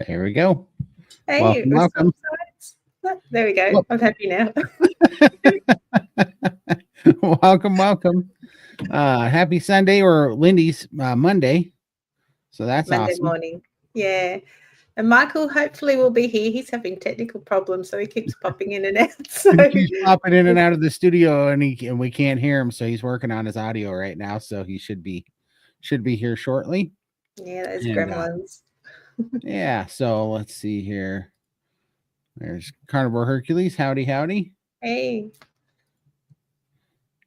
There we go. Hey, it was Welcome. there we go. I'm happy now. Welcome. Happy Sunday or Lindy's Monday. So that's Monday awesome. morning. Yeah. And Michael hopefully will be here. He's having technical problems, so he keeps popping in and out. So He's popping in and out of the studio, and we can't hear him. So he's working on his audio right now. So he should be here shortly. yeah, those And, gremlins. yeah. So let's see here. There's Carnivore Hercules. Howdy, howdy. Hey.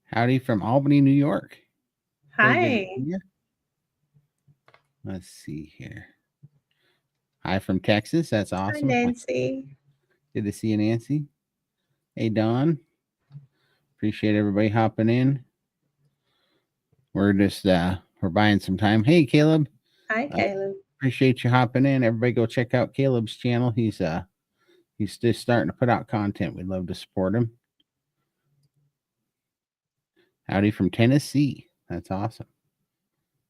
Howdy from Albany, New York. Hi. Let's see here. Hi from Texas. That's awesome. Hi, Nancy. Good to see you, Nancy. Hey, Don. Appreciate everybody hopping in. We're just we're buying some time. Hey, Caleb. Hi, Caleb. Appreciate you hopping in. Everybody go check out Caleb's channel. He's just starting to put out content. We'd love to support him. Howdy from Tennessee. That's awesome.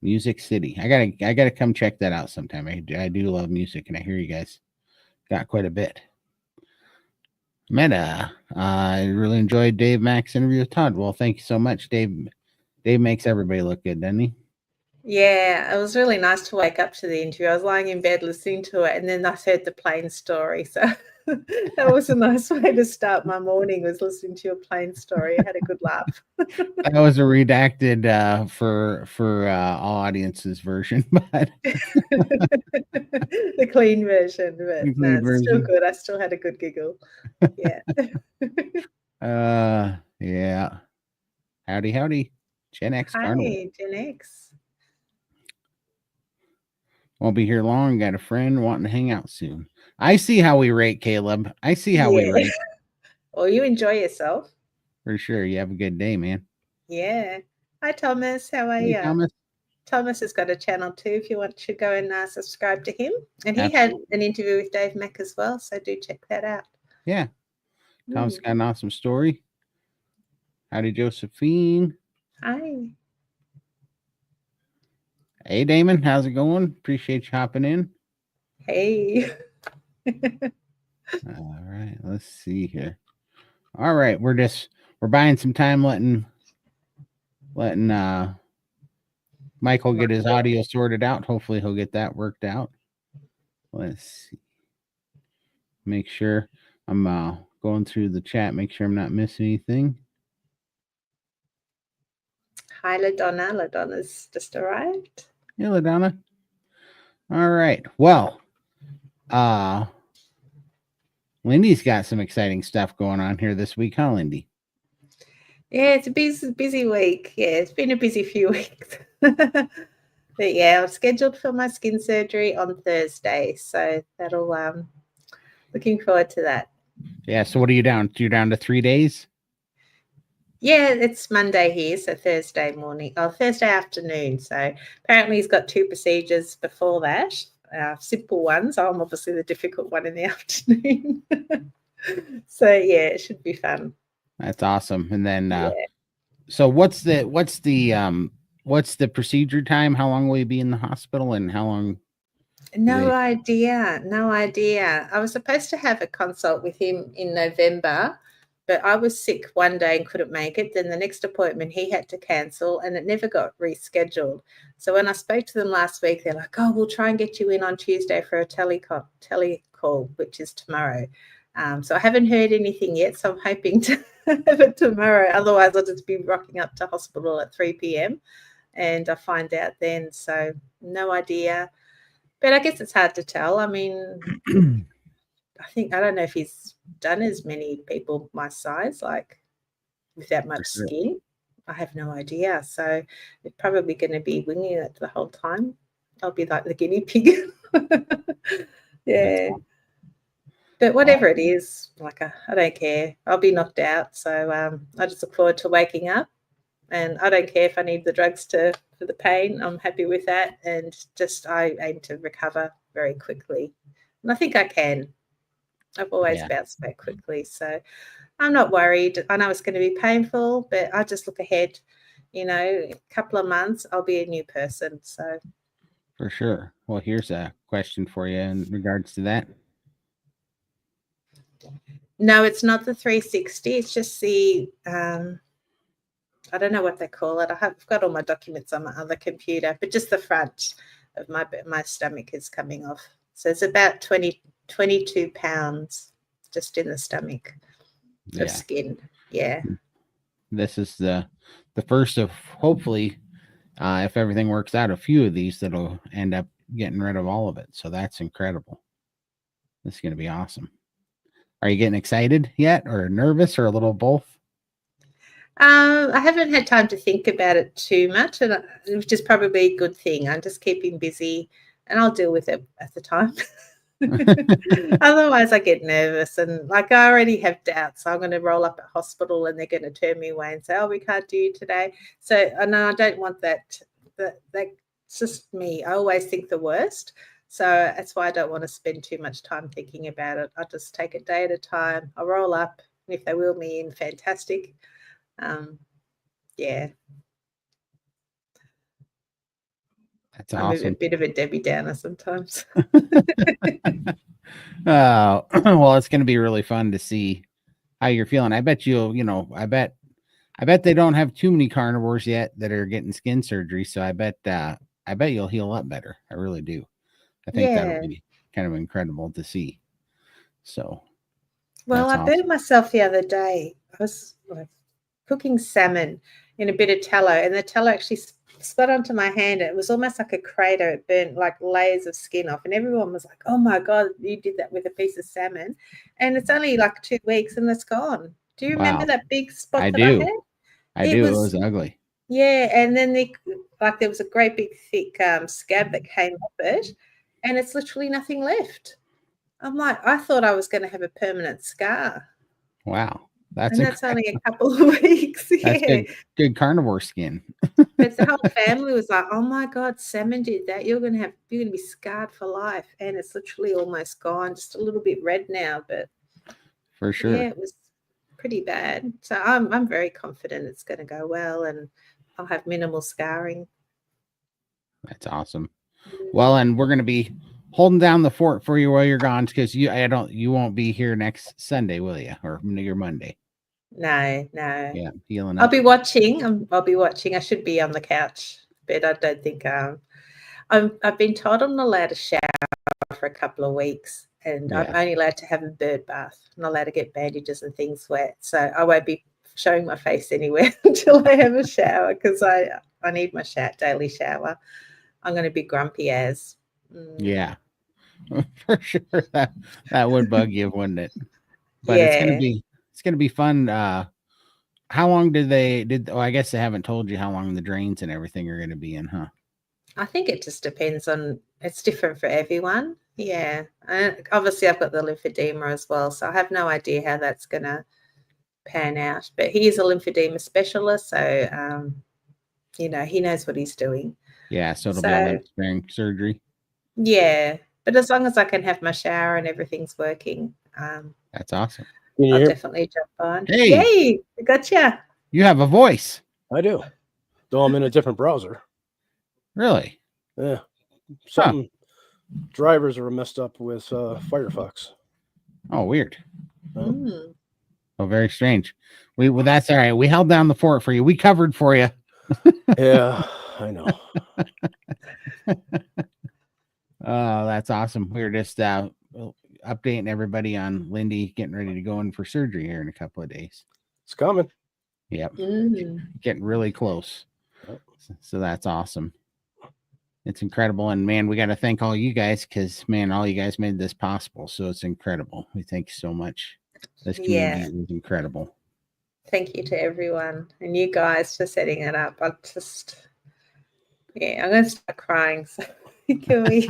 Music City. I gotta come check that out sometime. I do love music, and I hear you guys got quite a bit. Meta. I really enjoyed Dave Mack's interview with Todd. Well, thank you so much, Dave. Dave makes everybody look good, doesn't he? Yeah, it was really nice to wake up to the interview. I was lying in bed listening to it, and then I heard the plane story. So that was a nice way to start my morning, was listening to your plane story. I had a good laugh. That was a redacted for all audiences version, but the clean version. But no, it's still good. I still had a good giggle. Yeah. Yeah. Howdy. Gen X Carnival. Hi, Gen X. Won't be here long. Got a friend wanting to hang out soon. I see how we rate, Caleb. I see how we rate. Well, you enjoy yourself. For sure. You have a good day, man. Yeah. Hi, Thomas. How are you? Thomas. Thomas has got a channel too. If you want to go and subscribe to him. And he had an interview with Dave Mack as well. So do check that out. Yeah. Tom's got an awesome story. Howdy, Josephine. Hi. Hey, Damon. How's it going? Appreciate you hopping in. Hey. All right. Let's see here. All right. We're buying some time letting Michael get his audio sorted out. Hopefully he'll get that worked out. Let's see. Make sure I'm going through the chat. Make sure I'm not missing anything. Hi, LaDonna. LaDonna's just arrived. Hey, LaDonna. All right. Well, Lindy's got some exciting stuff going on here this week, huh, Lindy? Yeah, it's a busy week. Yeah, it's been a busy few weeks. But yeah, I'm scheduled for my skin surgery on Thursday. So that'll looking forward to that. Yeah, so what are you down? You're down to 3 days? Yeah, it's Monday here, so Thursday morning, or Thursday afternoon. So apparently he's got 2 procedures before that, simple ones. I'm obviously the difficult one in the afternoon. So yeah, it should be fun. That's awesome. And then, so what's the procedure time? How long will you be in the hospital, and how long? No idea. I was supposed to have a consult with him in November, but I was sick one day and couldn't make it. Then the next appointment he had to cancel, and it never got rescheduled. So when I spoke to them last week, they're like, "Oh, we'll try and get you in on Tuesday for a telecall, which is tomorrow." So I haven't heard anything yet. So I'm hoping to have it tomorrow. Otherwise, I'll just be rocking up to hospital at 3 p.m. and I find out then. So no idea. But I guess it's hard to tell. I mean, I don't know if he's done as many people my size, like with that much skin. I have no idea. So it's probably going to be winging it the whole time. I'll be like the guinea pig. Yeah. But whatever it is, like I don't care. I'll be knocked out. So I just look forward to waking up. And I don't care if I need the drugs for the pain. I'm happy with that. And just I aim to recover very quickly. And I think I can. I've always bounced back quickly. So I'm not worried. I know it's going to be painful, but I just look ahead. A couple of months, I'll be a new person. So For sure. Well, here's a question for you in regards to that. No, it's not the 360. It's just the I don't know what they call it. I've got all my documents on my other computer, but just the front of my stomach is coming off. So it's about 22 pounds just in the stomach of skin. Yeah. This is the first of hopefully, if everything works out, a few of these that'll end up getting rid of all of it. So that's incredible. This is going to be awesome. Are you getting excited yet, or nervous, or a little both? I haven't had time to think about it too much, and which is probably a good thing. I'm just keeping busy, and I'll deal with it at the time. Otherwise, I get nervous, and like I already have doubts. So I'm going to roll up at hospital, and they're going to turn me away and say, "Oh, we can't do you today." So, no, I don't want that. That's just me. I always think the worst. So that's why I don't want to spend too much time thinking about it. I'll just take it day at a time. I'll roll up, and if they wheel me in, fantastic. Yeah. That's I'm awesome. a bit of a Debbie Downer sometimes. Well, it's going to be really fun to see how you're feeling. I bet I bet they don't have too many carnivores yet that are getting skin surgery. So I bet you'll heal up better. I really do. I think that'll be kind of incredible to see. So, well, I burnt myself the other day. I was cooking salmon in a bit of tallow, and the tallow actually split onto my hand. It was almost like a crater. It burnt like layers of skin off, and everyone was like, "Oh my God, you did that with a piece of salmon," and it's only like 2 weeks and it's gone. Do you remember that big spot I had? It was ugly. Yeah, and then there was a great big thick scab that came off it, and it's literally nothing left. I'm like, I thought I was going to have a permanent scar. Wow. That's only a couple of weeks. That's good carnivore skin. But the whole family was like, "Oh my God, salmon did that. You're gonna be scarred for life." And it's literally almost gone, just a little bit red now, but for sure. Yeah, it was pretty bad. So I'm very confident it's gonna go well, and I'll have minimal scarring. That's awesome. Well, and we're gonna be holding down the fort for you while you're gone, because you won't be here next Sunday, will you? Or your Monday? No. Yeah, healing up. I'll be watching. I should be on the couch, but I don't think I've been told I'm not allowed to shower for a couple of weeks, and I'm only allowed to have a bird bath. I'm not allowed to get bandages and things wet, so I won't be showing my face anywhere until I have a shower, because I need my daily shower. I'm going to be grumpy as. Yeah, for sure. That would bug you, wouldn't it? But it's gonna be fun. How long I guess they haven't told you how long the drains and everything are going to be in, huh? I think it just depends it's different for everyone. Yeah. And obviously I've got the lymphedema as well, so I have no idea how that's going to pan out. But he is a lymphedema specialist, so, he knows what he's doing. Yeah, so it'll be a lymph-sparing surgery. Yeah, but as long as I can have my shower and everything's working. That's awesome. I'll definitely jump on. Hey, yay, gotcha. You have a voice. I do, though I'm in a different browser. Really? Yeah. Drivers are messed up with Firefox. Oh, weird. Oh, very strange. Well, that's all right. We held down the fort for you. We covered for you. Yeah, I know. Oh, that's awesome. We were just updating everybody on Lindy getting ready to go in for surgery here in a couple of days. It's coming. Yep. Getting really close. Yep. So that's awesome. It's incredible. And man, we got to thank all you guys, because man, all you guys made this possible. So it's incredible. We thank you so much. This community is incredible. Thank you to everyone and you guys for setting it up. I'm going to start crying. So can we?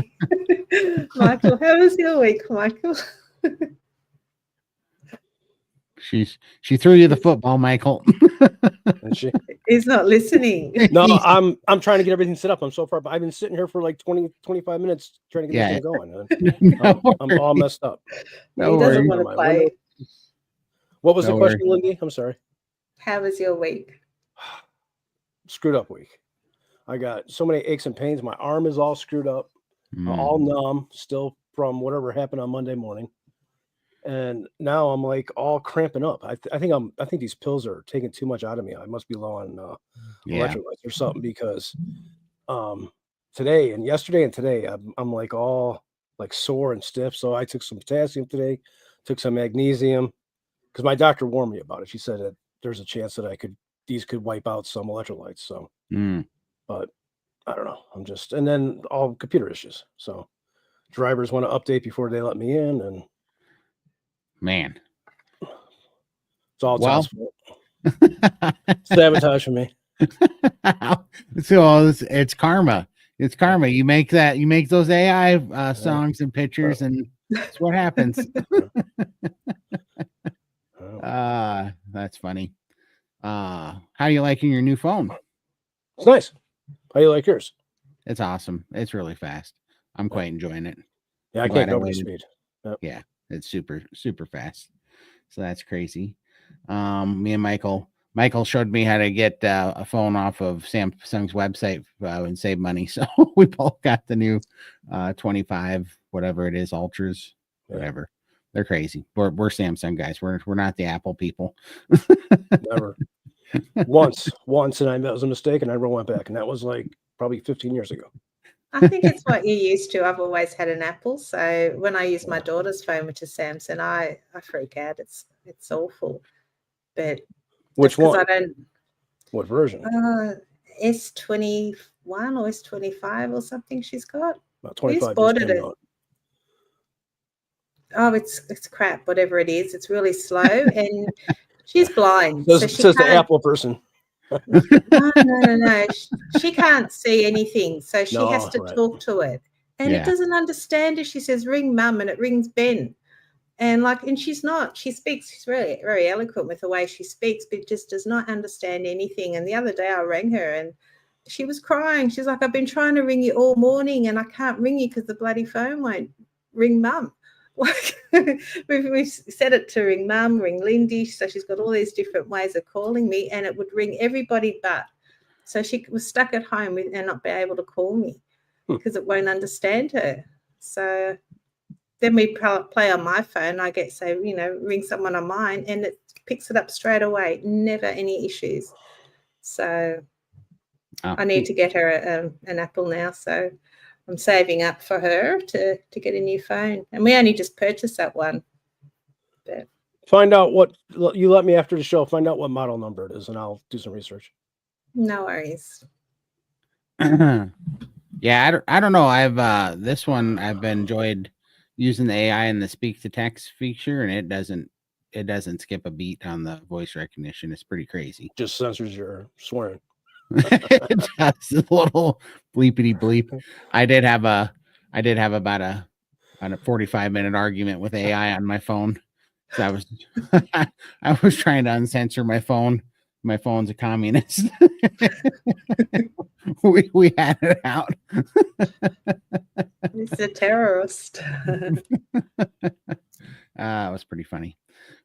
Michael, how was your week, Michael? She threw you the football, Michael. He's not lissing. No, I'm trying to get everything set up. I'm so far, but I've been sitting here for like 25 minutes trying to get this thing going. I'm all messed up. He doesn't want to play. What was the question, Lindy? I'm sorry. How was your week? Screwed up week. I got so many aches and pains. My arm is all screwed up, all numb, still from whatever happened on Monday morning. And now I'm like all cramping up. I think these pills are taking too much out of me. I must be low on electrolytes or something, because today and yesterday and today I'm like all like sore and stiff. So I took some potassium today, took some magnesium, because my doctor warned me about it. She said that there's a chance that these could wipe out some electrolytes. So, but I don't know. And then all computer issues. So drivers want to update before they let me in, and man, it's all Todd's fault. Sabotage for me. So it's karma. It's karma. You make those AI songs and pictures, and that's what happens. That's funny. How do you liking your new phone? It's nice. How do you like yours? It's awesome. It's really fast. I'm quite enjoying it. Yeah, I can't go over the speed. Yep. Yeah, it's super, super fast. So that's crazy. Me and Michael showed me how to get a phone off of Samsung's website and save money. So we both got the new 25, whatever it is, Ultras, whatever. They're crazy. We're Samsung guys. We're not the Apple people. Never. Once, and that was a mistake, and I went back, and that was like probably 15 years ago. I think it's what you're used to. I've always had an Apple, so when I use my daughter's phone, which is Samsung, I freak out. It's awful. But which one? I don't. What version? S21 or S25 or something. She's got. About 25. Oh, it's crap. Whatever it is, it's really slow, and she's blind. Says the Apple person. No. She can't see anything, so she has to talk to it, and it doesn't understand her. She says, "Ring Mum," and it rings Ben, and she's not. She speaks. She's really very eloquent with the way she speaks, but just does not understand anything. And the other day, I rang her, and she was crying. She's like, "I've been trying to ring you all morning, and I can't ring you because the bloody phone won't ring Mum." We've set it to ring Mum, ring Lindy, so she's got all these different ways of calling me, and it would ring everybody but. So she was stuck at home and not be able to call me because it won't understand her. So then we play on my phone. I ring someone on mine, and it picks it up straight away. Never any issues. So I need to get her an Apple now. So I'm saving up for her to get a new phone, and we only just purchased that one. But find out what you let me after the show. Find out what model number it is, and I'll do some research. No worries. Yeah, I don't know. I've this one I've enjoyed using the AI and the speak to text feature, and it doesn't skip a beat on the voice recognition. It's pretty crazy. Just censors your swearing. It does a little bleepity bleep. I did have about a 45-minute argument with AI on my phone. So I was trying to uncensor my phone. My phone's a communist. we had it out. It's a terrorist. It was pretty funny.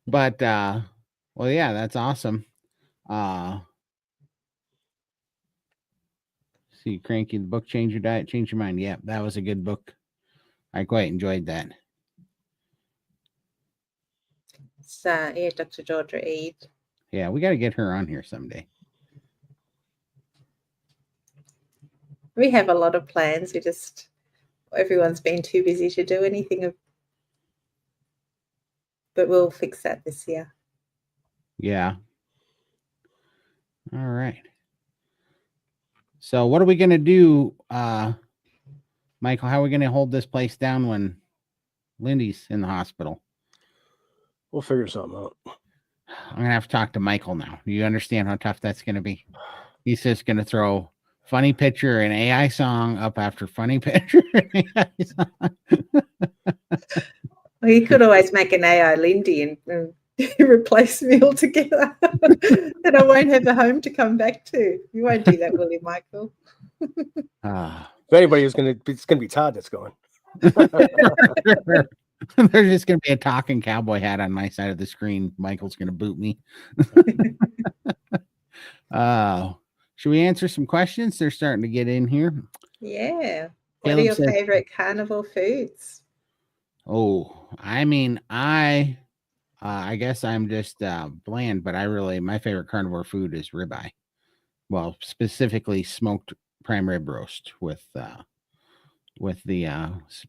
But well, yeah, that's awesome. See, Cranky, the book Change Your Diet, Change Your Mind. Yeah, that was a good book. I quite enjoyed that. So yeah, Dr. Georgia Eve. Yeah, we got to get her on here someday. We have a lot of plans. Everyone's been too busy to do anything. But we'll fix that this year. Yeah. All right. So what are we going to do, Michael? How are we going to hold this place down when Lindy's in the hospital? We'll figure something out. I'm going to have to talk to Michael now. Do you understand how tough that's going to be? He's just going to throw funny picture and AI song up after funny picture and AI song. Well, you could always make an AI Lindy and replace me altogether. Then I won't have a home to come back to. You won't do that, will you, Michael? If anybody is going to, it's going to be Todd that's going. There's just going to be a talking cowboy hat on my side of should should we answer some questions? They're starting to get in here. Yeah. What Caleb are your said- favorite carnivore foods? Oh, I mean, I guess I'm just bland, but my favorite carnivore food is ribeye. Well, specifically smoked prime rib roast with the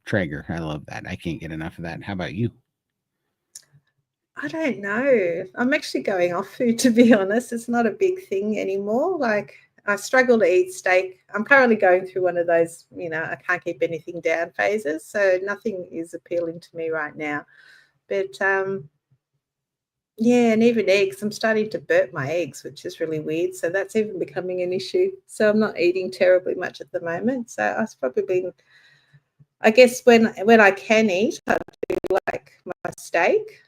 Traeger. I love that. I can't get enough of that. How about you? I don't know. I'm actually going off food, to be honest. It's not a big thing anymore. Like, I struggle to eat steak. I'm currently going through one of those, I can't keep anything down phases. So nothing is appealing to me right now. But yeah, and even eggs. I'm starting to burp my eggs, which is really weird. So that's even becoming an issue. So I'm not eating terribly much at the moment. So I've probably been, I guess when I can eat, I do like my steak.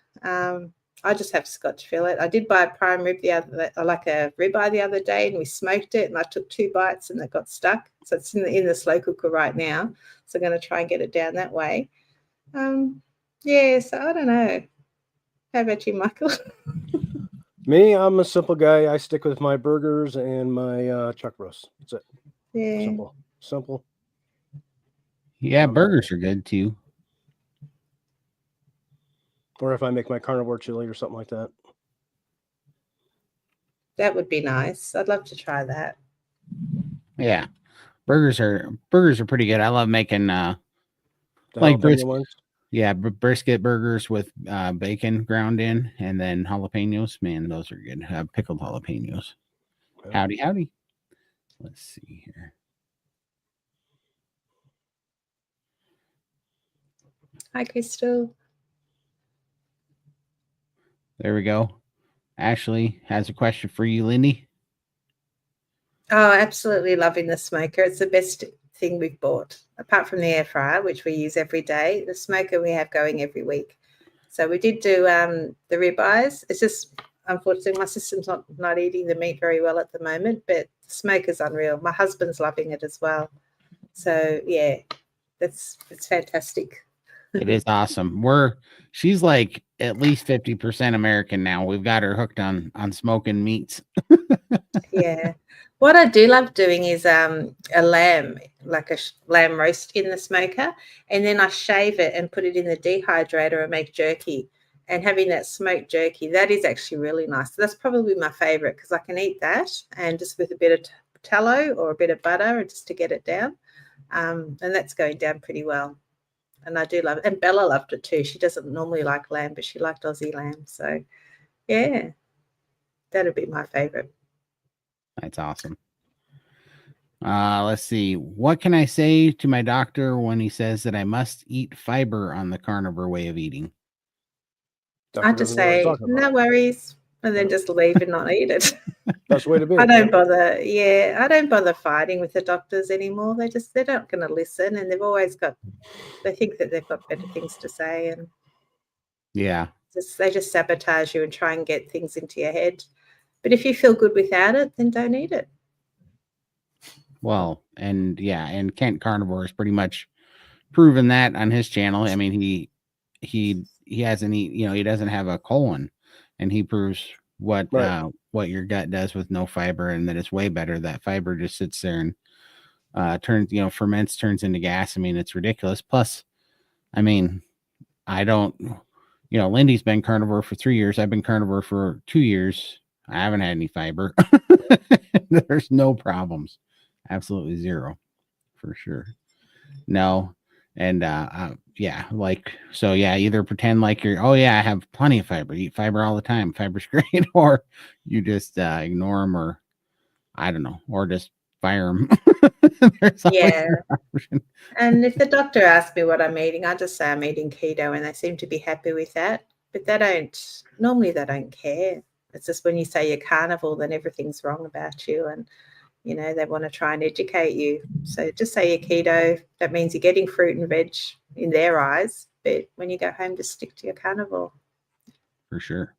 I just have Scotch fillet. I did buy a prime rib a ribeye the other day, and we smoked it, and I took 2 bites and it got stuck. So it's in the slow cooker right now. So I'm going to try and get it down that way. Yeah, so I don't know. How about you, Michael? Me, I'm a simple guy. I stick with my burgers and my chuck roast. That's it. Yeah. Simple. Yeah, burgers are good too. Or if I make my carnivore chili or something like that. That would be nice. I'd love to try that. Yeah, burgers are pretty good. I love making The like jalapeno brisket. ones. Yeah, brisket burgers with bacon ground in, and then jalapenos. Man, those are good. Pickled jalapenos. Yeah. Howdy. Let's see here. Hi, Crystal. There we go. Ashley has a question for you, Lindy. Oh, absolutely loving the smoker. It's the best thing we've bought, apart from the air fryer, which we use every day. The smoker we have going every week. So we did do the ribeyes. It's just, unfortunately, my sister's not eating the meat very well at the moment, but the smoker's unreal. My husband's loving it as well. So yeah, it's fantastic. It is awesome. She's like at least 50% American now. We've got her hooked on smoking meats. Yeah. What I do love doing is a lamb, like a lamb roast in the smoker, and then I shave it and put it in the dehydrator and make jerky. And having that smoked jerky, that is actually really nice. That's probably my favorite because I can eat that and just with a bit of tallow or a bit of butter just to get it down. And that's going down pretty well. And I do love it. And Bella loved it too. She doesn't normally like lamb, but she liked Aussie lamb. So, yeah, that'd be my favorite. That's awesome. Let's see. What can I say to my doctor when he says that I must eat fiber on the carnivore way of eating? I just say, no worries, and then just leave and not eat it. Best way to be. I don't bother. Yeah, I don't bother fighting with the doctors anymore. They're not going to listen, and they think that they've got better things to say, and yeah, they just sabotage you and try and get things into your head. But if you feel good without it, then don't eat it. Well, and Kent Carnivore has pretty much proven that on his channel. I mean, he hasn't he doesn't have a colon, and he proves what your gut does with no fiber, and that it's way better. That fiber just sits there and ferments, turns into gas. I mean, it's ridiculous. Plus, I mean, I don't, Lindy's been carnivore for 3 years. I've been carnivore for 2 years. I haven't had any fiber. There's no problems. Absolutely zero, for sure. No. And either pretend like I have plenty of fiber, eat fiber all the time, fiber's great, or you just ignore them, or I don't know, or just fire them. Yeah. And if the doctor asks me what I'm eating, I just say I'm eating keto, and they seem to be happy with that. But they don't care. It's just when you say you're carnivore, then everything's wrong about you, and they want to try and educate you. So just say you're keto. That means you're getting fruit and veg in their eyes. But when you go home, just stick to your carnivore. For sure.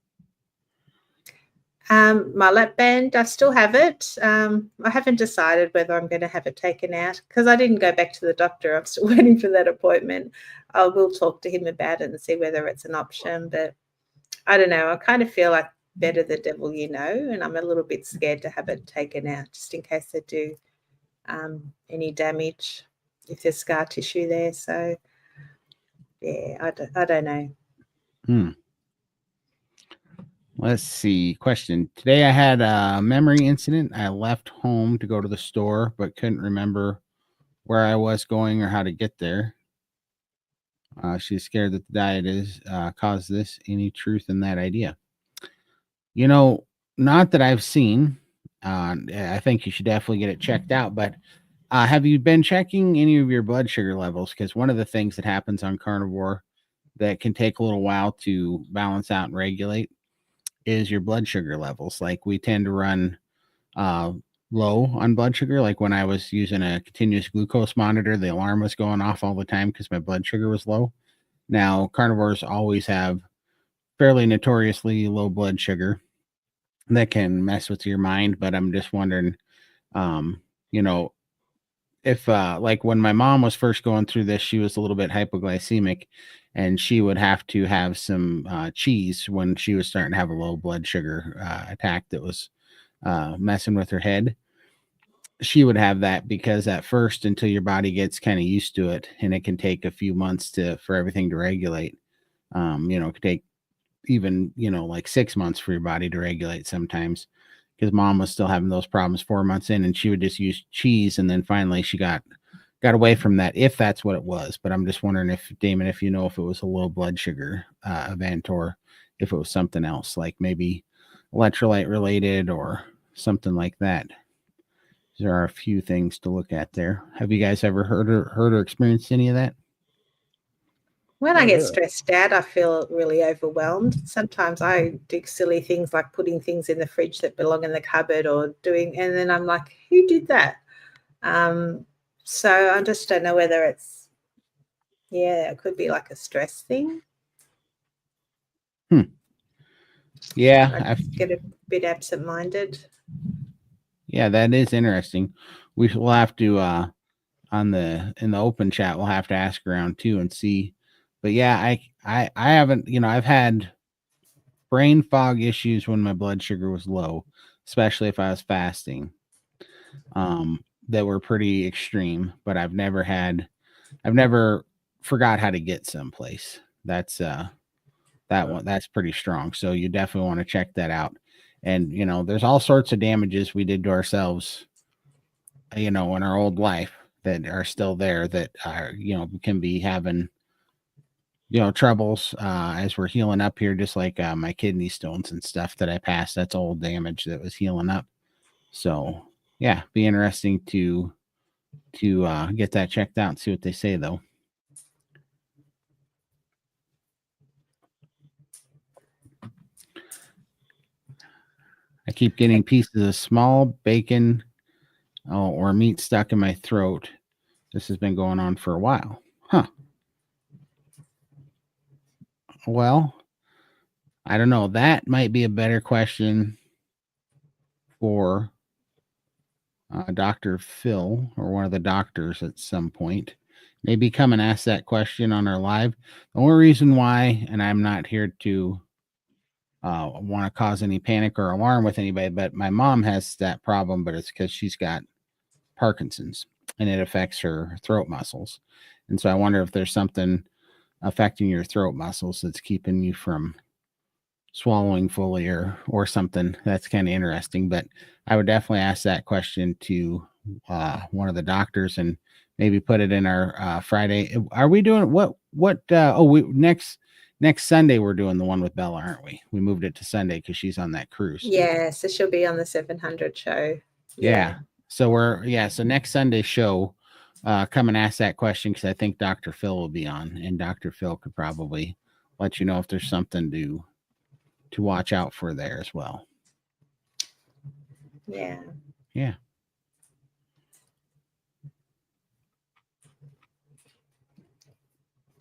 My lap band, I still have it. I haven't decided whether I'm going to have it taken out because I didn't go back to the doctor. I'm still waiting for that appointment. I will talk to him about it and see whether it's an option. But I don't know. I kind of feel like better the devil you know, and I'm a little bit scared to have it taken out just in case they do any damage if there's scar tissue there. So yeah, I don't know. Let's see. Question. Today I had a memory incident. I left home to go to the store, but couldn't remember where I was going or how to get there. She's scared that the diet is caused this. Any truth in that idea? You know, not that I've seen. I think you should definitely get it checked out. But have you been checking any of your blood sugar levels? Because one of the things that happens on carnivore that can take a little while to balance out and regulate is your blood sugar levels. Like we tend to run low on blood sugar. Like when I was using a continuous glucose monitor, the alarm was going off all the time because my blood sugar was low. Now, carnivores always have fairly notoriously low blood sugar that can mess with your mind. But I'm just wondering, you know, if like when my mom was first going through this, she was a little bit hypoglycemic and she would have to have some cheese when she was starting to have a low blood sugar attack that was messing with her head. She would have that because at first, until your body gets kind of used to it, and it can take a few months for everything to regulate. It could take even, like 6 months for your body to regulate sometimes, because mom was still having those problems 4 months in, and she would just use cheese. And then finally she got away from that, if that's what it was. But I'm just wondering if, Damon, if you know if it was a low blood sugar event, or if it was something else, like maybe electrolyte related or something like that. There are a few things to look at there. Have you guys ever heard or experienced any of that? When I get stressed out, I feel really overwhelmed. Sometimes I do silly things like putting things in the fridge that belong in the cupboard and then I'm like, who did that? So I just don't know whether it could be like a stress thing. Yeah. I get a bit absent-minded. Yeah, that is interesting. We'll have to, in the open chat, we'll have to ask around too and see. But yeah, I haven't, I've had brain fog issues when my blood sugar was low, especially if I was fasting, that were pretty extreme. But I've never forgot how to get someplace. That's one that's pretty strong. So you definitely want to check that out. And there's all sorts of damages we did to ourselves, in our old life that are still there, that are, can be having troubles as we're healing up here, just like my kidney stones and stuff that I passed. That's old damage that was healing up. So yeah, be interesting to get that checked out and see what they say, though. I keep getting pieces of small bacon or meat stuck in my throat. This has been going on for a while. Huh. Well, I don't know. That might be a better question for Dr. Phil or one of the doctors at some point. Maybe come and ask that question on our live. The only reason why, and I'm not here to want to cause any panic or alarm with anybody, but my mom has that problem, but it's because she's got Parkinson's and it affects her throat muscles. And so I wonder if there's something affecting your throat muscles that's keeping you from swallowing fully or something. That's kind of interesting. But I would definitely ask that question to one of the doctors and maybe put it in our Friday. Are we doing next Sunday we're doing the one with Bella, aren't we? We moved it to Sunday because she's on that cruise. Yeah, so she'll be on the 700 show. Yeah. So so next Sunday's show, come and ask that question, because I think Dr. Phil will be on, and Dr. Phil could probably let you know if there's something to watch out for there as well. Yeah. Yeah.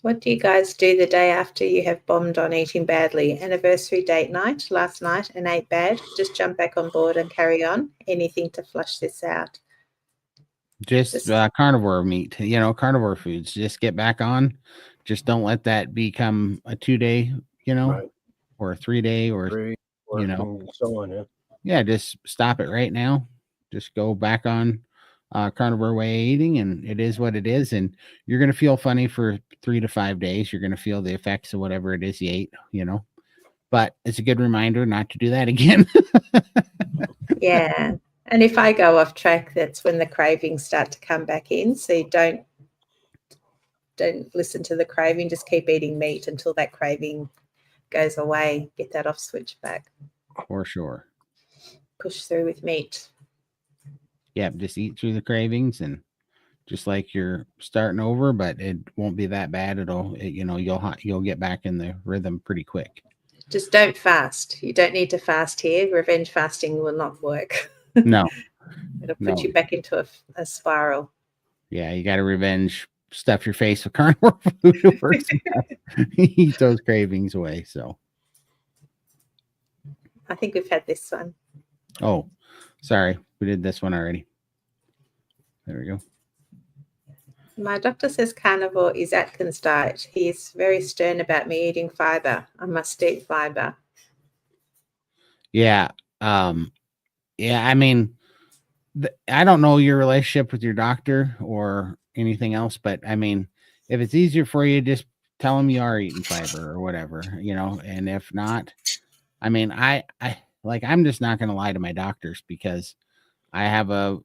What do you guys do the day after you have bombed on eating badly? Anniversary date night last night and ate bad. Just jump back on board and carry on. Anything to flush this out. Just carnivore meat, carnivore foods. Just get back on. Just don't let that become a 2-day, right. or a 3-day or 3. you know. And so on. Yeah. Yeah, just stop it right now. Just go back on carnivore way eating, and it is what it is. And you're going to feel funny for 3 to 5 days. You're going to feel the effects of whatever it is you ate, you know. But it's a good reminder not to do that again. Yeah. And if I go off track, that's when the cravings start to come back in. So you don't listen to the craving. Just keep eating meat until that craving goes away. Get that off switch back. For sure. Push through with meat. Yeah, just eat through the cravings, and just like you're starting over, but it won't be that bad. You'll get back in the rhythm pretty quick. Just don't fast. You don't need to fast here. Revenge fasting will not work. No. It'll put you back into a spiral. Yeah, you got to revenge, stuff your face with carnivore food. Eat those cravings away. So I think we've had this one. Oh, sorry. We did this one already. There we go. My doctor says carnivore is Atkins diet. He is very stern about me eating fiber. I must eat fiber. Yeah. Yeah. I mean, I don't know your relationship with your doctor or anything else, but I mean, if it's easier for you, just tell him you are eating fiber or whatever, you know, and if not, I mean, I'm just not going to lie to my doctors, because I have an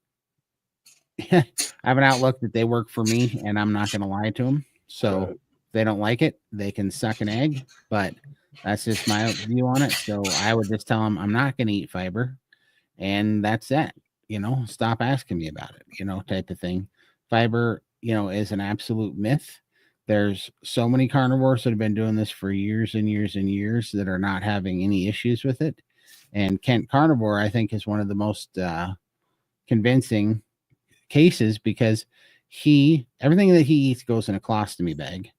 outlook that they work for me, and I'm not going to lie to them. So if they don't like it, they can suck an egg, but that's just my view on it. So I would just tell them I'm not going to eat fiber, and that's that, you know, stop asking me about it, you know, type of thing. Fiber, you know, is an absolute myth. There's so many carnivores that have been doing this for years and years and years that are not having any issues with it. And Kent Carnivore, I think, is one of the most convincing cases, because everything that he eats goes in a colostomy bag,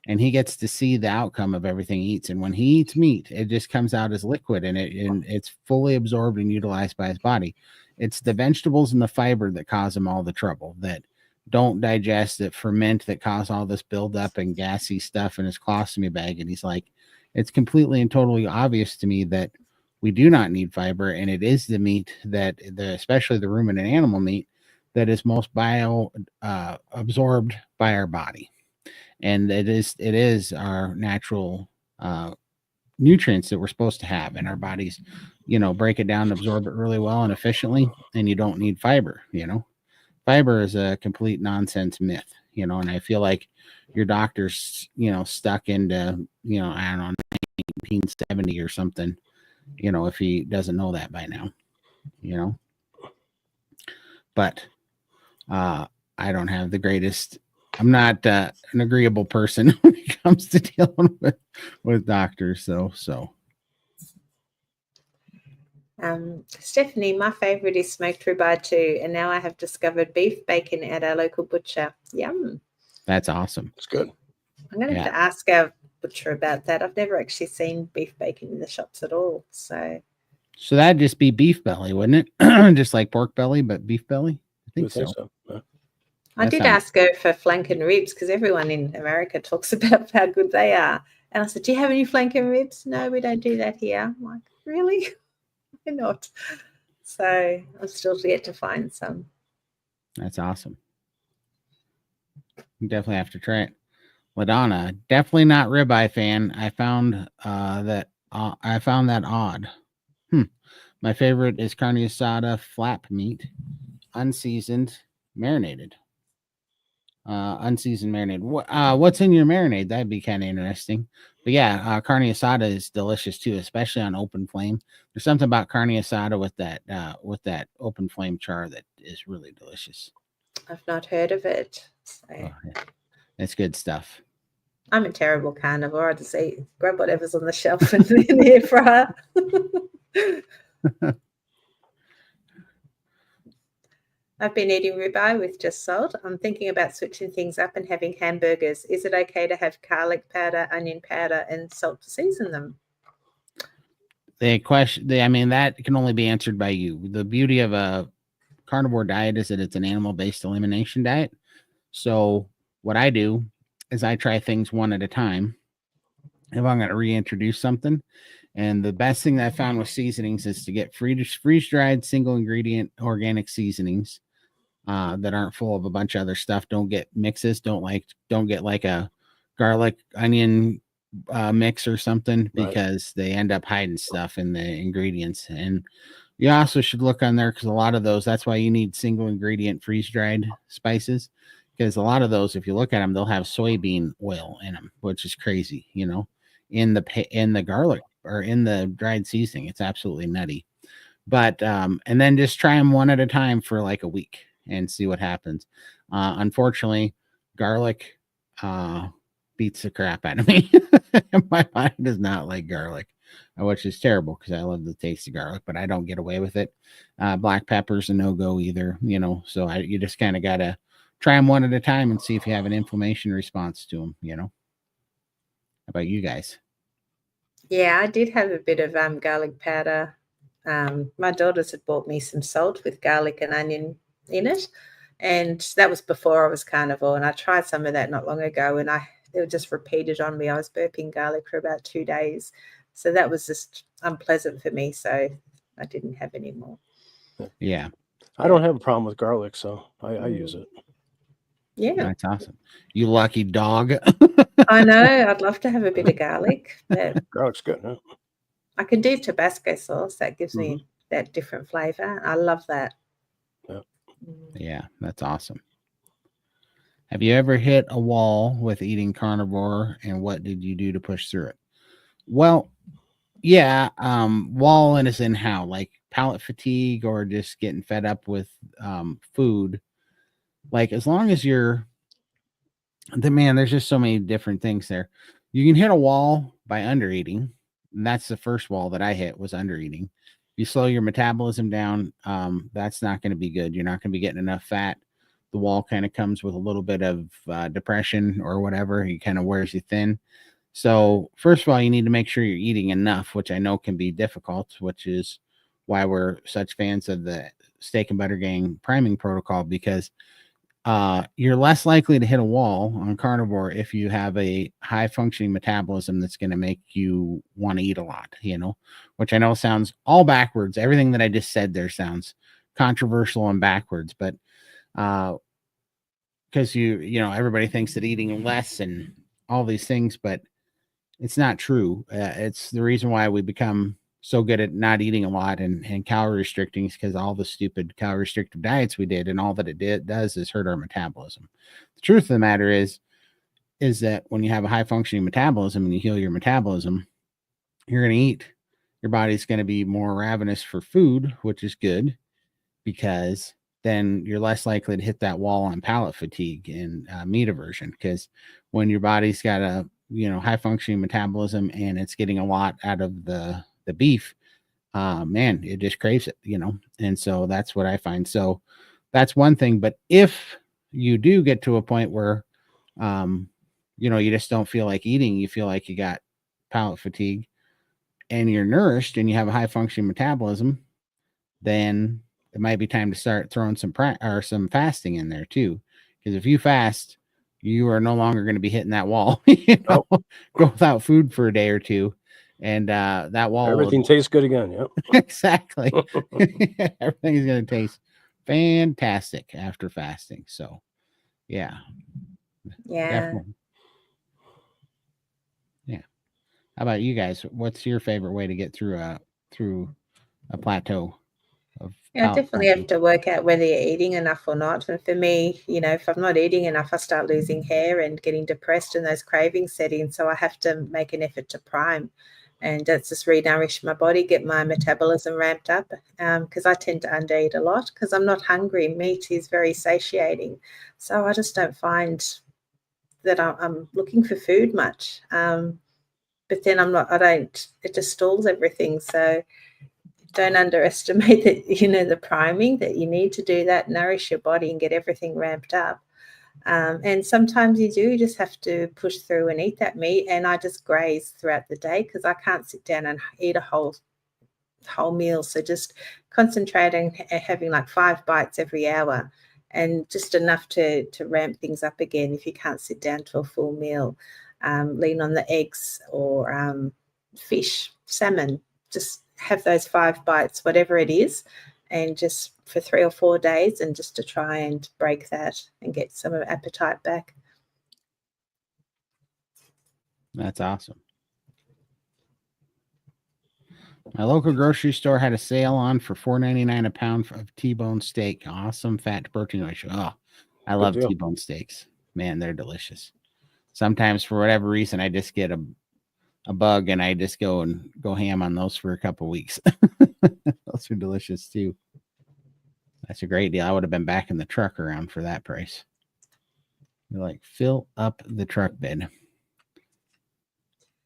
and he gets to see the outcome of everything he eats. And when he eats meat, it just comes out as liquid, and it's fully absorbed and utilized by his body. It's the vegetables and the fiber that cause him all the trouble, that don't digest, that ferment, that cause all this buildup and gassy stuff in his colostomy bag. And he's like, it's completely and totally obvious to me that we do not need fiber, and it is the meat especially the ruminant animal meat, that is most absorbed by our body. And it is our natural nutrients that we're supposed to have, and our bodies, you know, break it down and absorb it really well and efficiently. And you don't need fiber, you know. Fiber is a complete nonsense myth, you know, and I feel like your doctor's, you know, stuck into, you know, I don't know, 1970 or something, you know, if he doesn't know that by now, you know. But I don't have the greatest, I'm not an agreeable person when it comes to dealing with doctors. So. Stephanie, my favorite is smoked ribeye too, and now I have discovered beef bacon at our local butcher. Yum. That's awesome. It's good. I'm going to have to ask our butcher about that. I've never actually seen beef bacon in the shops at all. So that'd just be beef belly, wouldn't it? Just like pork belly, but beef belly. I think so. Yeah. I did ask her for flank and ribs, because everyone in America talks about how good they are. And I said, do you have any flank and ribs? No, we don't do that here. I'm like, really? Why not? So I'm still yet to find some. That's awesome. You definitely have to try it. LaDonna, definitely not ribeye fan. I found that odd. My favorite is carne asada flap meat, unseasoned, marinated. Unseasoned marinated. What's in your marinade? That'd be kind of interesting. But yeah, carne asada is delicious too, especially on open flame. There's something about carne asada with that open flame char that is really delicious. I've not heard of it. So. Oh, yeah. It's good stuff. I'm a terrible carnivore. I just grab whatever's on the shelf and in the air fryer. I've been eating ribeye with just salt. I'm thinking about switching things up and having hamburgers. Is it okay to have garlic powder, onion powder, and salt to season them? I mean, that can only be answered by you. The beauty of a carnivore diet is that it's an animal-based elimination diet. So what I do is I try things one at a time. If I'm going to reintroduce something, And the best thing that I found with seasonings is to get freeze-dried single ingredient organic seasonings that aren't full of a bunch of other stuff. Don't get mixes. Don't get like a garlic onion mix or something, because they end up hiding stuff in the ingredients. And you also should look on there, because a lot of those, that's why you need single ingredient freeze-dried spices, because a lot of those, if you look at them, they'll have soybean oil in them, which is crazy, in the garlic or in the dried seasoning. It's absolutely nutty. But and then just try them one at a time for like a week and see what happens. Unfortunately, garlic beats the crap out of me. My body does not like garlic, which is terrible, because I love the taste of garlic, but I don't get away with it. Black pepper's a no-go either, so you just kind of got to try them one at a time and see if you have an inflammation response to them, How about you guys? Yeah, I did have a bit of garlic powder. My daughters had bought me some salt with garlic and onion in it, and that was before I was carnivore, and I tried some of that not long ago, and it just repeated on me. I was burping garlic for about 2 days, so that was just unpleasant for me, so I didn't have any more. Yeah, I don't have a problem with garlic, so I use it. Yeah, that's awesome. You lucky dog. I know. I'd love to have a bit of garlic, but Garlic's good, huh? I can do Tabasco sauce. That gives me that different flavor. I love that. Yeah. Yeah, that's awesome. Have you ever hit a wall with eating carnivore, and what did you do to push through it? Well, yeah, wall in as in how, like palate fatigue or just getting fed up with food. Like, as long as there's just so many different things there. You can hit a wall by undereating. And that's the first wall that I hit, was undereating. You slow your metabolism down, that's not going to be good. You're not going to be getting enough fat. The wall kind of comes with a little bit of depression or whatever. He kind of wears you thin. So first of all, you need to make sure you're eating enough, which I know can be difficult, which is why we're such fans of the Steak and Butter Gang priming protocol, because you're less likely to hit a wall on carnivore if you have a high functioning metabolism that's going to make you want to eat a lot, which I know sounds all backwards. Everything that I just said there sounds controversial and backwards, but because everybody thinks that eating less and all these things, but it's not true. It's the reason why we become so good at not eating a lot and calorie restricting, is because all the stupid calorie restrictive diets we did, and all that it does is hurt our metabolism. The truth of the matter is that when you have a high functioning metabolism and you heal your metabolism, you're going to eat. Your body's going to be more ravenous for food, which is good, because then you're less likely to hit that wall on palate fatigue and meat aversion. Because when your body's got a high functioning metabolism and it's getting a lot out of the beef, man, it just craves it, and so that's what I find. So that's one thing. But if you do get to a point where you just don't feel like eating, you feel like you got palate fatigue, and you're nourished and you have a high functioning metabolism, then it might be time to start throwing some fasting in there too. Because if you fast, you are no longer going to be hitting that wall. Go without food for a day or two, and that wall, everything tastes good again. Yep. Exactly. Everything is going to taste fantastic after fasting. So yeah, definitely. Yeah. How about you guys? What's your favorite way to get through a plateau? I definitely have to work out whether you're eating enough or not. And for me, if I'm not eating enough, I start losing hair and getting depressed, and those cravings set in. So I have to make an effort to prime, and that's just re-nourish my body, get my metabolism ramped up, because I tend to undereat a lot because I'm not hungry. Meat is very satiating. So I just don't find that I'm looking for food much. But then it just stalls everything. So don't underestimate that, the priming that you need to do that, nourish your body and get everything ramped up. And sometimes you do just have to push through and eat that meat. And I just graze throughout the day because I can't sit down and eat a whole meal. So just concentrating, having like 5 bites every hour, and just enough to ramp things up again. If you can't sit down to a full meal, lean on the eggs or fish. salmon. Just have those 5 bites, whatever it is, and just for 3 or 4 days, and just to try and break that and get some of appetite back. That's awesome. My local grocery store had a sale on for $4.99 a pound of T-bone steak. Awesome fat to protein ratio. Oh, I love deal. T-bone steaks. Man, they're delicious. Sometimes for whatever reason, I just get a bug and I just go ham on those for a couple weeks. Those are delicious too. That's a great deal. I would have been back in the truck around for that price. You're like, fill up the truck bed.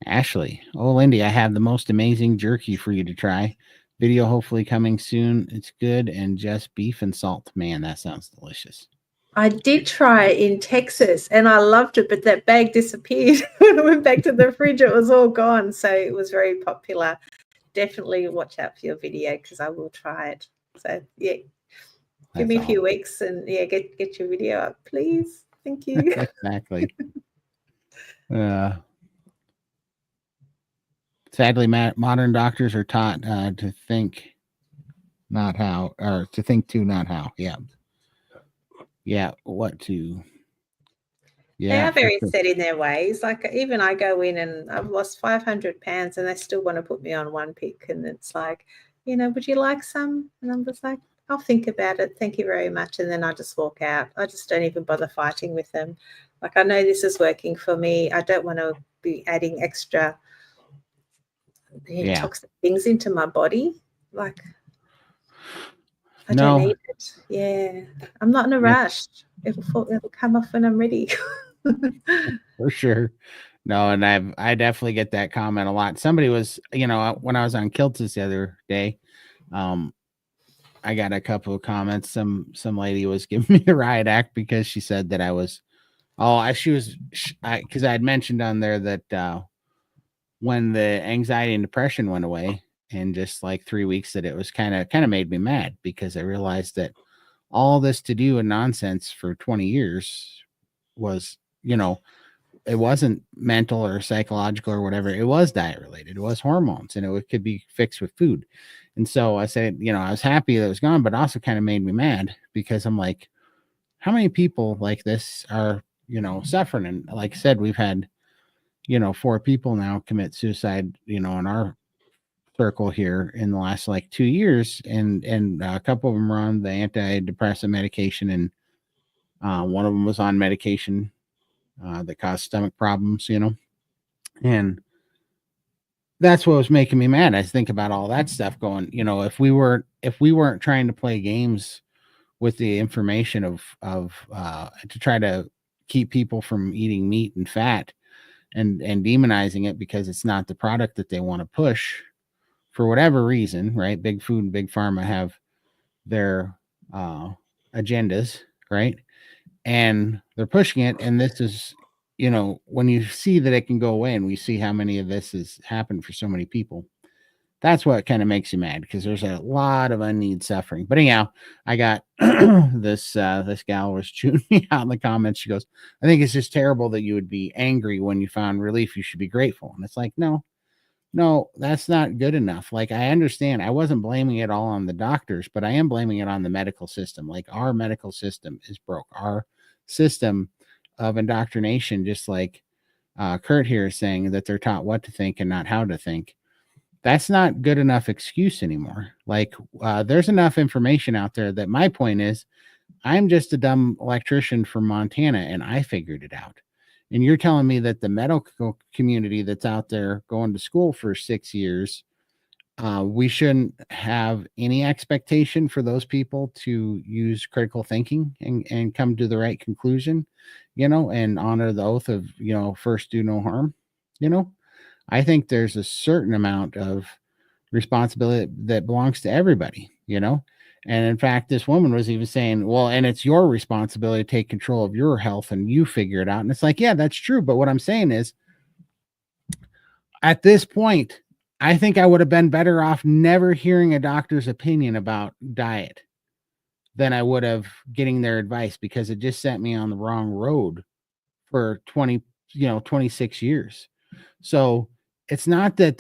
Ashley, oh Lindy, I have the most amazing jerky for you to try. Video hopefully coming soon. It's good and just beef and salt. Man, that sounds delicious. I did try it in Texas and I loved it, but that bag disappeared. When I went back to the fridge, it was all gone. So it was very popular. Definitely watch out for your video because I will try it. So yeah, give me a few weeks and yeah, get your video up, please. Thank you. Exactly. Sadly, modern doctors are taught to think not how, or to think to not how. Yeah. Yeah. What to. Yeah. They are very set in their ways. Like even I go in and I've lost 500 pounds and they still want to put me on one pick. And it's like, would you like some? And I'm just like, I'll think about it. Thank you very much. And then I just walk out. I just don't even bother fighting with them. Like, I know this is working for me. I don't want to be adding extra toxic things into my body. Like, I don't need it. Yeah. I'm not in a rush. It'll come off when I'm ready. For sure. No, and I definitely get that comment a lot. Somebody was, when I was on Kilts the other day, I got a couple of comments. Some lady was giving me a riot act because she said that I was, because I had mentioned on there that when the anxiety and depression went away in just like 3 weeks, that it was kind of made me mad because I realized that all this to do and nonsense for 20 years was, it wasn't mental or psychological or whatever. It was diet related. It was hormones, and it could be fixed with food. And so I said, I was happy that it was gone, but also kind of made me mad because I'm like, how many people like this are, suffering? And like I said, we've had, 4 people now commit suicide, in our circle here in the last like 2 years. And a couple of them were on the antidepressant medication. And one of them was on medication that caused stomach problems, and that's what was making me mad. I think about all that stuff going, if we weren't trying to play games with the information of to try to keep people from eating meat and fat and demonizing it because it's not the product that they want to push for whatever reason, right? Big food and big pharma have their agendas, right? And they're pushing it. And this is, when you see that it can go away and we see how many of this has happened for so many people, that's what kind of makes you mad because there's a lot of unneeded suffering. But anyhow, I got this gal was chewing me out in the comments. She goes, I think it's just terrible that you would be angry when you found relief. You should be grateful. And it's like, no, that's not good enough. Like, I understand. I wasn't blaming it all on the doctors, but I am blaming it on the medical system. Like, our medical system is broke. Our system of indoctrination, just like Kurt here is saying, that they're taught what to think and not how to think. That's not good enough excuse anymore. Like, there's enough information out there that my point is, I'm just a dumb electrician from Montana and I figured it out. And you're telling me that the medical community that's out there going to school for 6 years, we shouldn't have any expectation for those people to use critical thinking and come to the right conclusion, and honor the oath of, first do no harm. I think there's a certain amount of responsibility that belongs to everybody, And in fact, this woman was even saying, well, and it's your responsibility to take control of your health and you figure it out. And it's like, yeah, that's true. But what I'm saying is, at this point, I think I would have been better off never hearing a doctor's opinion about diet than I would have getting their advice, because it just sent me on the wrong road for 26 years. So it's not that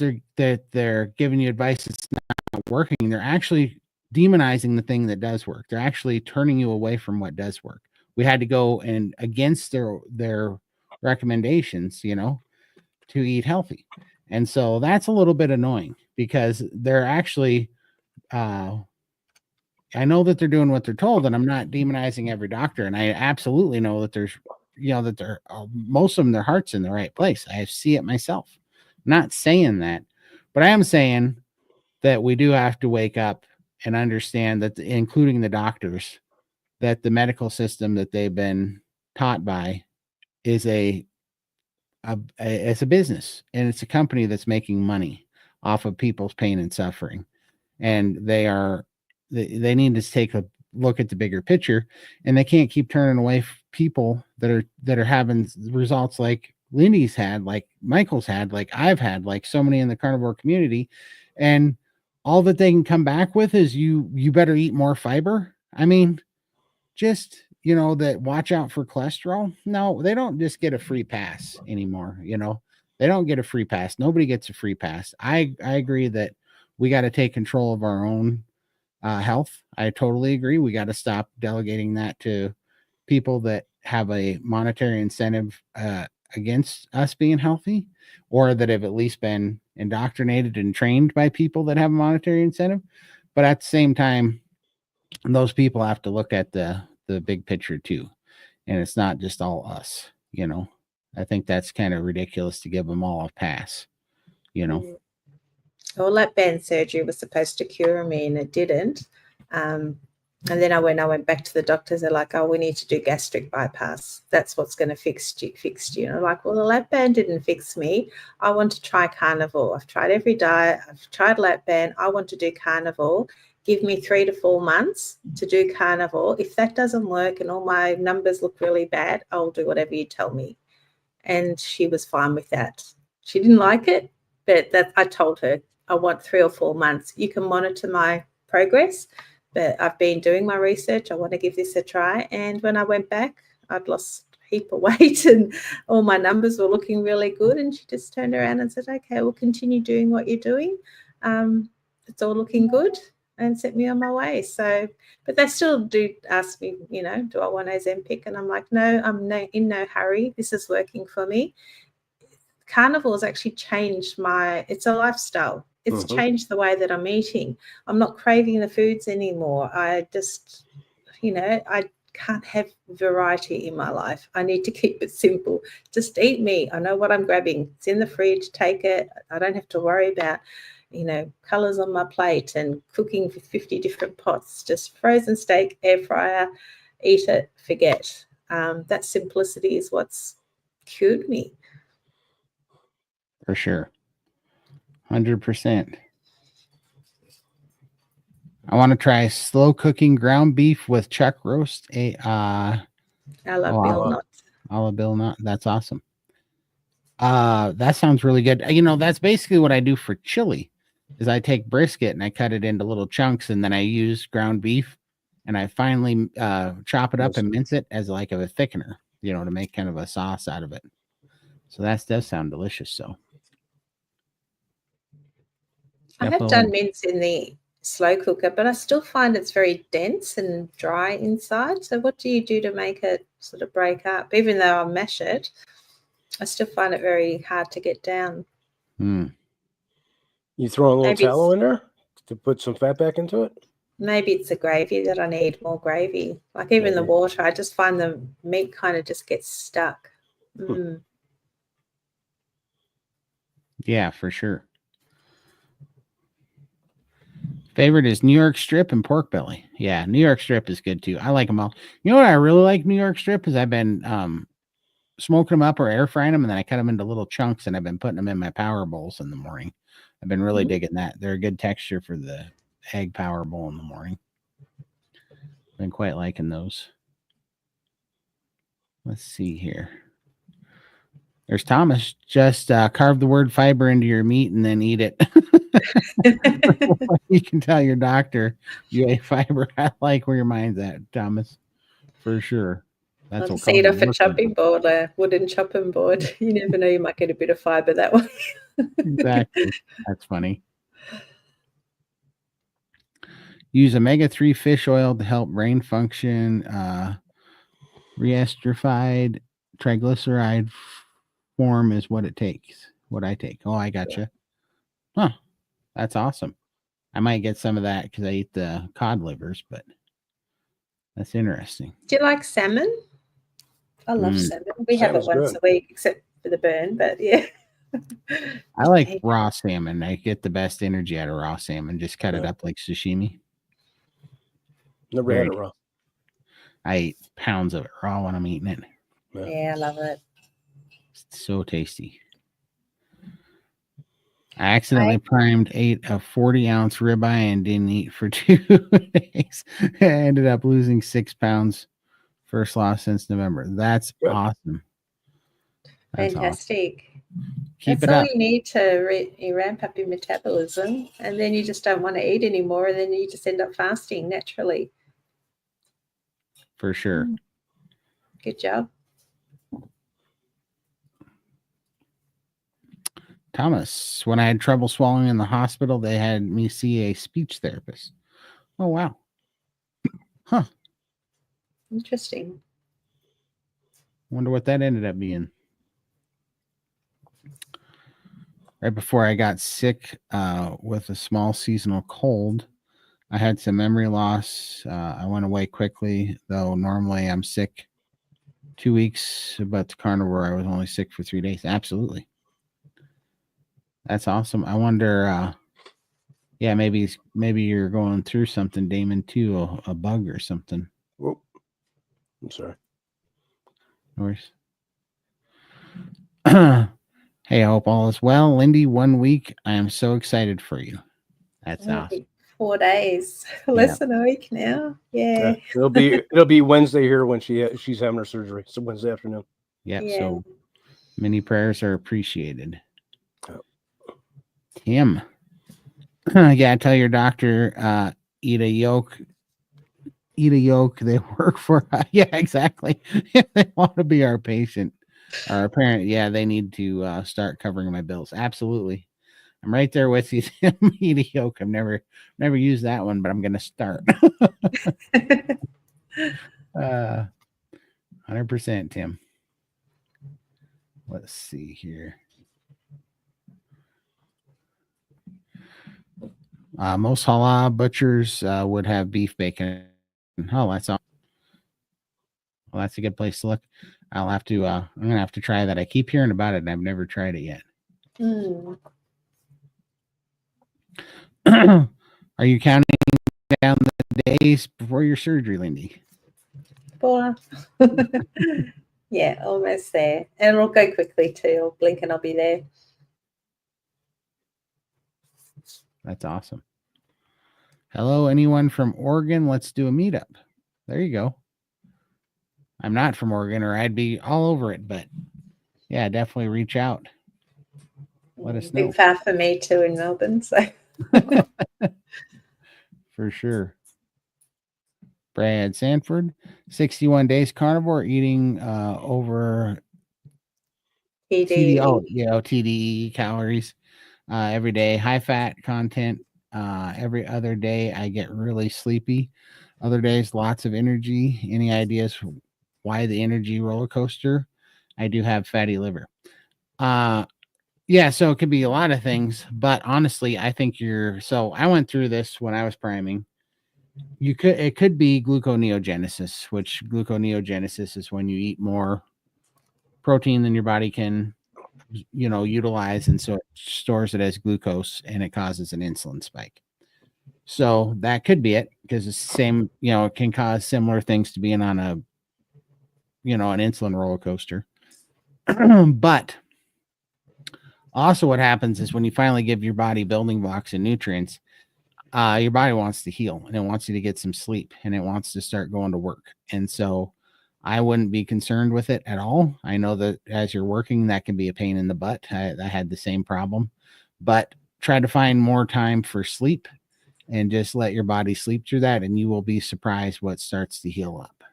they're giving you advice that's not working. They're actually demonizing the thing that does work. They're actually turning you away from what does work. We had to go and against their recommendations, to eat healthy. And so that's a little bit annoying because they're actually I know that they're doing what they're told, and I'm not demonizing every doctor. And I absolutely know that there's, that they're most of them, their heart's in the right place. I see it myself. I'm not saying that, but I am saying that we do have to wake up and understand that, including the doctors, that the medical system that they've been taught by is it's a business, and it's a company that's making money off of people's pain and suffering, and they need to take a look at the bigger picture, and they can't keep turning away people that are having results like Lindy's had, like Michael's had, like I've had, like so many in the carnivore community, and all that they can come back with is you better eat more fiber. I mean, just that watch out for cholesterol. No, they don't just get a free pass anymore. They don't get a free pass. Nobody gets a free pass. I agree that we got to take control of our own health. I totally agree. We got to stop delegating that to people that have a monetary incentive against us being healthy, or that have at least been indoctrinated and trained by people that have a monetary incentive. But at the same time, those people have to look at the big picture too. And it's not just all us, I think that's kind of ridiculous to give them all a pass, Well, that band surgery was supposed to cure me, and it didn't. And then when I went back to the doctors, they're like, "Oh, we need to do gastric bypass. That's what's going to fix you." And I'm like, "Well, the lap band didn't fix me. I want to try carnivore. I've tried every diet. I've tried lap band. I want to do carnivore. Give me 3 to 4 months to do carnivore. If that doesn't work and all my numbers look really bad, I'll do whatever you tell me." And she was fine with that. She didn't like it, but I told her, I want 3 or 4 months. You can monitor my progress, but I've been doing my research. I want to give this a try. And when I went back, I'd lost a heap of weight and all my numbers were looking really good. And she just turned around and said, "Okay, we'll continue doing what you're doing. It's all looking good," and set me on my way. So, but they still do ask me, do I want Ozempic? And I'm like, no, I'm in no hurry. This is working for me. Carnivore has actually changed it's a lifestyle. It's changed the way that I'm eating. I'm not craving the foods anymore. I just, I can't have variety in my life. I need to keep it simple. Just eat meat. I know what I'm grabbing. It's in the fridge. Take it. I don't have to worry about, colors on my plate and cooking for 50 different pots. Just frozen steak, air fryer, eat it, forget. That simplicity is what's cured me. For sure. 100%. I want to try slow cooking ground beef with chuck roast. I love Bill nuts. Bill nut. That's awesome. That sounds really good. That's basically what I do for chili. Is I take brisket and I cut it into little chunks, and then I use ground beef, and I finally chop it up and mince it as like a thickener, to make kind of a sauce out of it. So that does sound delicious. So I have done mince in the slow cooker, but I still find it's very dense and dry inside. So what do you do to make it sort of break up? Even though I mash it, I still find it very hard to get down. You throw a little tallow in there to put some fat back into it? Maybe it's the gravy that I need, more gravy. Like even the water, I just find the meat kind of just gets stuck. Yeah, for sure. Favorite is New York strip and pork belly. Yeah, New York strip is good too. I like them all. You know what I really like New York strip is I've been smoking them up or air frying them, and then I cut them into little chunks, and I've been putting them in my power bowls in the morning. I've been really digging that. They're a good texture for the egg power bowl in the morning. Been quite liking those. Let's see here. There's Thomas. Just carve the word fiber into your meat and then eat it. You can tell your doctor you ate fiber. I like where your mind's at, Thomas. For sure. That's see it off a chopping board, a wooden chopping board. You never know, you might get a bit of fiber that way. Exactly. That's funny. Use omega-3 fish oil to help brain function. Reesterified triglyceride form is what it takes. What I take. Oh, I gotcha. Huh. That's awesome. I might get some of that because I eat the cod livers, but that's interesting. Do you like salmon? I love salmon. We have it once a week, except for the burn, but yeah. I like raw salmon. I get the best energy out of raw salmon. Just cut it up like sashimi. Never had it raw. I eat pounds of it raw when I'm eating it. Yeah, I love it. It's so tasty. I accidentally ate a 40-ounce ribeye and didn't eat for 2 days. I ended up losing 6 pounds. First loss since November. That's awesome. That's fantastic. Awesome. Keep it all up. You need to ramp up your metabolism, and then you just don't want to eat anymore, and then you just end up fasting naturally. For sure. Good job. Thomas, when I had trouble swallowing in the hospital, they had me see a speech therapist. Oh, wow. Huh. Interesting. Wonder what that ended up being. Right before I got sick with a small seasonal cold, I had some memory loss. I went away quickly, though normally I'm sick 2 weeks, but the carnivore, I was only sick for 3 days. Absolutely. That's awesome. I wonder, maybe you're going through something, Damon, too, a bug or something. Whoa. I'm sorry. No worries. Hey, I hope all is well. Lindy, 1 week. I am so excited for you. That's awesome. 4 days. Less than a week now. Yeah. It'll be Wednesday here when she's having her surgery. So Wednesday afternoon. Yep. Yeah. So many prayers are appreciated. Tim. Yeah, tell your doctor, eat a yolk. They work for us. Yeah, exactly. If they want to be our patient or our parent, they need to start covering my bills. Absolutely. I'm right there with you. Eat a yolk. I've never used that one, but I'm gonna start. 100%, Tim. Let's see here. Most halal butchers would have beef bacon. Oh, that's awesome. Well, that's a good place to look. I'll have to. I'm gonna have to try that. I keep hearing about it, and I've never tried it yet. Are you counting down the days before your surgery, Lindy? 4. Yeah, almost there. And it'll go quickly too. I'll blink and I'll be there. That's awesome. Hello, anyone from Oregon? Let's do a meetup. There you go. I'm not from Oregon, or I'd be all over it, but yeah, definitely reach out. Let us know. Big far for me too in Melbourne, so for sure. Brad Sanford, 61 days carnivore, eating over TDE calories every day, high fat content. Every other day I get really sleepy. Other days, lots of energy. Any ideas why the energy roller coaster? I do have fatty liver. So it could be a lot of things, but honestly, I think so I went through this when I was priming. It could be gluconeogenesis, which gluconeogenesis is when you eat more protein than your body can, utilize, and so it stores it as glucose and it causes an insulin spike. So that could be it, because it's the same, it can cause similar things to being on an insulin roller coaster. But also what happens is when you finally give your body building blocks and nutrients, your body wants to heal, and it wants you to get some sleep, and it wants to start going to work. And so I wouldn't be concerned with it at all. I know that as you're working, that can be a pain in the butt. I had the same problem, but try to find more time for sleep and just let your body sleep through that. And you will be surprised what starts to heal up,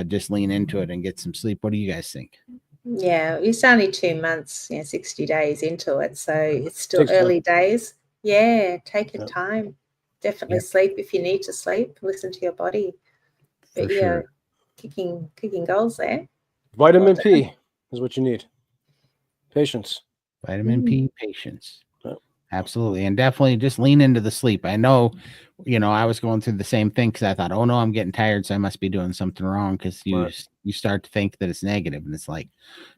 just lean into it and get some sleep. What do you guys think? Yeah, it's only 2 months, 60 days into it, so it's still Takes time. early days. Yeah, take your Yep. time. Definitely Yep. sleep if you need to sleep. Listen to your body. For But sure. kicking goals there. Vitamin Well P is what you need. Patience. Vitamin P, patience. Yep. Absolutely. And definitely just lean into the sleep. I know, I was going through the same thing because I thought, oh no, I'm getting tired, so I must be doing something wrong, because you start to think that it's negative, and it's like,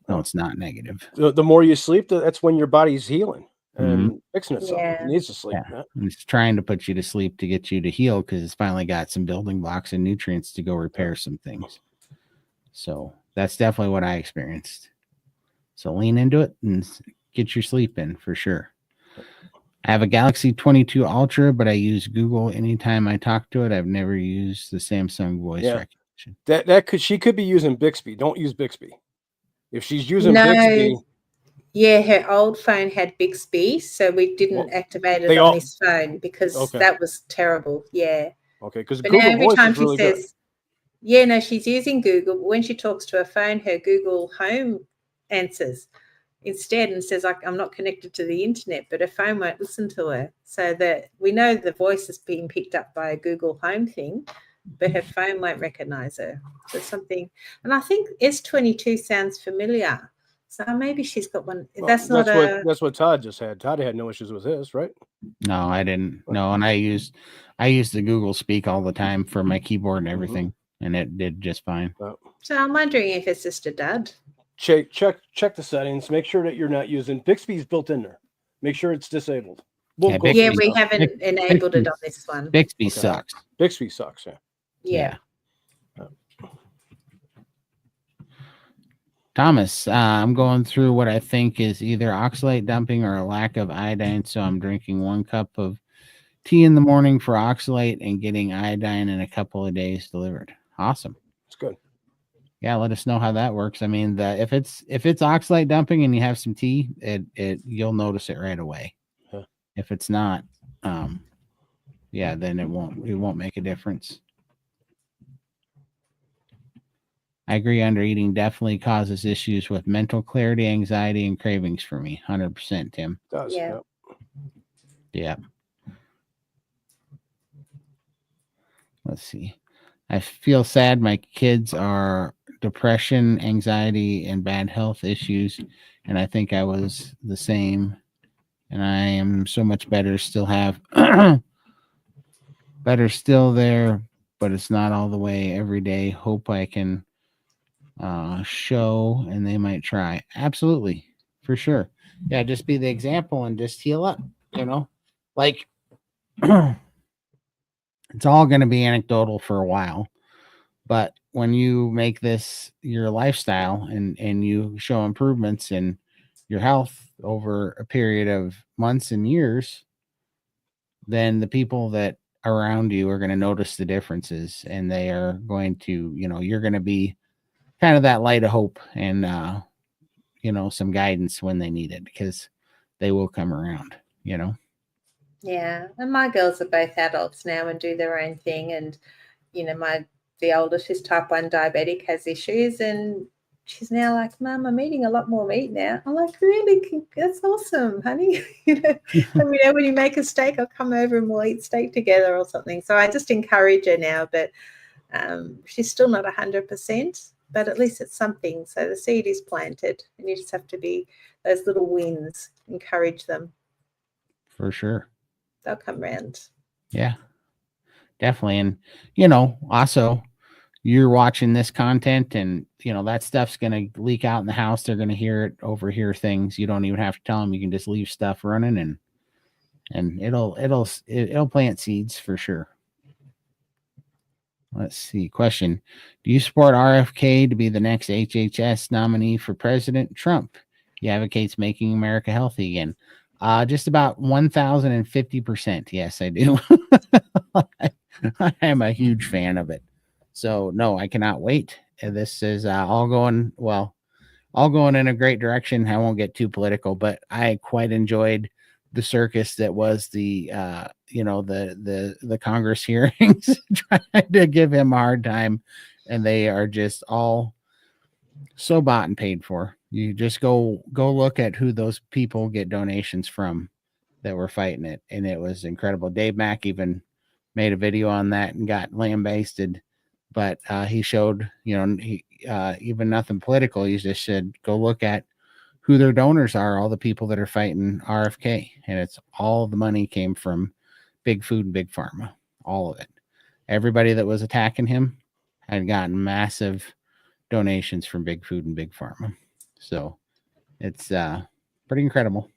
no, it's not negative. The more you sleep, that's when your body's healing and fixing itself. Yeah. It needs to sleep. Yeah. And it's trying to put you to sleep to get you to heal, because it's finally got some building blocks and nutrients to go repair some things. So that's definitely what I experienced. So lean into it and get your sleep in for sure. I have a Galaxy 22 Ultra, but I use Google anytime I talk to it. I've never used the Samsung voice recognition. She could be using Bixby. Don't use Bixby. If she's using No. Bixby. Yeah, her old phone had Bixby, so we didn't activate it on this phone because that was terrible. Yeah. Okay, because But Google now every Voice time is she really says, yeah, no, she's using Google. But when she talks to her phone, her Google Home answers instead and says, I'm not connected to the internet, but her phone won't listen to her. So that we know the voice is being picked up by a Google Home thing, but her phone won't recognize her. So something, and I think S22 sounds familiar. So maybe she's got one. good. That's what Todd just had. Todd had no issues with his, right? No, I didn't. No, and I use the Google Speak all the time for my keyboard and everything, and it did just fine. So I'm wondering if it's just a dud. Check the settings. Make sure that you're not using Bixby's built in there. Make sure it's disabled. We haven't enabled it on this one. Bixby sucks. Bixby sucks. Yeah. Thomas, I'm going through what I think is either oxalate dumping or a lack of iodine, so I'm drinking 1 cup of tea in the morning for oxalate and getting iodine in a couple of days delivered. Awesome. It's good. Yeah, let us know how that works. I mean, if it's oxalate dumping and you have some tea, you'll notice it right away. Huh. If it's not, then it won't make a difference. I agree. Undereating definitely causes issues with mental clarity, anxiety, and cravings for me. 100%, Tim. It does. Yeah. Let's see. I feel sad. My kids are depression, anxiety, and bad health issues, and I think I was the same. And I am so much better. Still have better still there, but it's not all the way every day. Hope I can show, and they might try. Absolutely, for sure. Yeah, just be the example and just heal up. Like it's all going to be anecdotal for a while, but when you make this your lifestyle and you show improvements in your health over a period of months and years, then the people that are around you are going to notice the differences, and they are going to, you're going to be kind of that light of hope and, some guidance when they need it, because they will come around, Yeah. And my girls are both adults now and do their own thing. And, the oldest is type 1 diabetic, has issues, and she's now like, Mom, I'm eating a lot more meat now. I'm like, really? That's awesome, honey. When you make a steak, I'll come over and we'll eat steak together or something. So I just encourage her now, but she's still not 100%, but at least it's something. So the seed is planted, and you just have to be those little wins, encourage them. For sure. They'll come round. Yeah, definitely. And, also, you're watching this content, and, that stuff's going to leak out in the house. They're going to hear it, overhear things. You don't even have to tell them. You can just leave stuff running, and it'll plant seeds for sure. Let's see. Question. Do you support RFK to be the next HHS nominee for President Trump? He advocates making America healthy again. Just about 1,050%. Yes, I do. I am a huge fan of it. So no, I cannot wait. This is all going in a great direction. I won't get too political, but I quite enjoyed the circus that was the Congress hearings, trying to give him a hard time, and they are just all So bought and paid for. You just go look at who those people get donations from that were fighting it, and it was incredible. Dave Mack even made a video on that and got lambasted, but he showed, he even nothing political. He just said, go look at who their donors are, all the people that are fighting RFK, and it's all the money came from big food and big pharma, all of it. Everybody that was attacking him had gotten massive donations from big food and big pharma. So it's pretty incredible.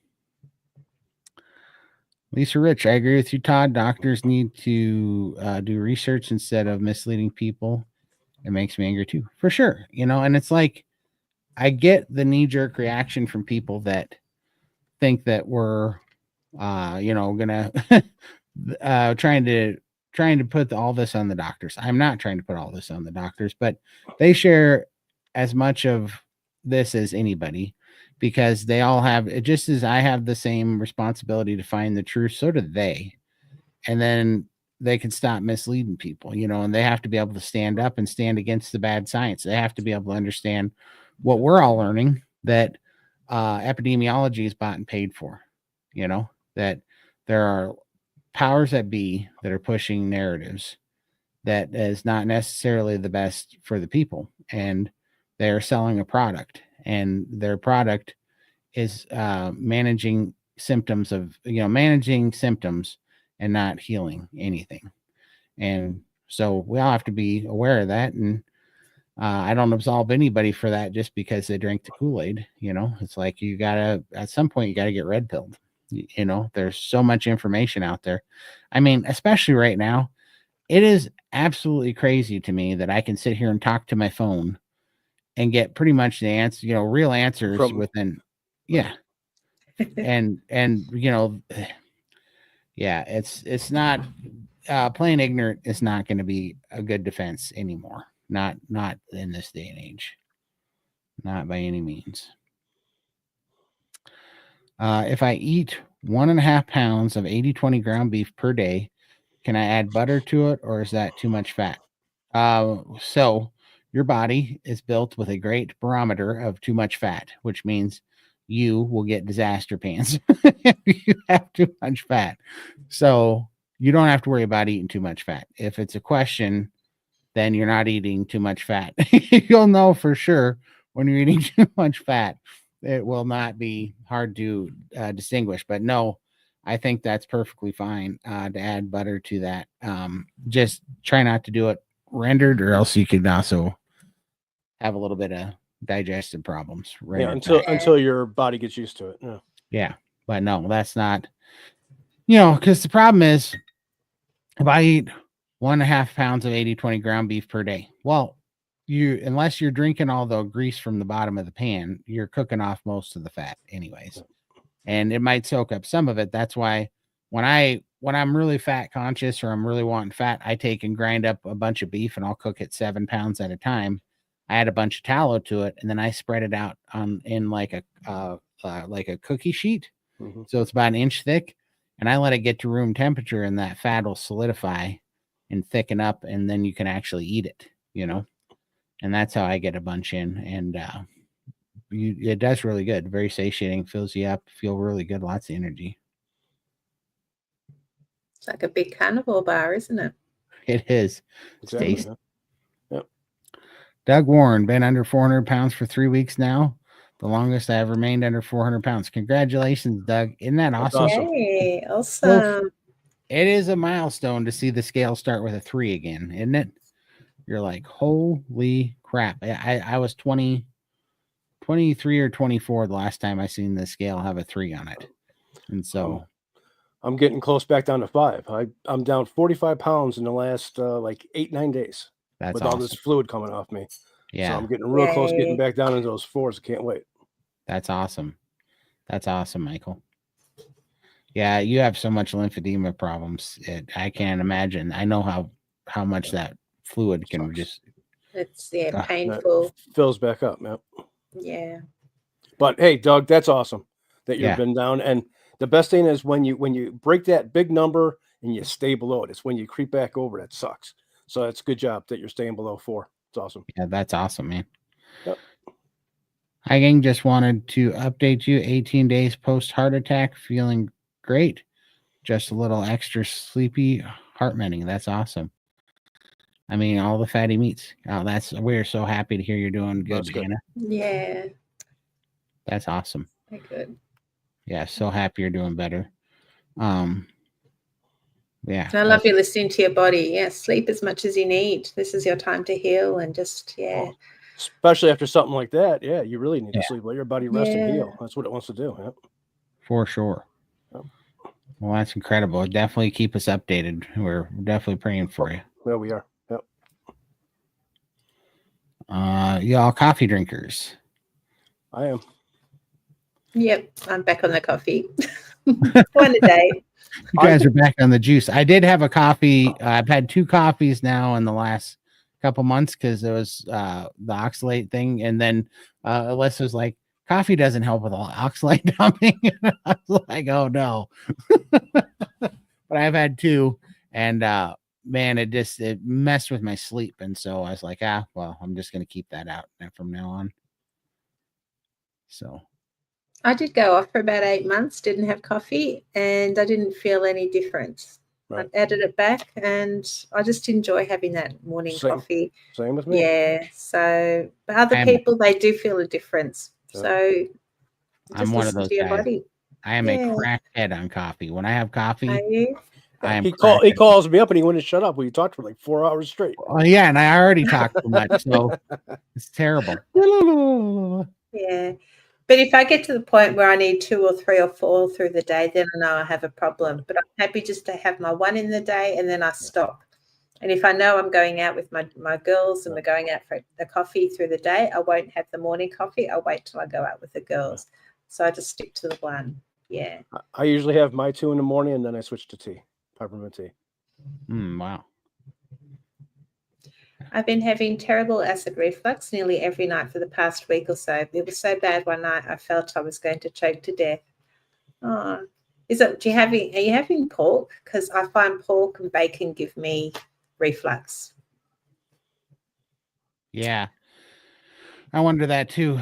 Lisa Rich, I agree with you, Todd. Doctors need to do research instead of misleading people. It makes me angry too, for sure. And it's like, I get the knee-jerk reaction from people that think that we're gonna trying to put all this on the doctors. I'm not trying to put all this on the doctors, but they share as much of this as anybody, because they all have it. Just as I have the same responsibility to find the truth, so do they. And then they can stop misleading people, and they have to be able to stand up and stand against the bad science. They have to be able to understand what we're all learning, that epidemiology is bought and paid for, that there are powers that be that are pushing narratives that is not necessarily the best for the people, and they're selling a product, and their product is managing symptoms and not healing anything. And so we all have to be aware of that. And I don't absolve anybody for that just because they drank the Kool-Aid. It's like, at some point you gotta get red pilled. There's so much information out there. I mean, especially right now, it is absolutely crazy to me that I can sit here and talk to my phone and get pretty much the answer, real answers within, yeah. and yeah, it's not playing ignorant is not going to be a good defense anymore. Not in this day and age. Not by any means. If I eat 1.5 pounds of 80/20 ground beef per day, can I add butter to it, or is that too much fat? So your body is built with a great barometer of too much fat, which means you will get disaster pants if you have too much fat. So you don't have to worry about eating too much fat. If it's a question, then you're not eating too much fat. You'll know for sure when you're eating too much fat. It will not be hard to distinguish. But no, I think that's perfectly fine to add butter to that. Just try not to do it rendered, or else you could also have a little bit of digestive problems. Yeah, until your body gets used to it. Yeah. Yeah, but no, that's not. Because the problem is, if I eat 1.5 pounds of 80/20 ground beef per day, well, unless you're drinking all the grease from the bottom of the pan, you're cooking off most of the fat anyways, and it might soak up some of it. That's why when I'm really fat conscious, or I'm really wanting fat, I take and grind up a bunch of beef, and I'll cook it 7 pounds at a time. I add a bunch of tallow to it, and then I spread it out in like a cookie sheet. Mm-hmm. So it's about 1 inch thick, and I let it get to room temperature, and that fat will solidify and thicken up, and then you can actually eat it, and that's how I get a bunch in. And it does really good. Very satiating, fills you up, feel really good, lots of energy. It's like a big carnivore bar, isn't it? It is. Exactly. Tasty. Yep. Doug Warren, been under 400 pounds for 3 weeks now. The longest I have remained under 400 pounds. Congratulations, Doug. Isn't that awesome? Yay, awesome. Well, it is a milestone to see the scale start with a 3 again, isn't it? You're like, holy crap. I was 23 or 24 the last time I seen the scale have a 3 on it. And so I'm getting close back down to 5. I'm down 45 pounds in the last 8-9 days. That's with awesome. all this fluid coming off me. Yeah. So I'm getting real close getting back down into those 4s. I can't wait. That's awesome. That's awesome, Michael. Yeah, you have so much lymphedema problems. I can't imagine. I know how much that fluid can just. It's painful. Fills back up, man. Yeah. But hey, Doug, that's awesome that you've been down. And the best thing is when you break that big number and you stay below it. It's when you creep back over that sucks. So it's a good job that you're staying below 4. It's awesome. Yeah, that's awesome, man. Yep. Hi, gang. Just wanted to update you. 18 days post heart attack, feeling great. Just a little extra sleepy, heart mending. That's awesome. I mean, all the fatty meats. Oh, we're so happy to hear you're doing good, That's good. Hannah. Yeah. That's awesome. Very good. Yeah, so happy you're doing better. Yeah. I love you listening to your body. Yeah, sleep as much as you need. This is your time to heal and just, Well, especially after something like that. Yeah, you really need to Yeah. sleep. Let your body rest and Yeah. heal. That's what it wants to do. Yeah. For sure. Yep. Well, that's incredible. Definitely keep us updated. We're definitely praying for you. Yeah, we are. Yep. Y'all coffee drinkers. I am. Yep, I'm back on the coffee. One a day. You guys are back on the juice. I did have a coffee. I've had 2 coffees now in the last couple months because there was the oxalate thing. And then Alyssa was like, coffee doesn't help with oxalate dumping. I was like, oh no. But I've had 2. And man, it messed with my sleep. And so I was like, well, I'm just going to keep that out from now on. So I did go off for about 8 months, didn't have coffee, and I didn't feel any difference. Right. I added it back, and I just enjoy having that morning coffee. Same with me. Yeah. So, but other people, they do feel a difference. Yeah. So, I'm one of those to your guys. body. I am a crackhead on coffee. When I have coffee, Are you? I am. He calls me up and he wouldn't shut up. We talked for like 4 hours straight. Oh yeah, and I already talked too much, so it's terrible. Yeah. But if I get to the point where I need 2 or 3 or 4 through the day, then I know I have a problem. But I'm happy just to have my one in the day and then I stop. And if I know I'm going out with my girls and we're going out for the coffee through the day, I won't have the morning coffee. I'll wait till I go out with the girls. So I just stick to the one. Yeah. I usually have my 2 in the morning and then I switch to tea, peppermint tea. Wow. I've been having terrible acid reflux nearly every night for the past week or so. It was so bad one night I felt I was going to choke to death. Oh, are you having pork? Because I find pork and bacon give me reflux. Yeah, I wonder that too.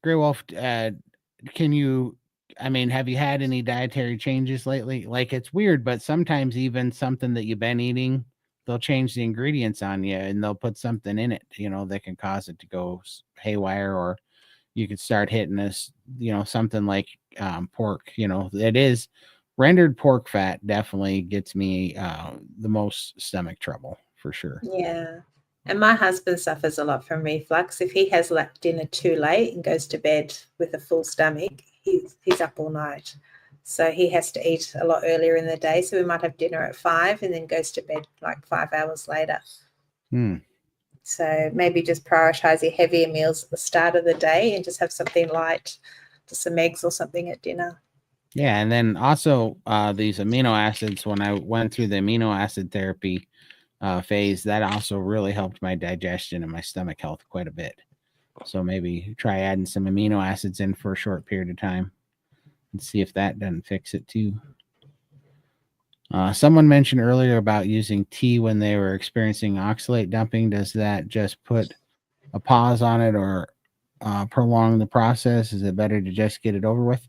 Grey Wolf, can you? I mean, have you had any dietary changes lately? Like, it's weird, but sometimes even something that you've been eating, they'll change the ingredients on you and they'll put something in it, that can cause it to go haywire, or you could start hitting this, something like pork. It is rendered pork fat definitely gets me the most stomach trouble for sure. Yeah. And my husband suffers a lot from reflux. If he has dinner too late and goes to bed with a full stomach, he's up all night. So he has to eat a lot earlier in the day. So we might have dinner at 5 and then goes to bed like 5 hours later. So maybe just prioritize your heavier meals at the start of the day and just have something light, just some eggs or something at dinner. Yeah, and then also these amino acids, when I went through the amino acid therapy phase, that also really helped my digestion and my stomach health quite a bit. So maybe try adding some amino acids in for a short period of time and see if that doesn't fix it too. Someone mentioned earlier about using tea when they were experiencing oxalate dumping. Does that just put a pause on it or prolong the process? Is it better to just get it over with?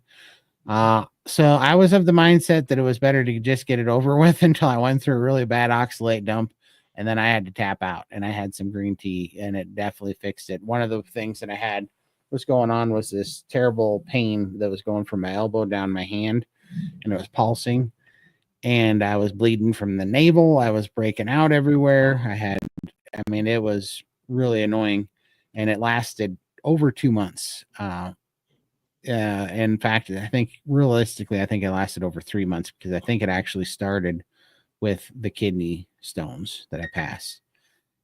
So I was of the mindset that it was better to just get it over with until I went through a really bad oxalate dump. And then I had to tap out, and I had some green tea, and it definitely fixed it. One of the things that I had was going on was this terrible pain that was going from my elbow down my hand, and it was pulsing, and I was bleeding from the navel. I was breaking out everywhere. It was really annoying, and it lasted over 2 months. In fact, I think realistically, it lasted over 3 months because I think it actually started with the kidney stones that I passed,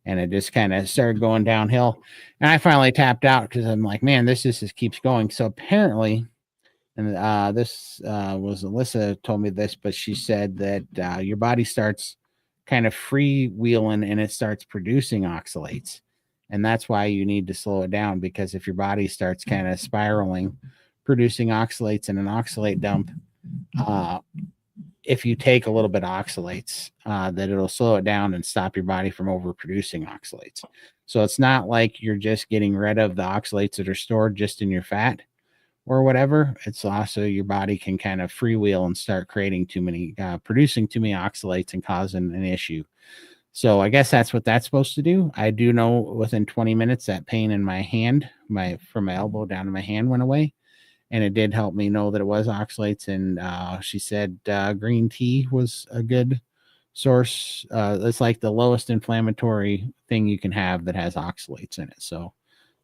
and it just kind of started going downhill. And I finally tapped out because I'm like, man, this just keeps going. So apparently, and this was Alyssa told me this, but she said that your body starts kind of freewheeling and it starts producing oxalates, and that's why you need to slow it down, because if your body starts kind of spiraling, producing oxalates in an oxalate dump, if you take a little bit of oxalates, that it'll slow it down and stop your body from overproducing oxalates. So it's not like you're just getting rid of the oxalates that are stored just in your fat or whatever. It's also your body can kind of freewheel and start creating producing too many oxalates and causing an issue. So I guess that's what that's supposed to do. I do know within 20 minutes that pain in my hand, from my elbow down to my hand went away. And it did help me know that it was oxalates. And she said green tea was a good source. It's like the lowest inflammatory thing you can have that has oxalates in it. So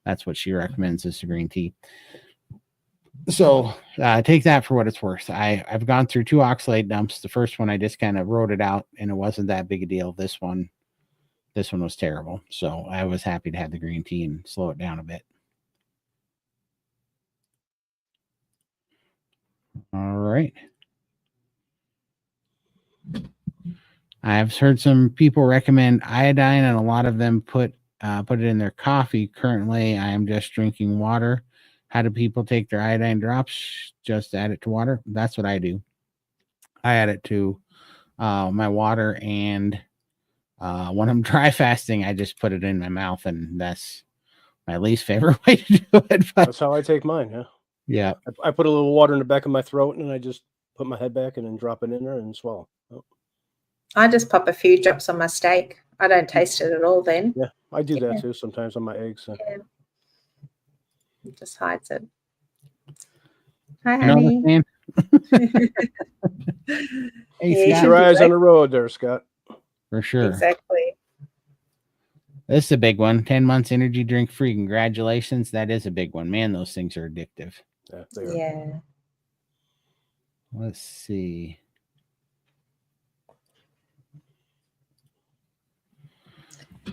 that's what she recommends is the green tea. So take that for what it's worth. I've gone through 2 oxalate dumps. The first one I just kind of wrote it out and it wasn't that big a deal. This one was terrible. So I was happy to have the green tea and slow it down a bit. All right. I've heard some people recommend iodine, and a lot of them put it in their coffee. Currently, I am just drinking water. How do people take their iodine drops? Just add it to water. That's what I do. I add it to my water, and when I'm dry fasting, I just put it in my mouth, and that's my least favorite way to do it. But that's how I take mine. Yeah. Yeah. I put a little water in the back of my throat, and I just put my head back and then drop it in there and swallow. Oh. I just pop a few drops on my steak. I don't taste it at all then. Yeah, I do that too sometimes on my eggs. So. Yeah. It just hides it. Hi, honey. Keep your eyes on the road there, Scott. For sure. Exactly. This is a big one. 10 months energy drink free. Congratulations. That is a big one. Man, those things are addictive. Yeah, they are. Yeah. Let's see.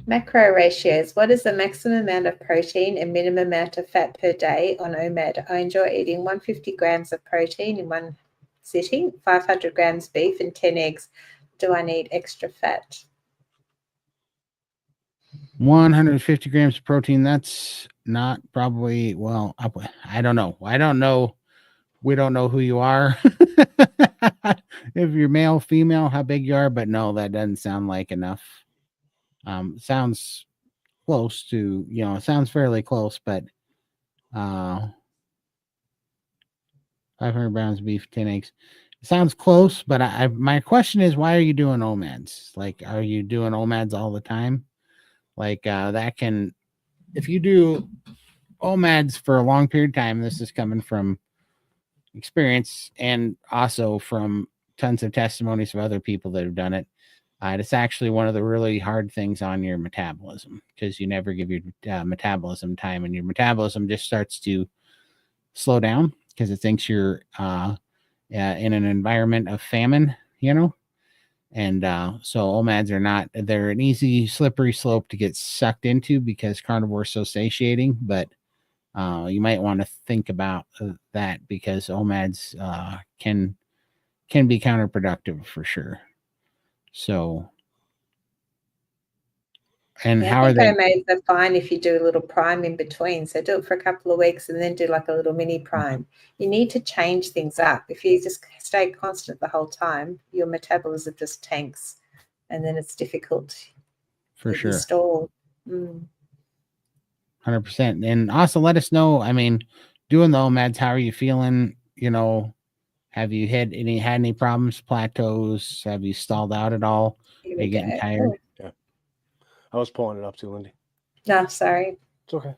Macro ratios. What is the maximum amount of protein and minimum amount of fat per day on OMAD? I enjoy eating 150 grams of protein in one sitting, 500 grams beef and 10 eggs. Do I need extra fat? 150 grams of protein. That's not probably, well, I don't know. We don't know who you are. If you're male, female, how big you are, but no, that doesn't sound like enough. Sounds close to, it sounds fairly close, but 500 pounds of beef, 10 eggs. It sounds close, but my question is, why are you doing OMADs? Like, are you doing OMADs all the time? Like if you do OMADs for a long period of time, this is coming from experience and also from tons of testimonies of other people that have done it. It's actually one of the really hard things on your metabolism because you never give your metabolism time, and your metabolism just starts to slow down because it thinks you're in an environment of famine, And so OMADs they're an easy, slippery slope to get sucked into because carnivore is so satiating, but you might want to think about that because OMADs can be counterproductive for sure. So, and how are they? OMADs are fine if you do a little prime in between. So do it for a couple of weeks and then do like a little mini prime. You need to change things up. If you just stay constant the whole time, your metabolism just tanks, and then it's difficult for to sure. Install. 100%. And also let us know. I mean, doing the OMADs, how are you feeling? Have you had any problems, plateaus? Have you stalled out at all? Are you getting tired? Yeah. I was pulling it up too, Lindy. No, sorry. It's okay.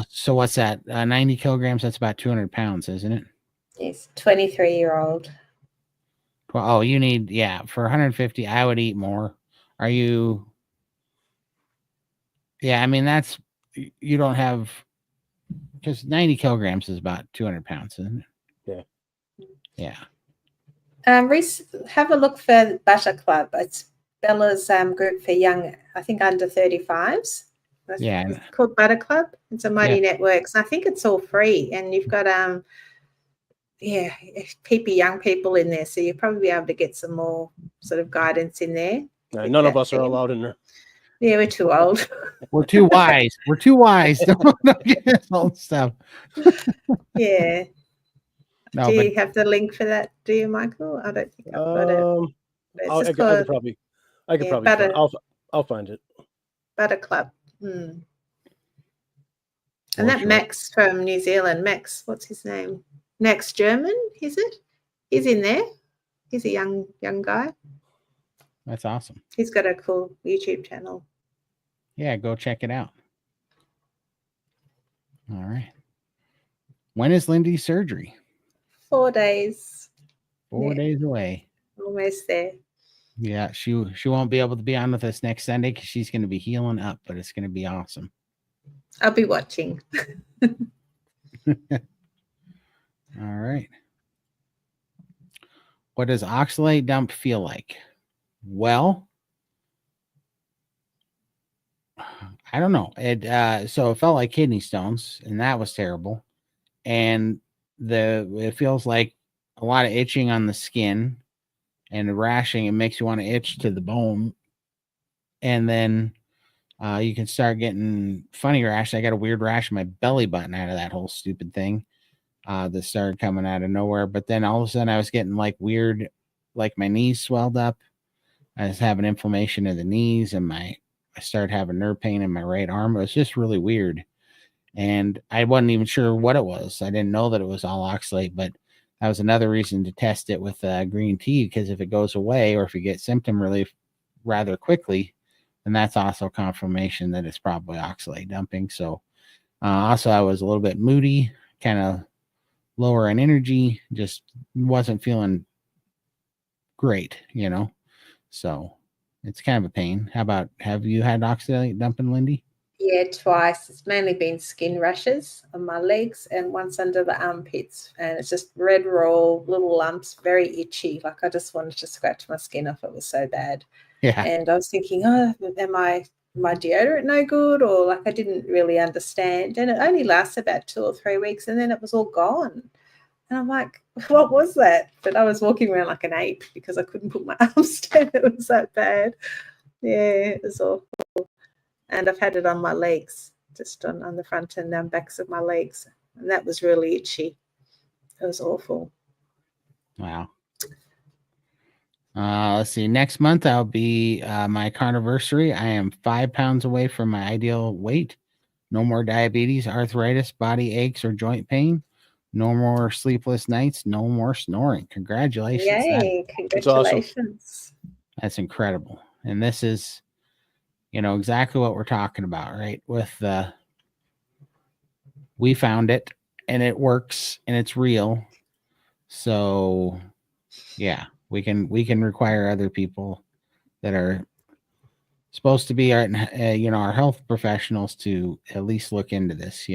So what's that? 90 kilograms, that's about 200 pounds, isn't it? Yes, 23-year-old. Oh, you need, for 150, I would eat more. Are you? Yeah, I mean, you don't have, because 90 kilograms is about 200 pounds, isn't it? Yeah. Have a look for Butter Club. It's Bella's group for young, I think under 35s. It's called Butter Club. It's a Mighty Networks. I think it's all free, and you've got young people in there, so you'll probably be able to get some more sort of guidance in there. None of us are allowed in there. Yeah, we're too old. We're too wise. We're too wise. Don't get this old stuff. Yeah. No, Do but you have the link for that? Do you, Michael? I don't think I've got it. It's I just could called probably Butter, I'll find it. Butter Club. And that sure. Max from New Zealand, Max, what's his name? Max German, is it? He's in there. He's a young guy. That's awesome. He's got a cool YouTube channel. Yeah, go check it out. All right. When is Lindy's surgery? 4 days. 4 days away. Almost there. Yeah, she won't be able to be on with us next Sunday because she's going to be healing up, but it's going to be awesome. I'll be watching. All right. What does oxalate dump feel like? Well, I don't know. So it felt like kidney stones, and that was terrible. And it feels like a lot of itching on the skin and the rashing. It makes you want to itch to the bone. And then you can start getting funny rash. I got a weird rash in my belly button out of that whole stupid thing that started coming out of nowhere. But then all of a sudden I was getting like weird, like my knees swelled up. I was having inflammation in the knees, and I started having nerve pain in my right arm. It was just really weird. And I wasn't even sure what it was. I didn't know that it was all oxalate, but that was another reason to test it with green tea, because if it goes away or if you get symptom relief rather quickly, then that's also confirmation that it's probably oxalate dumping. So also I was a little bit moody, kind of lower in energy, just wasn't feeling great, So it's kind of a pain. How about, have you had oxalate dumping, Lindy? Yeah, twice. It's mainly been skin rashes on my legs and once under the armpits. And it's just red raw, little lumps, very itchy. Like I just wanted to scratch my skin off. It was so bad. Yeah. And I was thinking, am my deodorant no good? Or like I didn't really understand. And it only lasts about 2 or 3 weeks, and then it was all gone. And I'm like, what was that? But I was walking around like an ape because I couldn't put my arms down. It was that bad. Yeah, it was awful. And I've had it on my legs, just on the front and backs of my legs. And that was really itchy. It was awful. Wow. Let's see. Next month, I'll be my carniversary. I am 5 pounds away from my ideal weight. No more diabetes, arthritis, body aches, or joint pain. No more sleepless nights. No more snoring. Congratulations. Yay. Congratulations. That's incredible. And this is, exactly what we're talking about, right? With we found it, and it works, and it's real. So yeah, we can require other people that are supposed to be our our health professionals to at least look into this.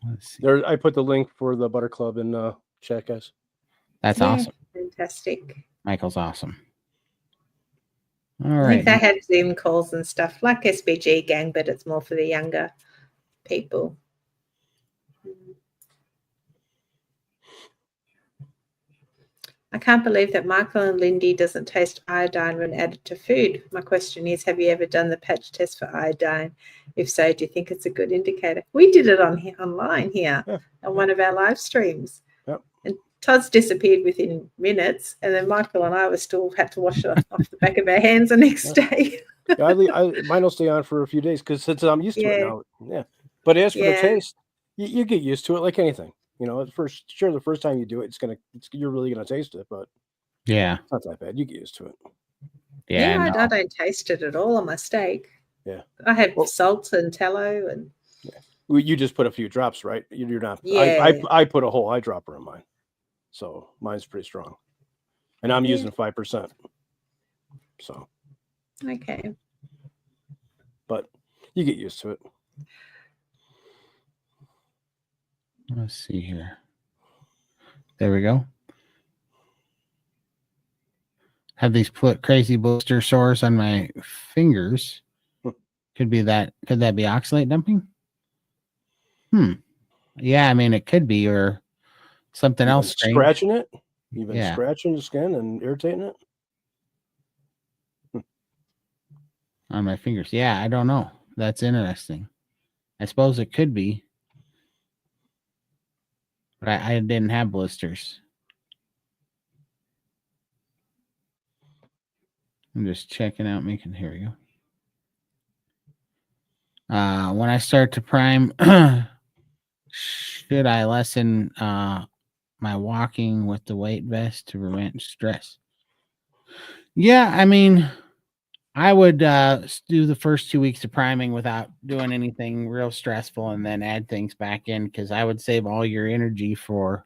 Let's see. There, I put the link for the Butter Club in chat, guys. That's awesome. Fantastic. Michael's awesome. All I right. think they have Zoom calls and stuff like SBG Gang, but it's more for the younger people. I can't believe that Michael and Lindy doesn't taste iodine when added to food. My question is, have you ever done the patch test for iodine? If so, do you think it's a good indicator? We did it online here on one of our live streams. Yep. And Todd's disappeared within minutes, and then Michael and I were still had to wash it off the back of our hands the next day. Mine will stay on for a few days because since I'm used to it now. Yeah. But as for the taste, you get used to it like anything. The first time you do it, you're really gonna taste it, but yeah, it's not that bad. You get used to it. Yeah, I don't taste it at all on my steak. Yeah, I have salt and tallow, and you just put a few drops, right? You're not. Yeah. I put a whole eyedropper in mine, so mine's pretty strong, and I'm using 5%. So okay, but you get used to it. Let's see here. There we go. Have these crazy blister sores on my fingers. Could that be oxalate dumping? Yeah, I mean, it could be, or something else. Scratching it? You've been scratching the skin and irritating it? On my fingers. Yeah, I don't know. That's interesting. I suppose it could be. but I didn't have blisters. I'm just checking out, here we go. When I start to prime, should I lessen my walking with the weight vest to prevent stress? Yeah, I mean, I would do the first 2 weeks of priming without doing anything real stressful and then add things back in, because I would save all your energy for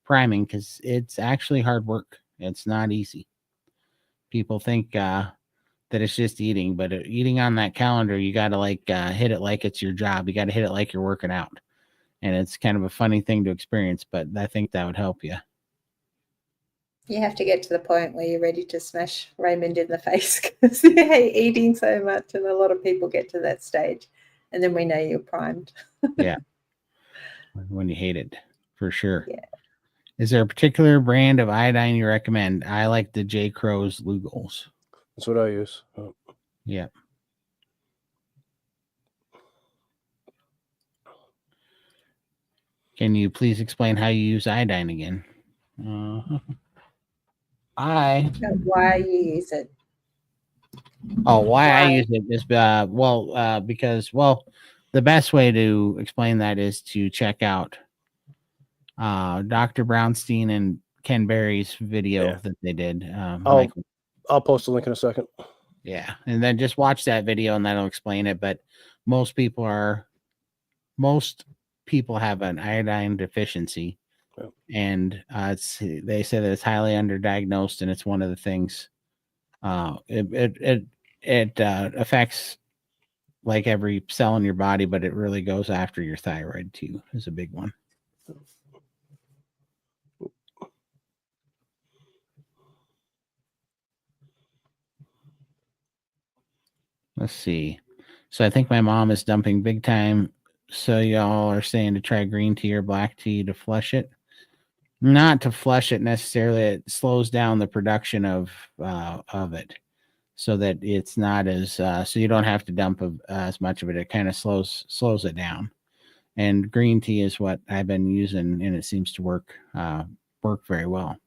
priming, because it's actually hard work. It's not easy. People think that it's just eating, but eating on that calendar, you got to hit it like it's your job. You got to hit it like you're working out. And it's kind of a funny thing to experience, but I think that would help you. You have to get to the point where you're ready to smash Raymond in the face because you hate eating so much. And a lot of people get to that stage. And then we know you're primed. Yeah. When you hate it, for sure. Yeah. Is there a particular brand of iodine you recommend? I like the J. Crow's Lugol's. That's what I use. Oh. Yeah. Can you please explain how you use iodine again? Why you use it? Why I use it is because the best way to explain that is to check out Dr. Brownstein and Ken Berry's video that they did. I'll post a link in a second. Yeah, and then just watch that video and that'll explain it. But most people have an iodine deficiency, and they say that it's highly underdiagnosed, and it's one of the things. It affects like every cell in your body, but it really goes after your thyroid too. Is a big one. Let's see. So I think my mom is dumping big time. So y'all are saying to try green tea or black tea to flush it. Not to flush it necessarily. It slows down the production of it, so that it's not as so you don't have to dump as much of it. It kind of slows it down. And green tea is what I've been using, and it seems to work very well.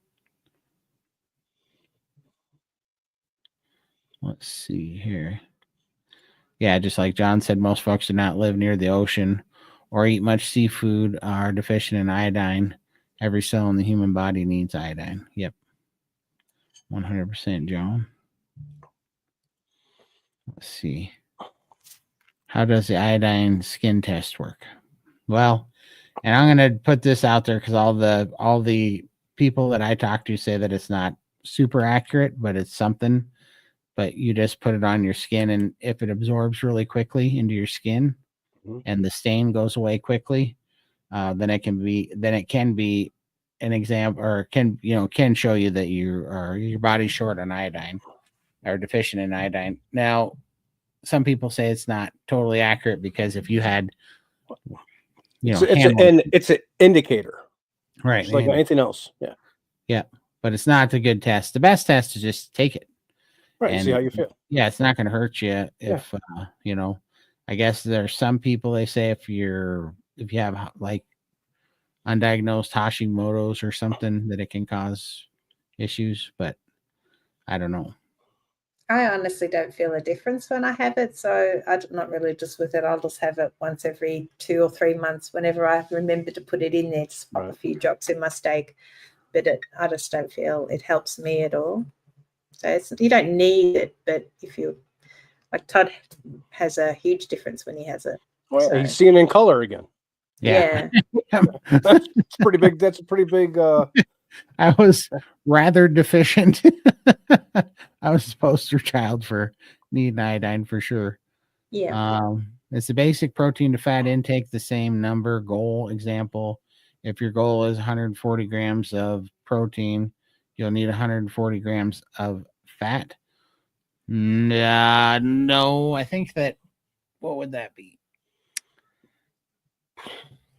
Let's see here. Yeah, just like John said, most folks do not live near the ocean or eat much seafood, are deficient in iodine. Every cell in the human body needs iodine. Yep. 100%, John. Let's see. How does the iodine skin test work? Well, and I'm going to put this out there because all the people that I talk to say that it's not super accurate, but it's something. But you just put it on your skin, and if it absorbs really quickly into your skin, and the stain goes away quickly, then it can be an example, or can show you that your body's short on iodine or deficient in iodine. Now, some people say it's not totally accurate because if you had, it's an indicator, right? It's like anything else. Yeah, but it's not a good test. The best test is just take it. Right, and see how you feel. Yeah, it's not going to hurt you if I guess there's some people, they say if you have like undiagnosed Hashimoto's or something, that it can cause issues, but I don't know. I honestly don't feel a difference when I have it, so I'm not religious with it. I'll just have it once every 2 or 3 months whenever I remember to put it in there, just pop a few drops in my steak. But I just don't feel it helps me at all. So you don't need it, but if you like, Todd has a huge difference when he has it. Well, so he's seeing in color again. Yeah. That's pretty big. That's a pretty big. I was rather deficient. I was a poster child for needing iodine for sure. Yeah. It's the basic protein to fat intake, the same number. Goal example: if your goal is 140 grams of protein, you'll need 140 grams of fat. No, I think that, what would that be?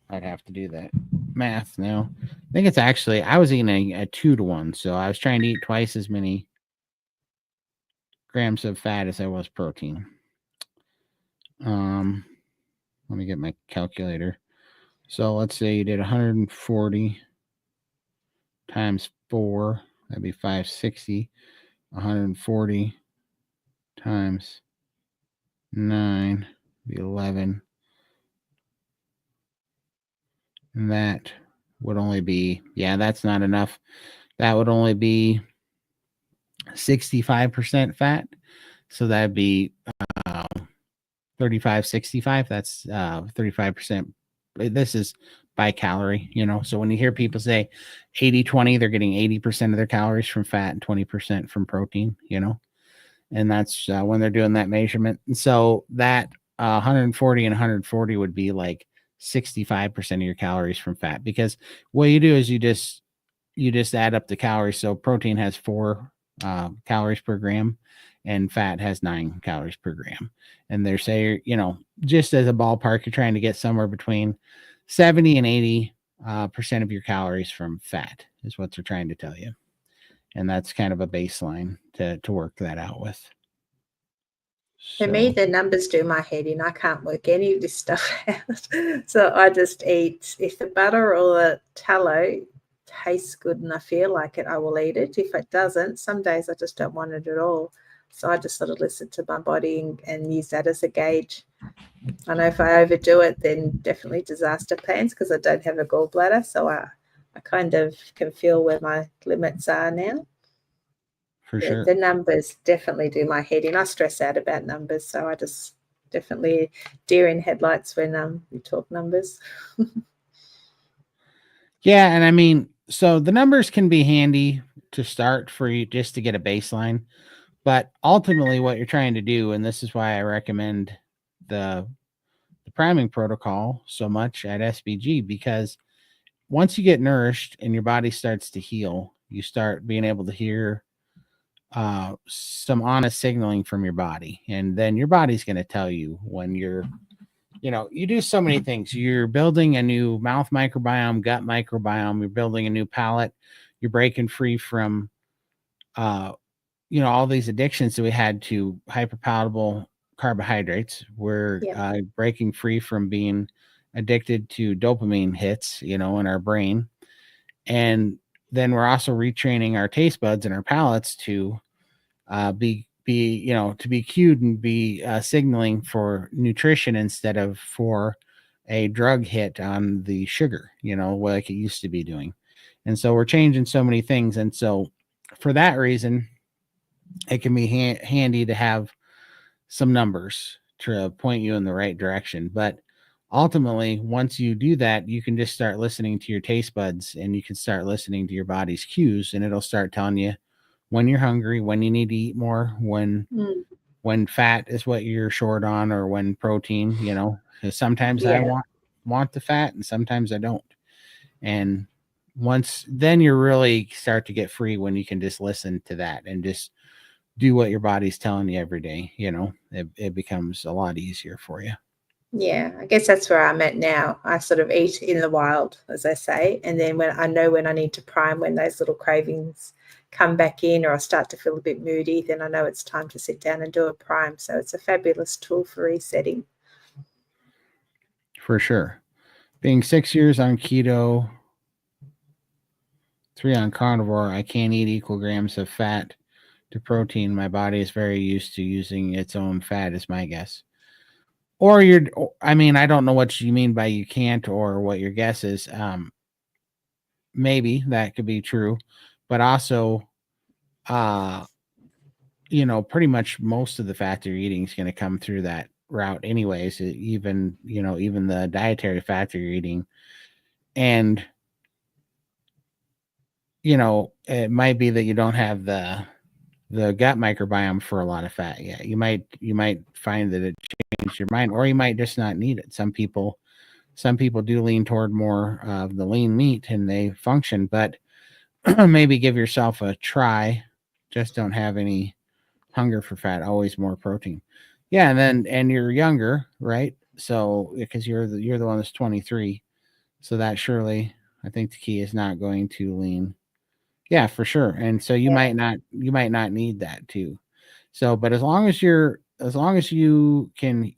I'd have to do that math now. I think it's actually, I was eating a 2-to-1, so I was trying to eat twice as many grams of fat as I was protein. Let me get my calculator. So let's say you did 140 times 4, that'd be 560. 140 times 9 be 11. And that would only be, yeah, that's not enough. That would only be 65% fat. So that'd be 35, 65. That's 35%. This is by calorie, So when you hear people say 80-20, they're getting 80% of their calories from fat and 20% from protein, And that's when they're doing that measurement. And so that 140 and 140 would be like 65% of your calories from fat, because what you do is you just add up the calories. So protein has 4 calories per gram and fat has 9 calories per gram. And they're saying, just as a ballpark, you're trying to get somewhere between 70 and 80% of your calories from fat is what they're trying to tell you. And that's kind of a baseline to work that out with. For me, the numbers do my head in. I can't work any of this stuff out. So I just eat. If the butter or the tallow tastes good and I feel like it, I will eat it. If it doesn't, some days I just don't want it at all. So I just sort of listen to my body and use that as a gauge. I know if I overdo it, then definitely disaster plans, because I don't have a gallbladder. So I kind of can feel where my limits are now. For sure. The numbers definitely do my head in. I stress out about numbers, so I just definitely deer in headlights when we talk numbers. Yeah, and I mean, so the numbers can be handy to start for you just to get a baseline, but ultimately what you're trying to do, and this is why I recommend the priming protocol so much at SBG, because once you get nourished and your body starts to heal, you start being able to hear some honest signaling from your body, and then your body's going to tell you when you're, you do so many things. You're building a new mouth microbiome, gut microbiome. You're building a new palate. You're breaking free from, all these addictions that we had to hyperpalatable carbohydrates. We're breaking free from being addicted to dopamine hits, in our brain. And then we're also retraining our taste buds and our palates to be to be cued and be signaling for nutrition instead of for a drug hit on the sugar, like it used to be doing. And so we're changing so many things. And so for that reason, it can be handy to have some numbers to point you in the right direction. But ultimately, once you do that, you can just start listening to your taste buds and you can start listening to your body's cues, and it'll start telling you when you're hungry, when you need to eat more, when fat is what you're short on, or when protein, 'cause sometimes I want the fat and sometimes I don't. And then you really start to get free when you can just listen to that and just do what your body's telling you every day. It becomes a lot easier for you. Yeah, I guess that's where I'm at now. I sort of eat in the wild, as I say, and then when I need to prime, when those little cravings come back in or I start to feel a bit moody, then I know it's time to sit down and do a prime. So it's a fabulous tool for resetting. For sure. Being 6 years on keto, 3 on carnivore, I can't eat equal grams of fat to protein. My body is very used to using its own fat, is my guess. Or I don't know what you mean by you can't, or what your guess is. Maybe that could be true, but also, pretty much most of the fat you're eating is going to come through that route anyways, even the dietary fat that you're eating. And, it might be that you don't have the gut microbiome for a lot of fat yet. You might find that it changed your mind, or you might just not need it. Some people do lean toward more of the lean meat and they function, but maybe give yourself a try. Just don't have any hunger for fat, always more protein. Yeah. And you're younger, right? So because you're the one that's 23. So that surely, I think the key is not going to lean. Yeah, for sure. And so you might not need that too. So, but as long as you can,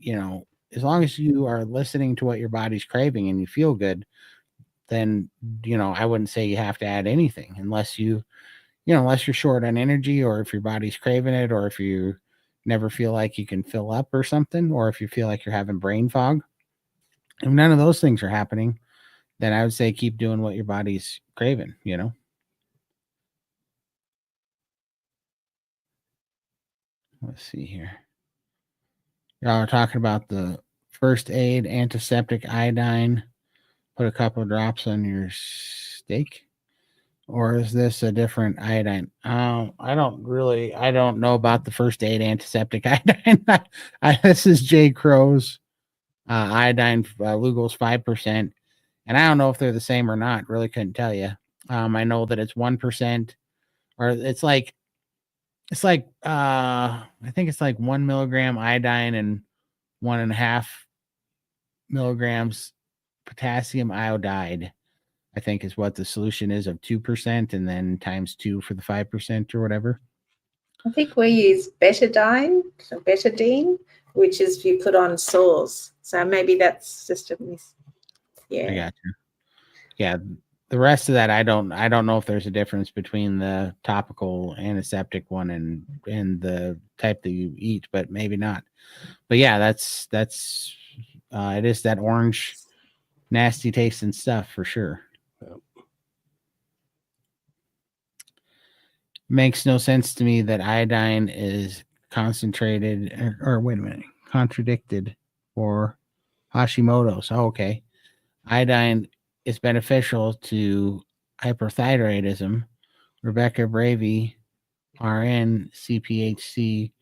as long as you are listening to what your body's craving and you feel good, then, I wouldn't say you have to add anything unless unless you're short on energy, or if your body's craving it, or if you never feel like you can fill up or something, or if you feel like you're having brain fog. If none of those things are happening, then I would say keep doing what your body's craving, Let's see here. Y'all are talking about the first aid antiseptic iodine. Put a couple of drops on your steak. Or is this a different iodine? I don't know about the first aid antiseptic iodine. This is J. Crow's iodine, Lugol's 5%. And I don't know if they're the same or not. Really couldn't tell you. I know that it's 1%, or it's like I think it's like 1 milligram iodine and 1.5 milligrams potassium iodide, I think is what the solution is, of 2%, and then times 2 for the 5% or whatever. I think we use betadine, which is you put on sores. So maybe that's just a I got you. Yeah. The rest of that, I don't know if there's a difference between the topical antiseptic one and the type that you eat, but maybe not. But yeah, that's it is that orange, nasty tasting stuff for sure. Yep. Makes no sense to me that iodine is concentrated, or wait a minute, contradicted for Hashimoto's. Oh, okay. Iodine is beneficial to hyperthyroidism. Rebecca Bravey, RN, CPHC,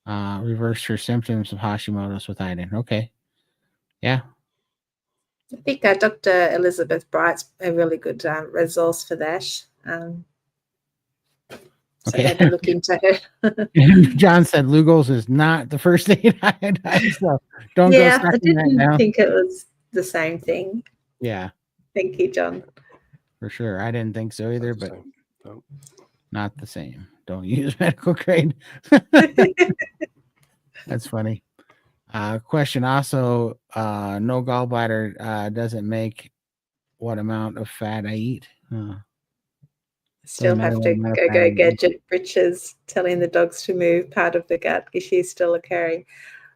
reversed her symptoms of Hashimoto's with iodine. Okay. Yeah. I think Dr. Elizabeth Bright's a really good resource for that. So maybe look into her. John said Lugol's is not the first aid iodine, so don't go I sucking that now. didn't think it was the same thing. Yeah. Thank you, John. For sure. I didn't think so either, but not the same. Don't use medical grade. That's funny. Question also, no gallbladder doesn't make what amount of fat I eat. Still have to go gadget britches, telling the dogs to move part of the gut issues still occurring.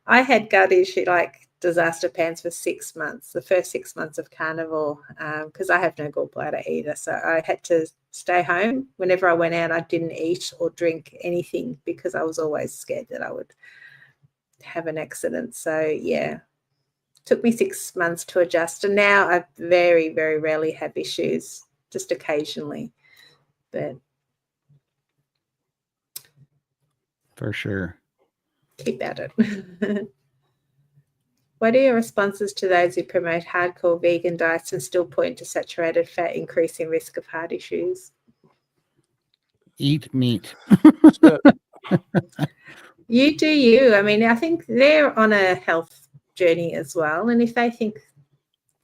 I had gut issue, like disaster pants, for 6 months, the first 6 months of carnivore, because I have no gallbladder either. So I had to stay home. Whenever I went out, I didn't eat or drink anything because I was always scared that I would have an accident. So yeah, took me 6 months to adjust, and now I very, very rarely have issues, just occasionally. But for sure, keep at it. What are your responses to those who promote hardcore vegan diets and still point to saturated fat increasing risk of heart issues? Eat meat. You do you. I mean, I think they're on a health journey as well. And if they think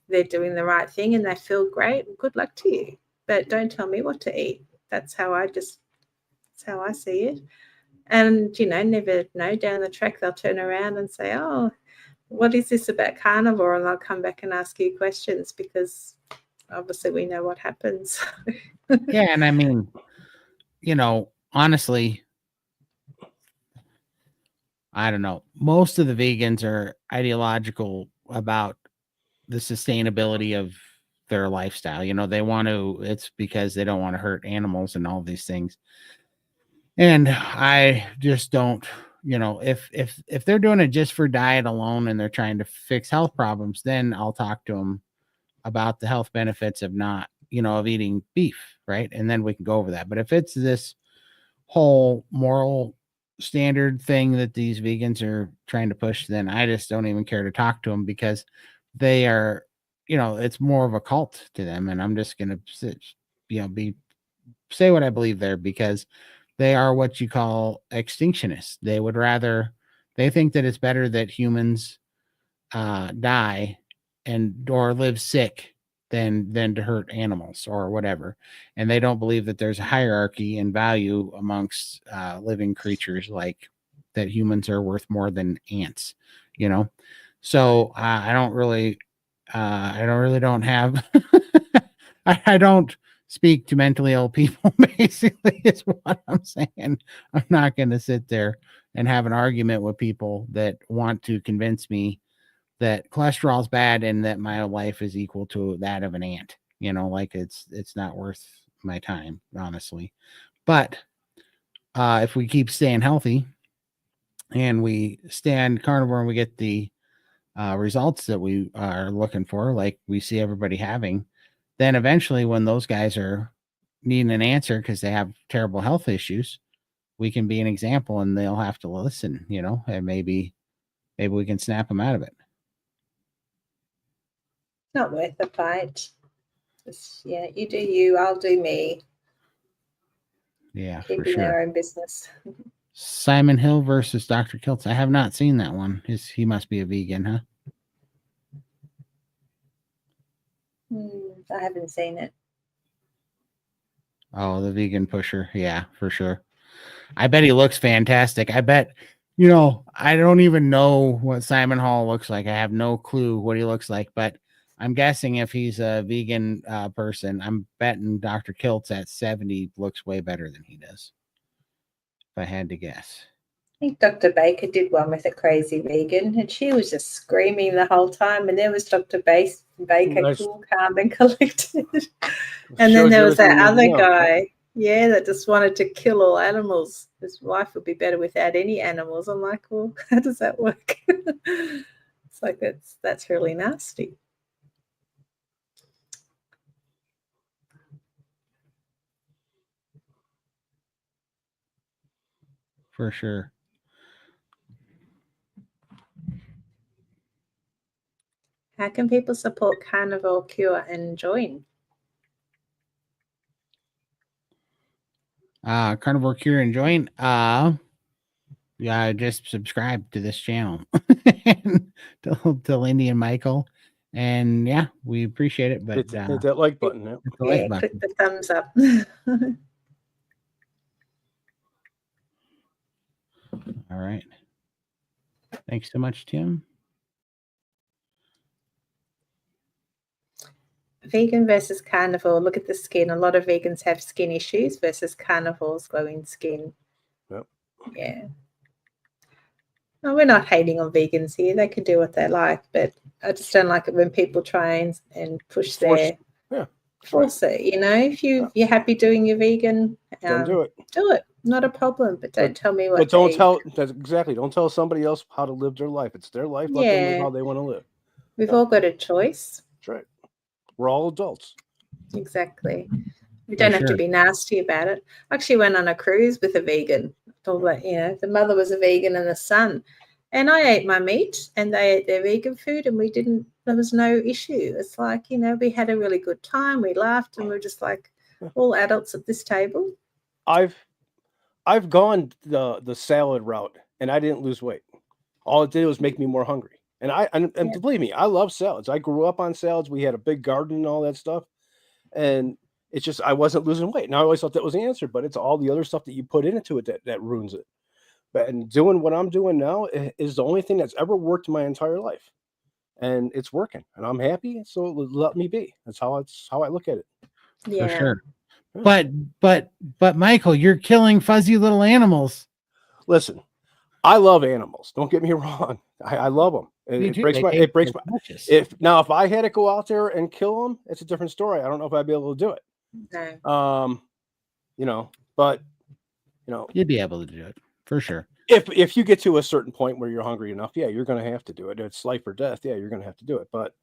they're doing the right thing and they feel great, good luck to you. But don't tell me what to eat. That's how I see it. And, never know, down the track they'll turn around and say, oh, what is this about carnivore? And I'll come back and ask you questions, because obviously we know what happens. Yeah, and I mean, honestly, I don't know. Most of the vegans are ideological about the sustainability of their lifestyle. They want to, it's because they don't want to hurt animals and all these things. And I just don't, if they're doing it just for diet alone and they're trying to fix health problems, then I'll talk to them about the health benefits of not, of eating beef, right? And then we can go over that. But if it's this whole moral standard thing that these vegans are trying to push, then I just don't even care to talk to them, because they are, it's more of a cult to them. And I'm just going to say what I believe there, because they are what you call extinctionists. They think that it's better that humans die or live sick than to hurt animals or whatever. And they don't believe that there's a hierarchy in value amongst living creatures, like that humans are worth more than ants, So I don't really don't have, I don't speak to mentally ill people, basically, is what I'm saying. I'm not going to sit there and have an argument with people that want to convince me that cholesterol is bad and that my life is equal to that of an ant. Like it's not worth my time, honestly. But if we keep staying healthy and we stand carnivore and we get the results that we are looking for, like we see everybody having, then eventually when those guys are needing an answer because they have terrible health issues, we can be an example and they'll have to listen, and maybe we can snap them out of it. Not worth the fight. Yeah, you do you, I'll do me. Yeah, Keeping for sure. our own business. Simon Hill versus Dr. Kiltz. I have not seen that one. He must be a vegan, huh? I haven't seen it. Oh, the vegan pusher. Yeah, for sure. I bet he looks fantastic. I bet, I don't even know what Simon Hall looks like. I have no clue what he looks like, but I'm guessing if he's a vegan person, I'm betting Dr. Kiltz at 70 looks way better than he does, if I had to guess. I think Dr. Baker did one with a crazy vegan, and she was just screaming the whole time. And there was Dr. Baker, Nice. cool, calm, and collected. And then there was that other guy, that just wanted to kill all animals. His life would be better without any animals. I'm like, well, how does that work? It's like that's really nasty. For sure. How can people support Carnivore Cure and join? Carnivore Cure and join. Yeah, just subscribe to this channel to Lindy and Michael. And yeah, we appreciate it. But hit that like button. Hit the like button. Click the thumbs up. All right. Thanks so much, Tim. Vegan versus carnivore. Look at the skin. A lot of vegans have skin issues versus carnivores glowing skin. Yep. Yeah. No, we're not hating on vegans here. They can do what they like, but I just don't like it when people try and push their force it. If you're happy doing your vegan, then do it. Do it. Not a problem. But don't tell me what. But don't tell. That's exactly. Don't tell somebody else how to live their life. It's their life. Let them live how they want to live. We've all got a choice. That's right. We're all adults. Exactly. We don't have to be nasty about it. I actually went on a cruise with a vegan. The mother was a vegan and the son. And I ate my meat and they ate their vegan food and there was no issue. It's like, we had a really good time. We laughed and we're just like all adults at this table. I've gone the salad route and I didn't lose weight. All it did was make me more hungry. And believe me, I love salads. I grew up on salads. We had a big garden and all that stuff. And it's just I wasn't losing weight. And I always thought that was the answer, but it's all the other stuff that you put into it that ruins it. And doing what I'm doing now is the only thing that's ever worked my entire life. And it's working. And I'm happy. So let me be. That's how I look at it. Yeah. For sure. But Michael, you're killing fuzzy little animals. Listen, I love animals. Don't get me wrong. I love them. It breaks my. If I had to go out there and kill them, it's a different story. I don't know if I'd be able to do it. No. But you'd be able to do it for sure. If you get to a certain point where you're hungry enough, you're going to have to do it. It's life or death. Yeah, you're going to have to do it. But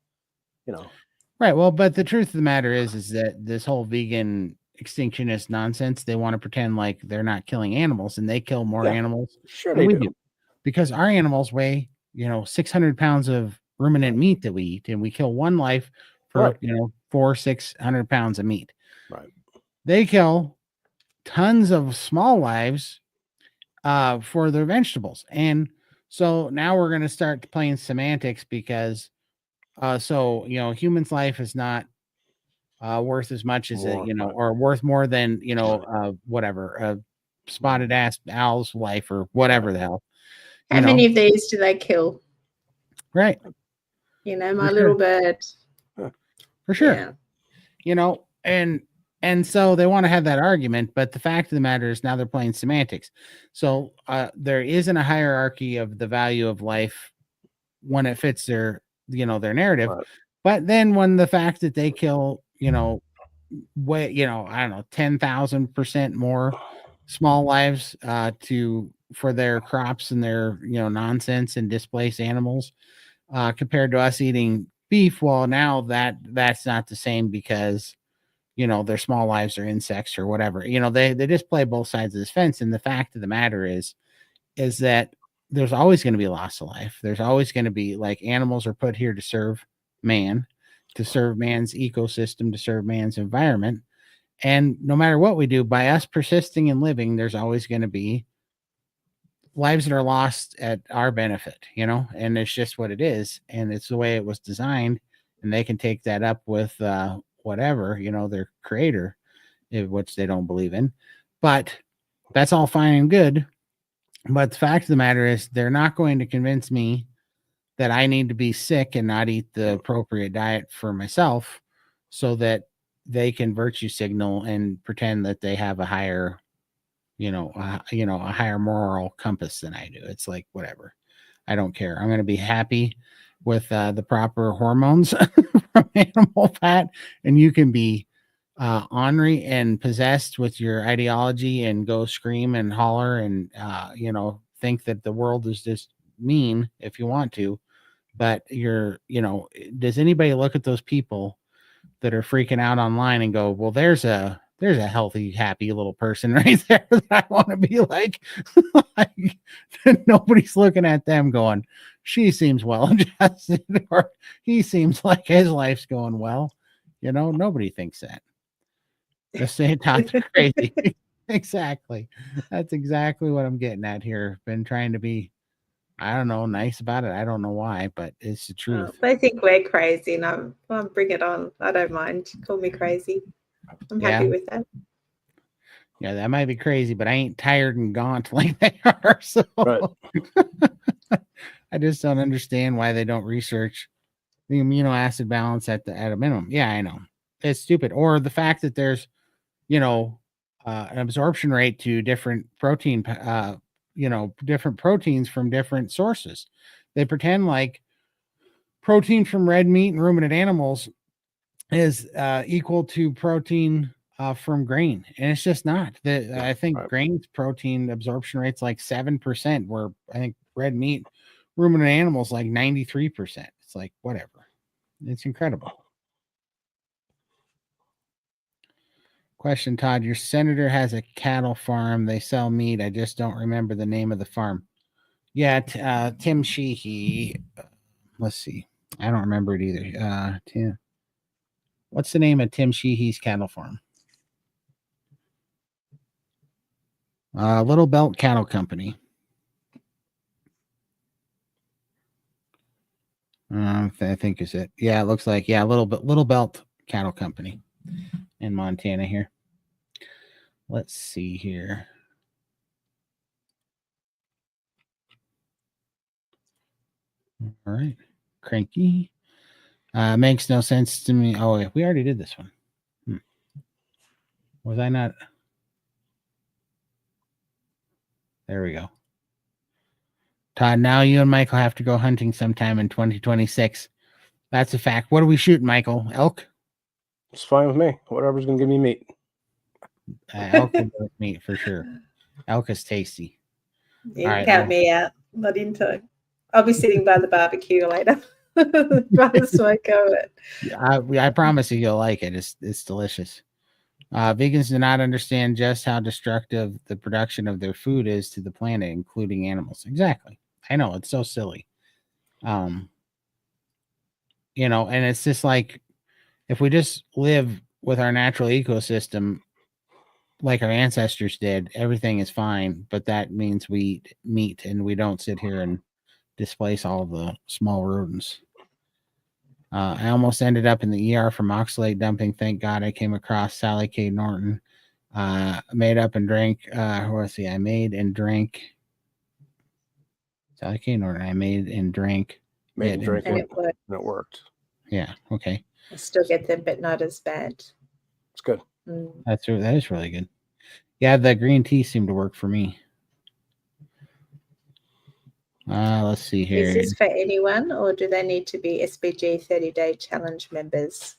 right. Well, but the truth of the matter is that this whole vegan extinctionist nonsense, they want to pretend like they're not killing animals, and they kill more animals. Sure, they do. Because our animals weigh 600 pounds of ruminant meat that we eat, and we kill one life for 400-600 pounds of meat. Right. They kill tons of small lives for their vegetables, and so now we're going to start playing semantics because humans' life is not worth as much as or worth more than whatever spotted ass owl's life or whatever the hell. How many of these do they kill? Right. You know, my For little sure. bird. For sure. Yeah. You know, and so they want to have that argument, but the fact of the matter is now they're playing semantics. So there isn't a hierarchy of the value of life when it fits their, you know, their narrative. Right. But then when the fact that they kill, you know, I don't know, 10,000% more small lives for their crops and their, you know, nonsense and displaced animals compared to us eating beef. Well, now that's not the same because, you know, their small lives are insects or whatever. You know, they just play both sides of this fence. And the fact of the matter is that there's always going to be loss of life. There's always going to be, like, animals are put here to serve man, to serve man's ecosystem, to serve man's environment. And no matter what we do, by us persisting and living, there's always going to be lives that are lost at our benefit, you know, and it's just what it is. And it's the way it was designed. And they can take that up with whatever, you know, their creator, which they don't believe in. But that's all fine and good. But the fact of the matter is, they're not going to convince me that I need to be sick and not eat the appropriate diet for myself so that they can virtue signal and pretend that they have a higher, a higher moral compass than I do. It's like, whatever. I don't care. I'm going to be happy with the proper hormones from animal fat, and you can be ornery and possessed with your ideology and go scream and holler and think that the world is just mean if you want to. But does anybody look at those people that are freaking out online and go, well, there's a healthy, happy little person right there that I want to be like, nobody's looking at them going, she seems well adjusted, or he seems like his life's going well. You know, nobody thinks that. Just saying Todd's crazy. Exactly. That's exactly what I'm getting at here. Been trying to be, I don't know, nice about it. I don't know why, but it's the truth. They think we're crazy, and I'll bring it on. I don't mind. Call me crazy. I'm happy with that. Yeah, that might be crazy, but I ain't tired and gaunt like they are. So Right. I just don't understand why they don't research the amino acid balance at a minimum. Yeah, I know. It's stupid. Or the fact that there's, an absorption rate to different protein, different proteins from different sources. They pretend like protein from red meat and ruminant animals is equal to protein from grain, and it's just not. I think grain's protein absorption rate's like 7%, where I think red meat, ruminant animals like 93%. It's like, whatever. It's incredible. Question, Todd, your senator has a cattle farm. They sell meat. I just don't remember the name of the farm. Yeah, Tim Sheehy. Let's see. I don't remember it either. Tim. What's the name of Tim Sheehy's cattle farm? Little Belt Cattle Company. I think is it. Yeah, it looks like, Little Belt Cattle Company in Montana here. Let's see here. All right. Cranky. Makes no sense to me. Oh, we already did this one. Was I not? There we go. Todd, now you and Michael have to go hunting sometime in 2026. That's a fact. What are we shooting, Michael? Elk? It's fine with me. Whatever's going to give me meat. Elk will give meat for sure. Elk is tasty. You can count me out. Not into it. I'll be sitting by the barbecue later. By the smoke of it. I promise you'll like it. It's delicious. Vegans do not understand just how destructive the production of their food is to the planet, including animals. Exactly. I know, it's so silly. And it's just like, if we just live with our natural ecosystem like our ancestors did, everything is fine. But that means we eat meat and we don't sit here and displace all the small rodents. I almost ended up in the ER from oxalate dumping. Thank God I came across Sally K. Norton. Made up and drank. I made and drank. Sally K. Norton. I made and drank made and drank and it, it worked. and it worked. Yeah. Okay. I still get them, but not as bad. It's good. That is really good. Yeah, the green tea seemed to work for me. Let's see here. Is this for anyone, or do they need to be SBG 30-day challenge members?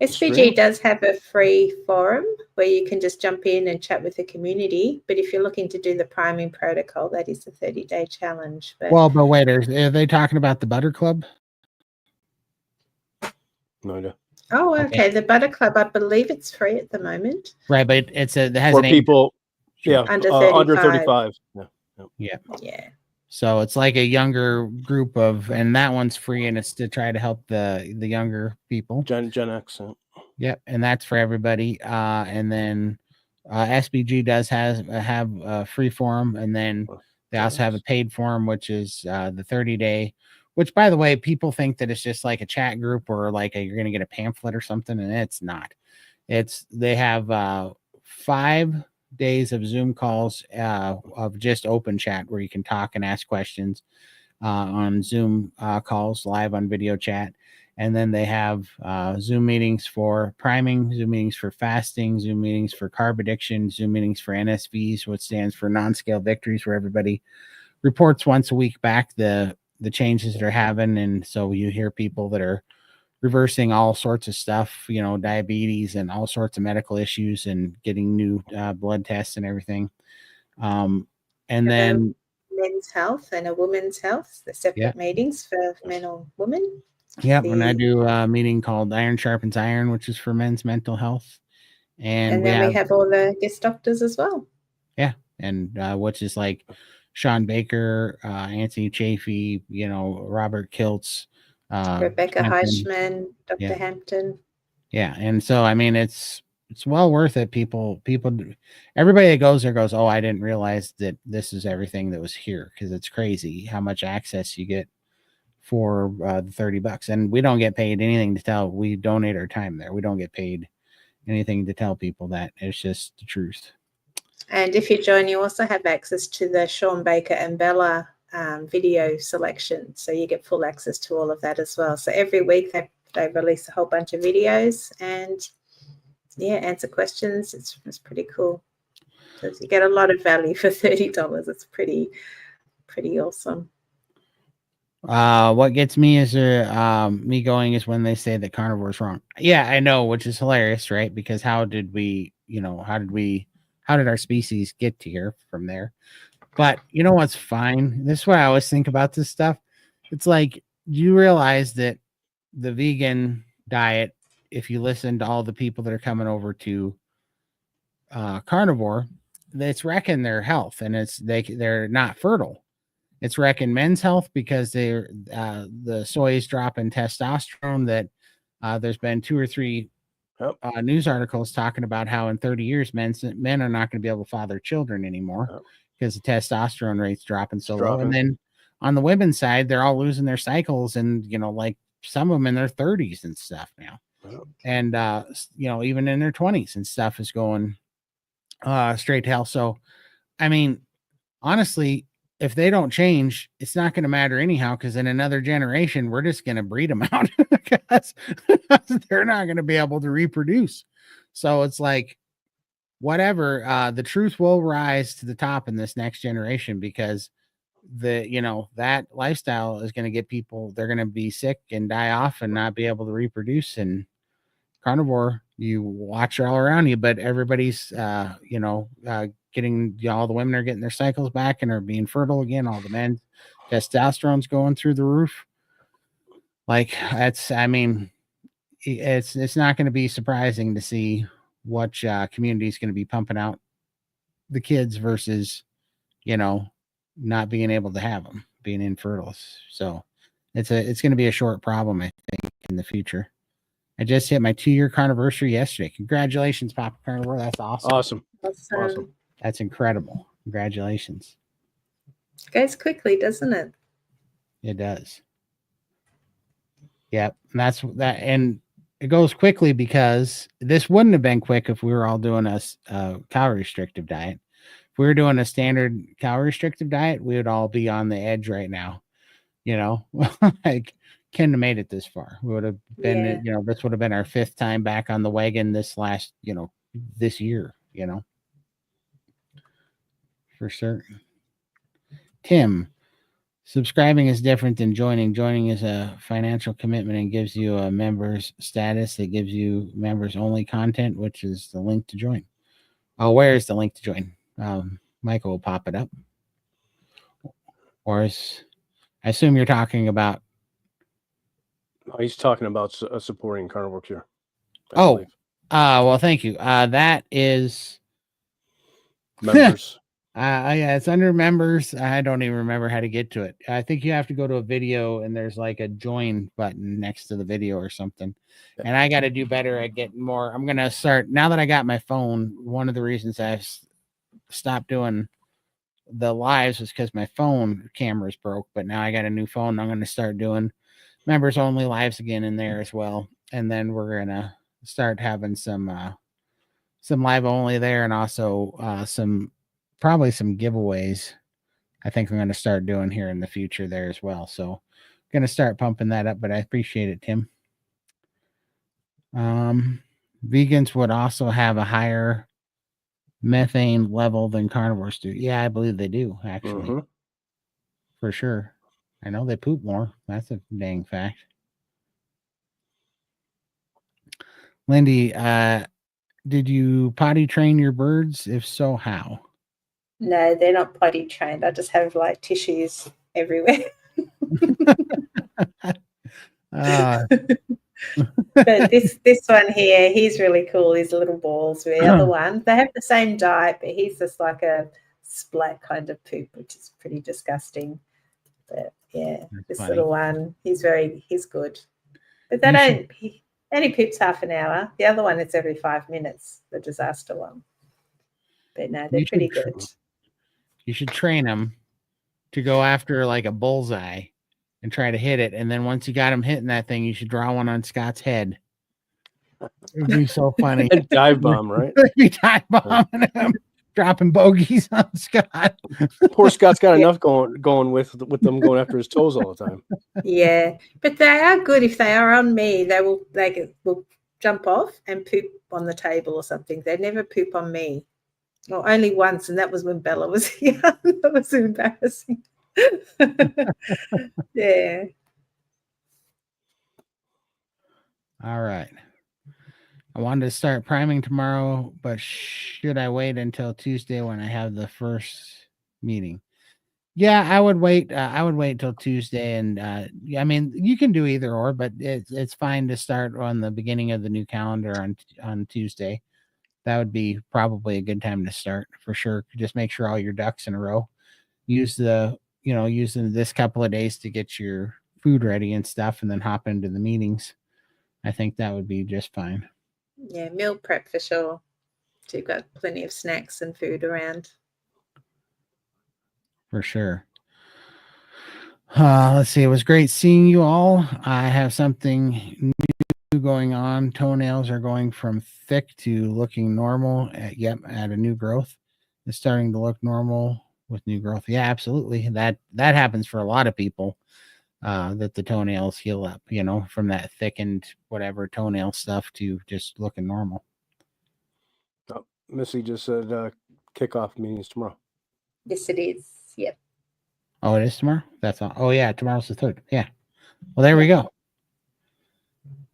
SBG does have a free forum where you can just jump in and chat with the community. But if you're looking to do the priming protocol, that is the 30-day challenge. But wait, are they talking about the Butter Club? No idea. Oh, okay. The Butter Club, I believe it's free at the moment. Right, but it has for people, Under 35. Yeah. So it's like a younger group and that one's free, and it's to try to help the younger people. Gen X. Yep, and that's for everybody. And then SBG does have a free forum, and then they also have a paid forum, which is the 30-day. Which, by the way, people think that it's just like a chat group or like you're going to get a pamphlet or something, and it's not. They have 5 days of Zoom calls of just open chat where you can talk and ask questions on Zoom calls, live on video chat. And then they have Zoom meetings for priming, Zoom meetings for fasting, Zoom meetings for carb addiction, Zoom meetings for NSVs, which stands for non-scale victories, where everybody reports once a week back the changes they're having. And so you hear people that are reversing all sorts of stuff, diabetes and all sorts of medical issues, and getting new blood tests and everything. And then men's health and a woman's health, the separate meetings for men or women. Yeah, when I do a meeting called Iron Sharpens Iron, which is for men's mental health. And then we have all the guest doctors as well. Yeah, and which is like Sean Baker, Anthony Chafee, Robert Kiltz, Rebecca Heichman, Dr. Hampton. Yeah, and so I mean it's well worth it. People, everybody that goes there goes, oh, I didn't realize that this is everything that was here, because it's crazy how much access you get for the $30, and we don't get paid anything to tell. We donate our time there. We don't get paid anything to tell people that. It's just the truth. And if you join, you also have access to the Sean Baker and Bella video selection, so you get full access to all of that as well. So every week they release a whole bunch of videos and answer questions. It's pretty cool. So you get a lot of value for $30. It's pretty awesome. What gets me is me going is when they say that carnivore is wrong. Yeah, I know, which is hilarious, right? Because how did our species get to here from there? But you know what's fine? This is what I always think about this stuff. It's like, you realize that the vegan diet, if you listen to all the people that are coming over to carnivore, it's wrecking their health, and they're not fertile. It's wrecking men's health because the soy is dropping testosterone. That there's been 2 or 3 news articles talking about how in 30 years men are not going to be able to father children anymore because the testosterone rate's dropping so low. And then on the women's side, they're all losing their cycles, and like some of them in their 30s and stuff now, and even in their 20s and stuff is going straight to hell. So, I mean, honestly, if they don't change, it's not going to matter anyhow, because in another generation, we're just going to breed them out because they're not going to be able to reproduce. So it's like, whatever, the truth will rise to the top in this next generation, because that lifestyle is going to get people, they're going to be sick and die off and not be able to reproduce. And carnivore, you watch all around you, but everybody's, getting, all the women are getting their cycles back and are being fertile again. All the men, testosterone's going through the roof. Like, it's not going to be surprising to see what community is going to be pumping out the kids versus, not being able to have them, being infertile. So it's going to be a short problem, I think, in the future. I just hit my 2-year carniversary yesterday. Congratulations, Papa Carnivore. That's awesome. Awesome. That's incredible. Congratulations. It goes quickly, doesn't it? It does. Yep. And that's that. And it goes quickly because this wouldn't have been quick if we were all doing a calorie restrictive diet. If we were doing a standard calorie restrictive diet, we would all be on the edge right now. like couldn't have made it this far. We would have been, Yeah. this would have been our 5th time back on the wagon this last, this year, for certain. Tim, subscribing is different than joining. Joining is a financial commitment and gives you a member's status. It gives you members only content, which is the link to join. Oh, where is the link to join? Michael will pop it up. Or I assume you're talking about. He's talking about supporting Carnivore Cure. Well, thank you. That is members. Yeah, it's under members. I don't even remember how to get to it. I think you have to go to a video and there's like a join button next to the video or something. Yeah. And I got to do better at getting more. I'm going to start now that I got my phone. One of the reasons I've stopped doing the lives was because my phone cameras broke, but now I got a new phone. I'm going to start doing members only lives again in there as well. And then we're going to start having some live only there, and also probably some giveaways. I think I'm going to start doing here in the future there as well. So I'm going to start pumping that up, but I appreciate it, Tim. Vegans would also have a higher methane level than carnivores do. Yeah, I believe they do, actually. For sure. I know they poop more. That's a dang fact. Lindy, did you potty train your birds? If so, how? No, they're not potty trained. I just have like tissues everywhere. But this one here, he's really cool. He's little balls. The other one, they have the same diet, but he's just like a splat kind of poop, which is pretty disgusting. But yeah, that's this funny. Little one, he's good. But they he only poops half an hour. The other one, it's every 5 minutes, the disaster one. But no, they're pretty good. You should train them to go after like a bullseye and try to hit it. And then once you got him hitting that thing, you should draw one on Scott's head. It would be so funny. Dive bomb, right? Be dive bombing him, dropping bogeys on Scott. Poor Scott's got enough going with them going after his toes all the time. Yeah, but they are good. If they are on me, they will jump off and poop on the table or something. They never poop on me. Well, only once, and that was when Bella was here. That was embarrassing. Yeah. All right. I wanted to start priming tomorrow, but should I wait until Tuesday when I have the first meeting? Yeah, I would wait. I would wait till Tuesday, and I mean, you can do either or, but it's fine to start on the beginning of the new calendar on Tuesday. That would be probably a good time to start for sure. Just make sure all your ducks in a row. Using this couple of days to get your food ready and stuff, and then hop into the meetings. I think that would be just fine. Yeah, meal prep for sure. So you've got plenty of snacks and food around. For sure. Let's see. It was great seeing you all. I have something new going on. Toenails are going from thick to looking normal at a new growth. It's starting to look normal with new growth. Yeah, absolutely. That happens for a lot of people, that the toenails heal up, from that thickened whatever toenail stuff to just looking normal. Oh, Missy just said kickoff meetings tomorrow. Yes, it is. Yep. Oh, it is tomorrow? That's all. Oh, yeah. Tomorrow's the 3rd. Yeah. Well, there we go.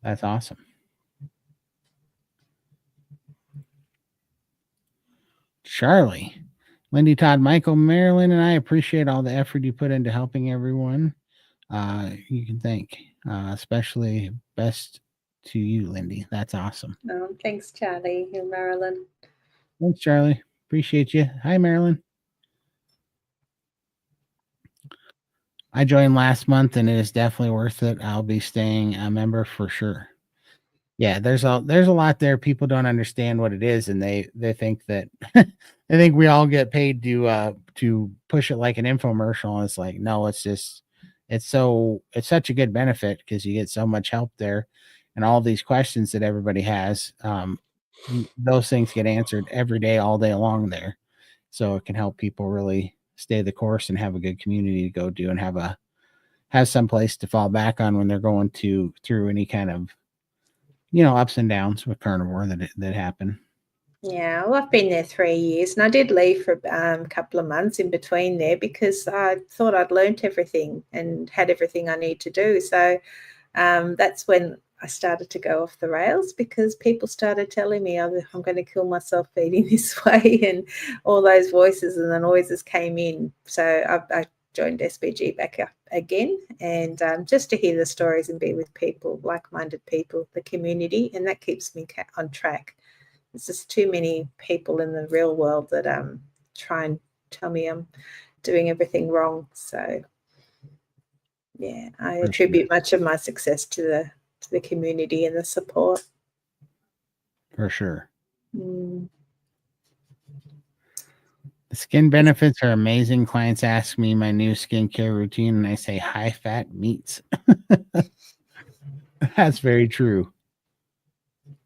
That's awesome. Charlie, Lindy, Todd, Michael, Marilyn, and I appreciate all the effort you put into helping everyone. You can thank, especially best to you, Lindy. That's awesome. Oh, thanks, Charlie and Marilyn. Thanks, Charlie. Appreciate you. Hi, Marilyn. I joined last month, and it is definitely worth it. I'll be staying a member for sure. Yeah, there's a lot there. People don't understand what it is, and they think that they think we all get paid to push it like an infomercial. And it's like, no, it's just it's such a good benefit because you get so much help there, and all these questions that everybody has, those things get answered every day, all day long there. So it can help people really stay the course and have a good community to go to and have have some place to fall back on when they're going through any kind of, ups and downs with carnivore that happen. Yeah, well, I've been there 3 years, and I did leave for a couple of months in between there because I thought I'd learnt everything and had everything I need to do. So that's when I started to go off the rails, because people started telling me, I'm going to kill myself eating this way, and all those voices and the noises came in. So I joined SBG back up again, and just to hear the stories and be with people, like-minded people, the community, and that keeps me on track. There's just too many people in the real world that try and tell me I'm doing everything wrong. So yeah, I attribute much of my success to the community and the support. For sure. Mm. The skin benefits are amazing. Clients ask me my new skincare routine, and I say high-fat meats. That's very true.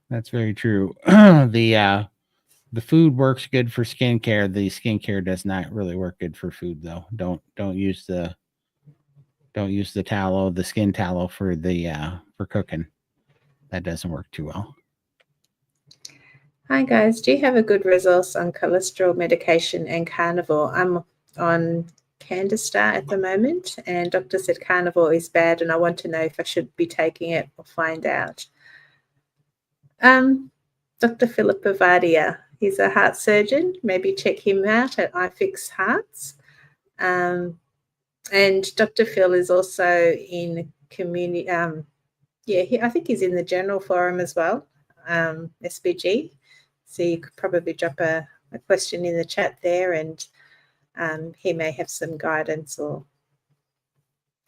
That's very true. The food works good for skincare. The skincare does not really work good for food, though. Don't use the tallow, the skin tallow for cooking. That doesn't work too well. Hi guys, do you have a good resource on cholesterol medication and carnivore? I'm on Candestar at the moment, and doctor said carnivore is bad, and I want to know if I should be taking it or find out. Dr. Philip Bavadia, he's a heart surgeon. Maybe check him out at iFix Hearts. And Dr. Phil is also in community. I think he's in the general forum as well, SBG. So you could probably drop a question in the chat there, and he may have some guidance or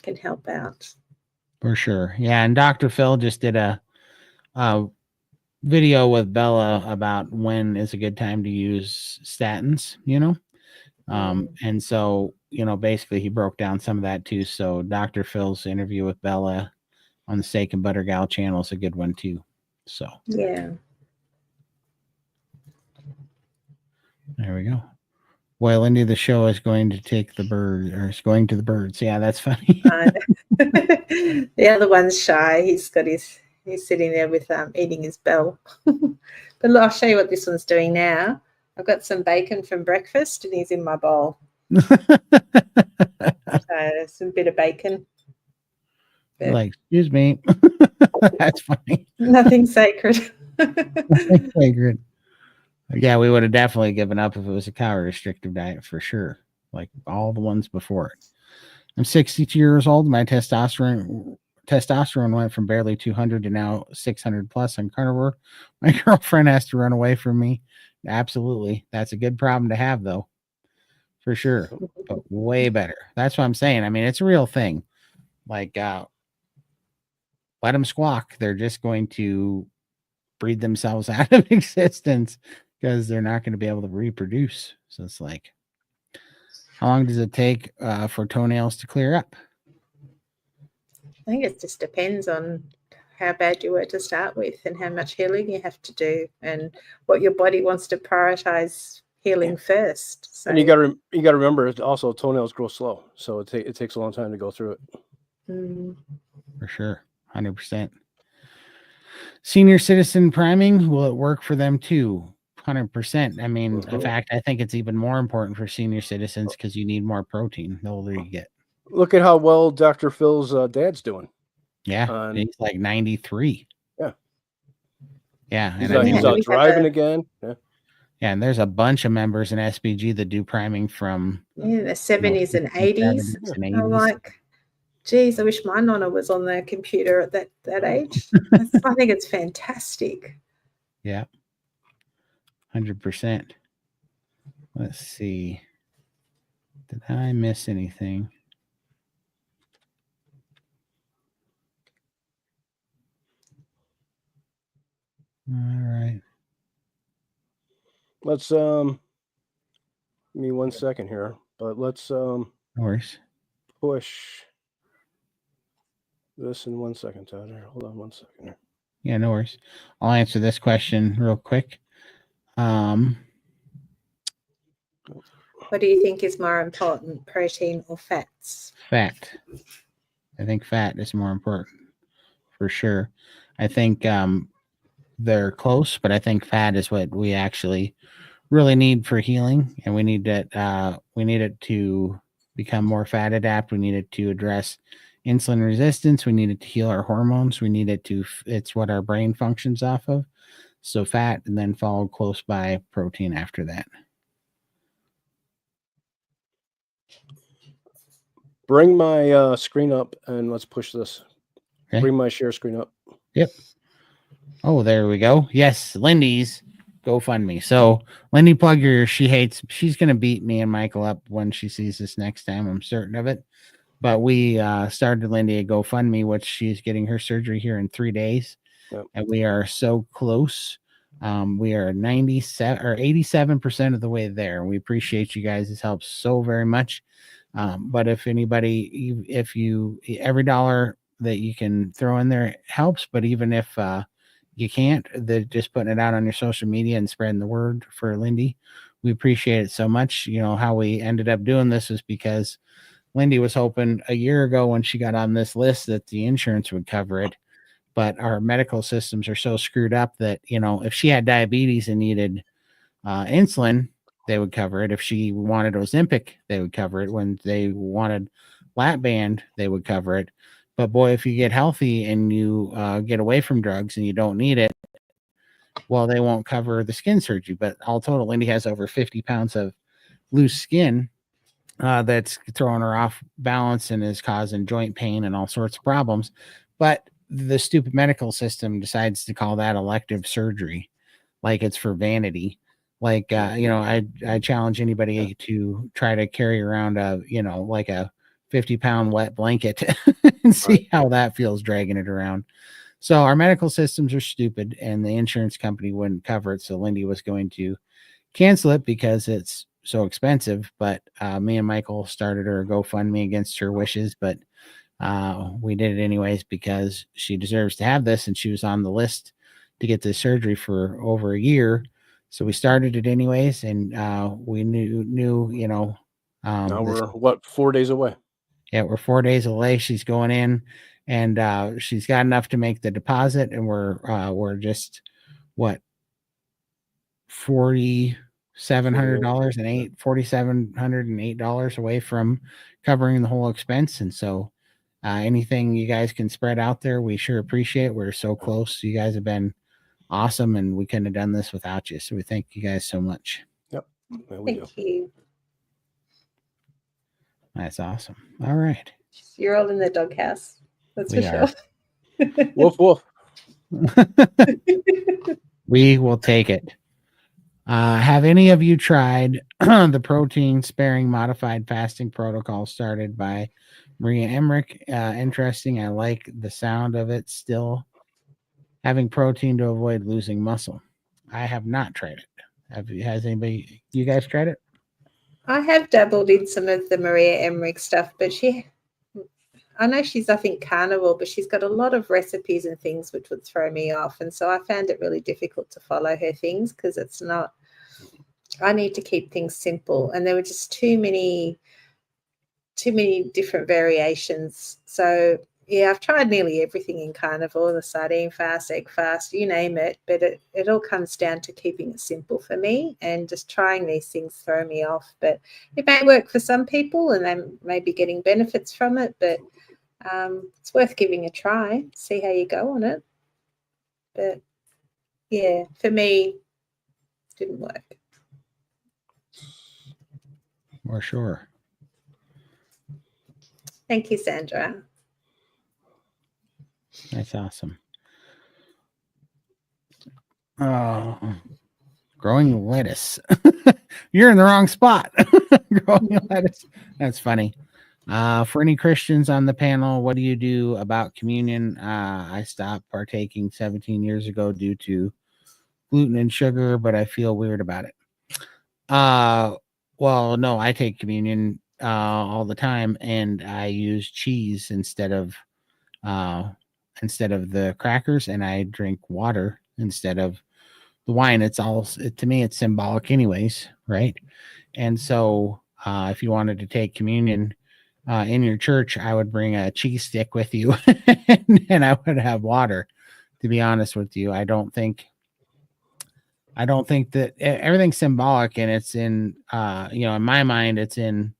can help out. For sure. Yeah, and Dr. Phil just did a video with Bella about when is a good time to use statins, and so, basically he broke down some of that too. So Dr. Phil's interview with Bella on the Steak and Butter Gal channel is a good one too. So yeah. There we go. Boy, Lindy, the show is going to take the bird, or is going to the birds. Yeah, that's funny. The other one's shy. He's sitting there with eating his bell. But look, I'll show you what this one's doing now. I've got some bacon from breakfast, and he's in my bowl. So some bit of bacon. Like, excuse me. That's funny. Nothing sacred. Nothing sacred. Yeah, we would have definitely given up if it was a calorie restrictive diet for sure, like all the ones before it. I'm 62 years old. My testosterone went from barely 200 to now 600 plus on carnivore. My girlfriend has to run away from me. Absolutely. That's a good problem to have, though, for sure. But way better. That's what I'm saying. I mean, it's a real thing. Like, let them squawk. They're just going to breed themselves out of existence because they're not going to be able to reproduce. So it's like, how long does it take for toenails to clear up? I think it just depends on how bad you were to start with and how much healing you have to do and what your body wants to prioritize healing first. So, and you got to remember, it's also toenails grow slow, so it takes a long time to go through it. For sure, 100%. Senior citizen priming, will it work for them too? 100%. I mean, in fact, I think it's even more important for senior citizens because you need more protein the older you get. Look at how well Dr. Phil's dad's doing. Yeah, he's like 93. Yeah. Yeah. He's out driving again. Yeah. Yeah, and there's a bunch of members in SBG that do priming from the 70s and 80s. I'm like, geez, I wish my nonna was on the computer at that age. I think it's fantastic. Yeah. 100%. Let's see. Did I miss anything? All right. Let's give me 1 second here, but let's no worries. Push this in 1 second, Todd. Hold on 1 second here. Yeah, no worries. I'll answer this question real quick. What do you think is more important, protein or fats? Fat. I think fat is more important for sure. I think they're close, but I think fat is what we actually really need for healing, and we need it to become more fat adapt. We need it to address insulin resistance. We need it to heal our hormones. We need it to it's what our brain functions off of. So fat, and then followed close by protein after that. Bring my screen up and let's push this. Okay. Bring my share screen up. Yep. Oh, there we go. Yes, Lindy's GoFundMe. So Lindy, plug her. She's going to beat me and Michael up when she sees this next time. I'm certain of it. But we started Lindy a GoFundMe, which she's getting her surgery here in 3 days. Yep. And we are so close. We are 97 or 87% of the way there. We appreciate you guys' help so very much. But if anybody, every dollar that you can throw in there helps. But even if you can't, just putting it out on your social media and spreading the word for Lindy, we appreciate it so much. You know, how we ended up doing this was because Lindy was hoping a year ago when she got on this list that the insurance would cover it. But our medical systems are so screwed up that, you know, if she had diabetes and needed insulin, they would cover it. If she wanted Ozempic, they would cover it. When they wanted lap band, they would cover it. But boy, if you get healthy and you get away from drugs and you don't need it, well, they won't cover the skin surgery. But all total, Lindy has over 50 pounds of loose skin that's throwing her off balance and is causing joint pain and all sorts of problems. But the stupid medical system decides to call that elective surgery, like it's for vanity. Like, you know, I challenge anybody to try to carry around like a 50-pound wet blanket and see how that feels dragging it around. So our medical systems are stupid and the insurance company wouldn't cover it. So Lindy was going to cancel it because it's so expensive. But me and Michael started her GoFundMe against her wishes, but we did it anyways because she deserves to have this, and she was on the list to get this surgery for over a year. So we started it anyways, and we knew, you know. Now we're 4 days away? Yeah, we're 4 days away. She's going in, and she's got enough to make the deposit, and we're just $4,708 away from covering the whole expense. And so anything you guys can spread out there, we sure appreciate. We're so close. You guys have been awesome, and we couldn't have done this without you. So we thank you guys so much. Yep. Thank you. That's awesome. All right. You're all in the doghouse. That's We for are. sure. Woof, woof. We will take it. Have any of you tried the protein sparing modified fasting protocol started by Maria Emmerich? Interesting. I like the sound of it. Still having protein to avoid losing muscle. I have not tried it. Has anybody, you guys tried it? I have dabbled in some of the Maria Emmerich stuff, but I know she's, I think, carnivore, but she's got a lot of recipes and things which would throw me off. And so I found it really difficult to follow her things because it's not, I need to keep things simple. And there were just too many different variations. So yeah, I've tried nearly everything in carnivore, the sardine fast, egg fast, you name it, but it all comes down to keeping it simple for me, and just trying these things throw me off. But it may work for some people and they may be getting benefits from it, but it's worth giving a try, see how you go on it. But yeah, for me, it didn't work. For sure. Thank you, Sandra. That's awesome. Growing lettuce. You're in the wrong spot. Growing lettuce. That's funny. For any Christians on the panel, what do you do about communion? I stopped partaking 17 years ago due to gluten and sugar, but I feel weird about it. Well, no, I take communion all the time, and I use cheese instead of the crackers, and I drink water instead of the wine. To me, it's symbolic anyways, right? And so if you wanted to take communion, in your church, I would bring a cheese stick with you and I would have water. To be honest with you, I don't think that everything's symbolic, and it's in in my mind, it's in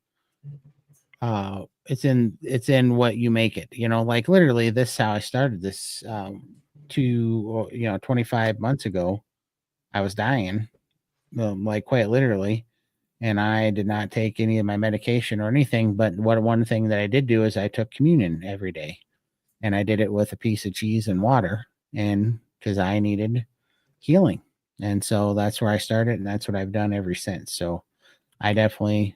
what you make it. Like literally, this is how I started this 25 months ago. I was dying, like quite literally, and I did not take any of my medication or anything. But one thing that I did do is I took communion every day, and I did it with a piece of cheese and water, and because I needed healing. And so that's where I started, and that's what I've done ever since. So I definitely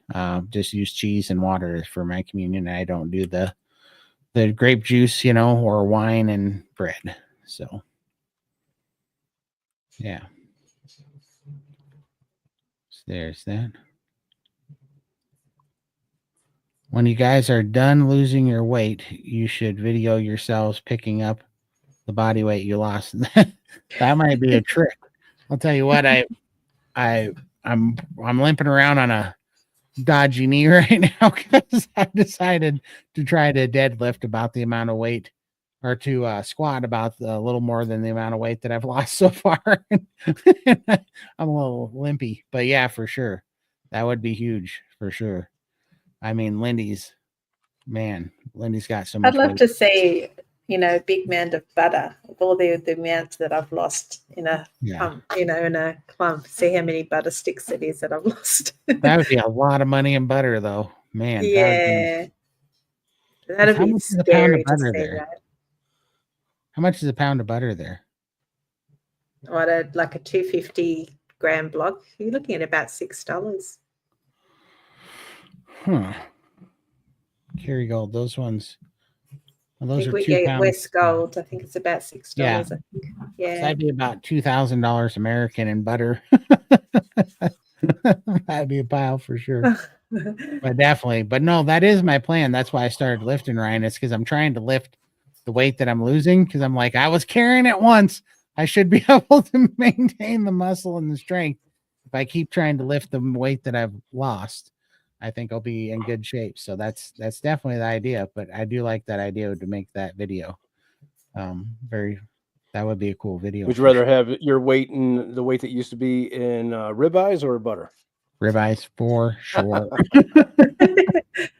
just use cheese and water for my communion. I don't do the grape juice, or wine and bread. So yeah. So there's that. When you guys are done losing your weight, you should video yourselves picking up the body weight you lost. That might be a trick. I'll tell you what, I'm limping around on a dodgy knee right now because I decided to try to deadlift about the amount of weight, or to squat about a little more than the amount of weight that I've lost so far. I'm a little limpy, but yeah, for sure. That would be huge for sure. I mean, Lindy's got so much I'd love weight. to see, a big mound of butter of all the amounts that I've lost in a pump, in a clump. See how many butter sticks it is that I've lost. That would be a lot of money in butter, though, man. Yeah, that'd be scary to see that. How much is a pound of butter there? What, like a 250-gram block? You're looking at about $6. Huh. Kerrygold, those ones. Well, those I think are we 2 get pounds. West Gold. I think it's about $6. Yeah. I think. Yeah. So that'd be about $2,000 American in butter. That'd be a pile for sure. But definitely. But no, that is my plan. That's why I started lifting, Ryan. It's because I'm trying to lift the weight that I'm losing, because I'm like, I was carrying it once. I should be able to maintain the muscle and the strength. If I keep trying to lift the weight that I've lost, I think I'll be in good shape. So that's definitely the idea. But I do like that idea to make that video. That would be a cool video. Would you rather have your weight in the weight that used to be in ribeyes or butter? Ribeyes for sure.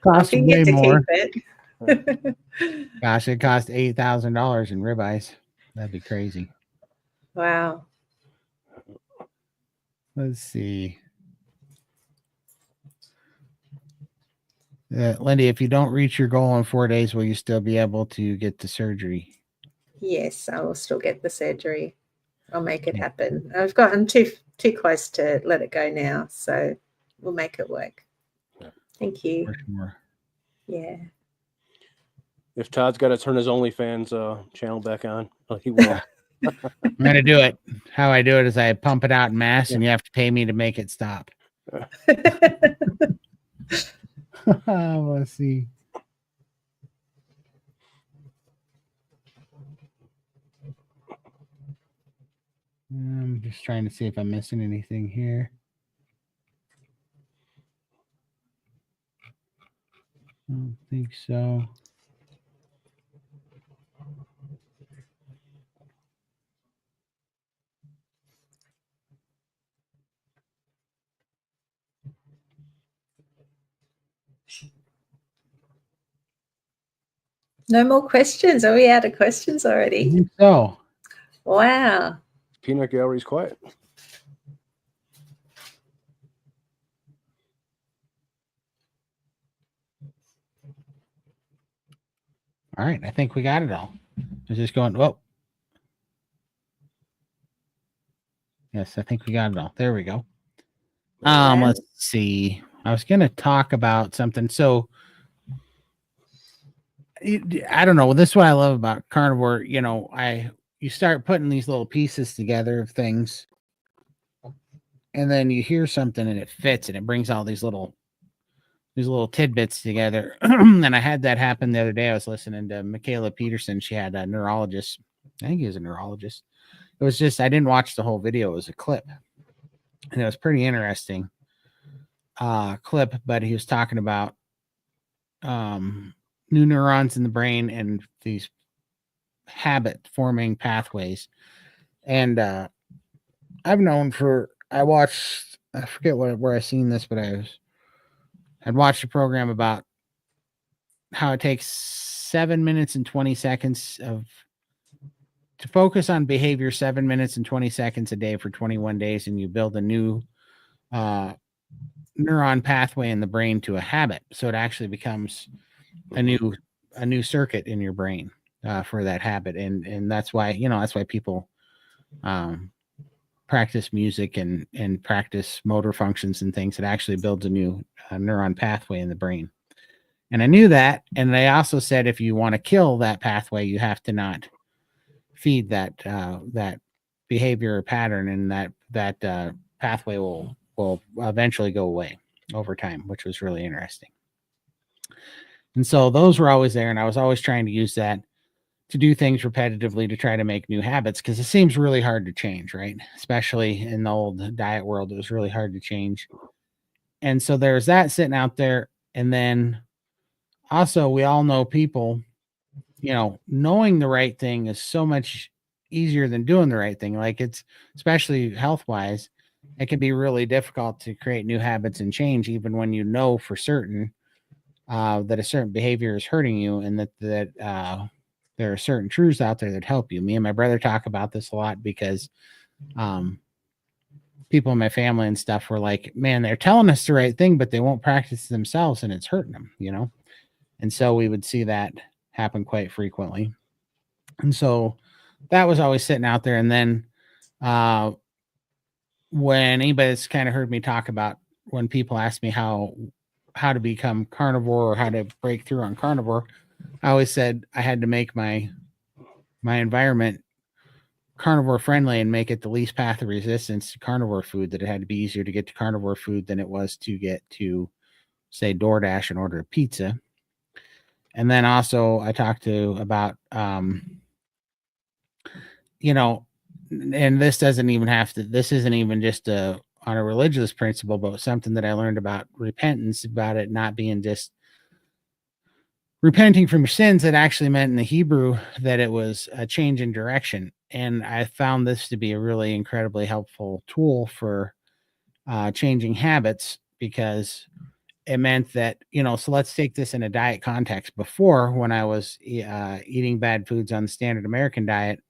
Costs way more. Gosh, it cost $8,000 in ribeyes. That'd be crazy. Wow. Let's see. Lindy, if you don't reach your goal in 4 days, will you still be able to get the surgery? Yes, I will still get the surgery. I'll make it happen. I'm too close to let it go now, so we'll make it work. Thank you. For sure. Yeah. If Todd's got to turn his OnlyFans channel back on, he will. I'm gonna do it. How I do it is I pump it out in mass, and you have to pay me to make it stop. Let's see. I'm just trying to see if I'm missing anything here. I don't think so. No more questions. Are we out of questions already? I think so. Wow. Peanut gallery's quiet. All right, I think we got it all. I was just going, whoa. Yes, I think we got it all. There we go. Let's see. I was going to talk about something. So I don't know. This is what I love about carnivore. You start putting these little pieces together of things, and then you hear something and it fits, and it brings all these little tidbits together. And I had that happen the other day. I was listening to Michaela Peterson. She had a neurologist. I think he was a neurologist. It was just, I didn't watch the whole video. It was a clip, and it was pretty interesting clip, but he was talking about new neurons in the brain and these habit forming pathways. And I've known I forget where I seen this, but I'd watched a program about how it takes 7 minutes and 20 seconds to focus on behavior, 7 minutes and 20 seconds a day for 21 days, and you build a new neuron pathway in the brain to a habit. So it actually becomes a new circuit in your brain for that habit. And that's why, that's why people practice music and practice motor functions and things. It actually builds a new neuron pathway in the brain. And I knew that. And they also said, if you want to kill that pathway, you have to not feed that behavior or pattern, and that pathway will eventually go away over time, which was really interesting. And so those were always there. And I was always trying to use that to do things repetitively to try to make new habits, because it seems really hard to change, right? Especially in the old diet world, it was really hard to change. And so there's that sitting out there. And then also, we all know people, knowing the right thing is so much easier than doing the right thing. Like, it's, especially health wise, it can be really difficult to create new habits and change, even when you know for certain that a certain behavior is hurting you, and that there are certain truths out there that help you. Me and my brother talk about this a lot, because people in my family and stuff were like, man, they're telling us the right thing, but they won't practice themselves, and it's hurting them, And so we would see that happen quite frequently. And so that was always sitting out there. And then when anybody's kind of heard me talk about, when people ask me how to become carnivore or how to break through on carnivore, I always said I had to make my environment carnivore friendly and make it the least path of resistance to carnivore food, that it had to be easier to get to carnivore food than it was to get to, say, DoorDash and order a pizza. And then also I talked about, and this isn't even just on a religious principle, but something that I learned about repentance, about it not being just repenting from your sins. It actually meant in the Hebrew that it was a change in direction. And I found this to be a really incredibly helpful tool for changing habits, because it meant that, so let's take this in a diet context. Before, when I was eating bad foods on the standard American diet,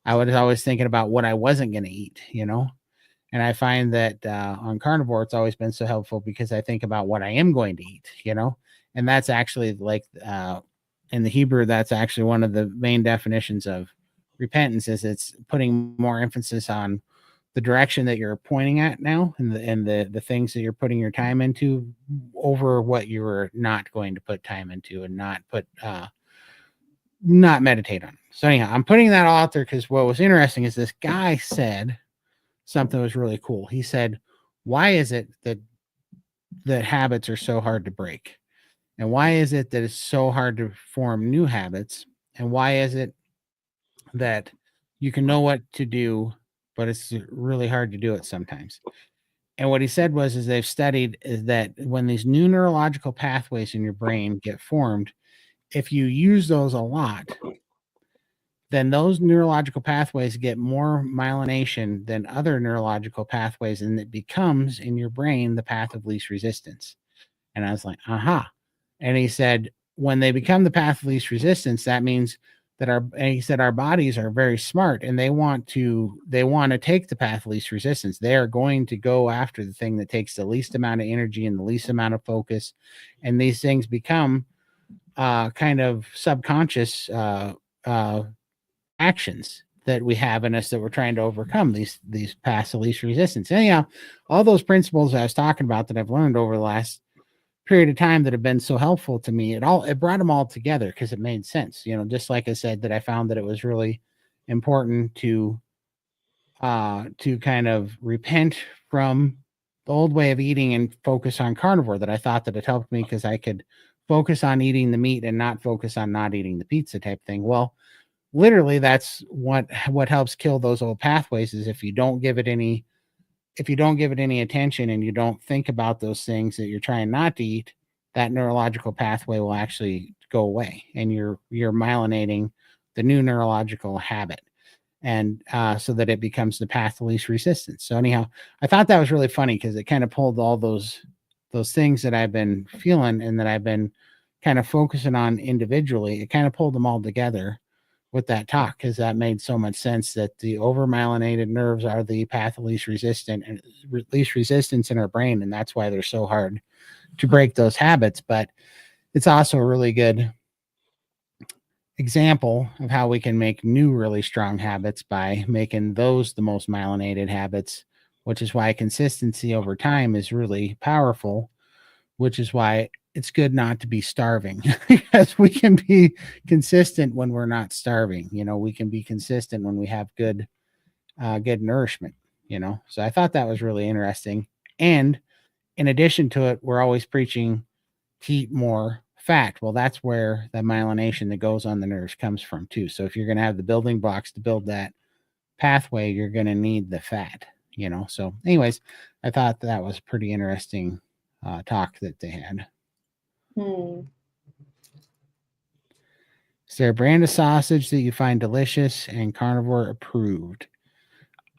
I was always thinking about what I wasn't going to eat, and I find that on carnivore, it's always been so helpful, because I think about what I am going to eat, and that's actually like in the Hebrew, that's actually one of the main definitions of repentance, is it's putting more emphasis on the direction that you're pointing at now, and the things that you're putting your time into, over what you were not going to put time into and not meditate on. So anyhow, I'm putting that all out there, because what was interesting is this guy said something that was really cool. He said, why is it that habits are so hard to break? And why is it that it's so hard to form new habits? And why is it that you can know what to do, but it's really hard to do it sometimes? And what he said is they've studied is that when these new neurological pathways in your brain get formed, if you use those a lot, then those neurological pathways get more myelination than other neurological pathways, and it becomes in your brain the path of least resistance. And I was like, aha. And he said, when they become the path of least resistance, that means that our bodies are very smart, and they want to take the path of least resistance. They are going to go after the thing that takes the least amount of energy and the least amount of focus. And these things become kind of subconscious actions that we have in us that we're trying to overcome, these paths of least resistance. Anyhow, all those principles I was talking about that I've learned over the last period of time that have been so helpful to me, it brought them all together, because it made sense. Just like I said, that I found that it was really important to kind of repent from the old way of eating and focus on carnivore. That I thought that it helped me, because I could focus on eating the meat and not focus on not eating the pizza type thing. Well, literally, that's what helps kill those old pathways, is if you don't give it any attention, and you don't think about those things that you're trying not to eat, that neurological pathway will actually go away, and you're myelinating the new neurological habit, and so that it becomes the path of least resistance. So anyhow, I thought that was really funny because it kind of pulled all those things that I've been feeling and that I've been kind of focusing on individually. It kind of pulled them all together with that talk, because that made so much sense, that the overmyelinated nerves are the path of least resistance in our brain, and that's why they're so hard to break those habits. But it's also a really good example of how we can make new really strong habits by making those the most myelinated habits, which is why consistency over time is really powerful, which is why it's good not to be starving, because we can be consistent when we're not starving. We can be consistent when we have good nourishment, So I thought that was really interesting. And in addition to it, we're always preaching to eat more fat. Well, that's where the myelination that goes on the nerves comes from too. So if you're going to have the building blocks to build that pathway, you're going to need the fat, So anyways, I thought that was pretty interesting talk that they had. Is there a brand of sausage that you find delicious and carnivore approved?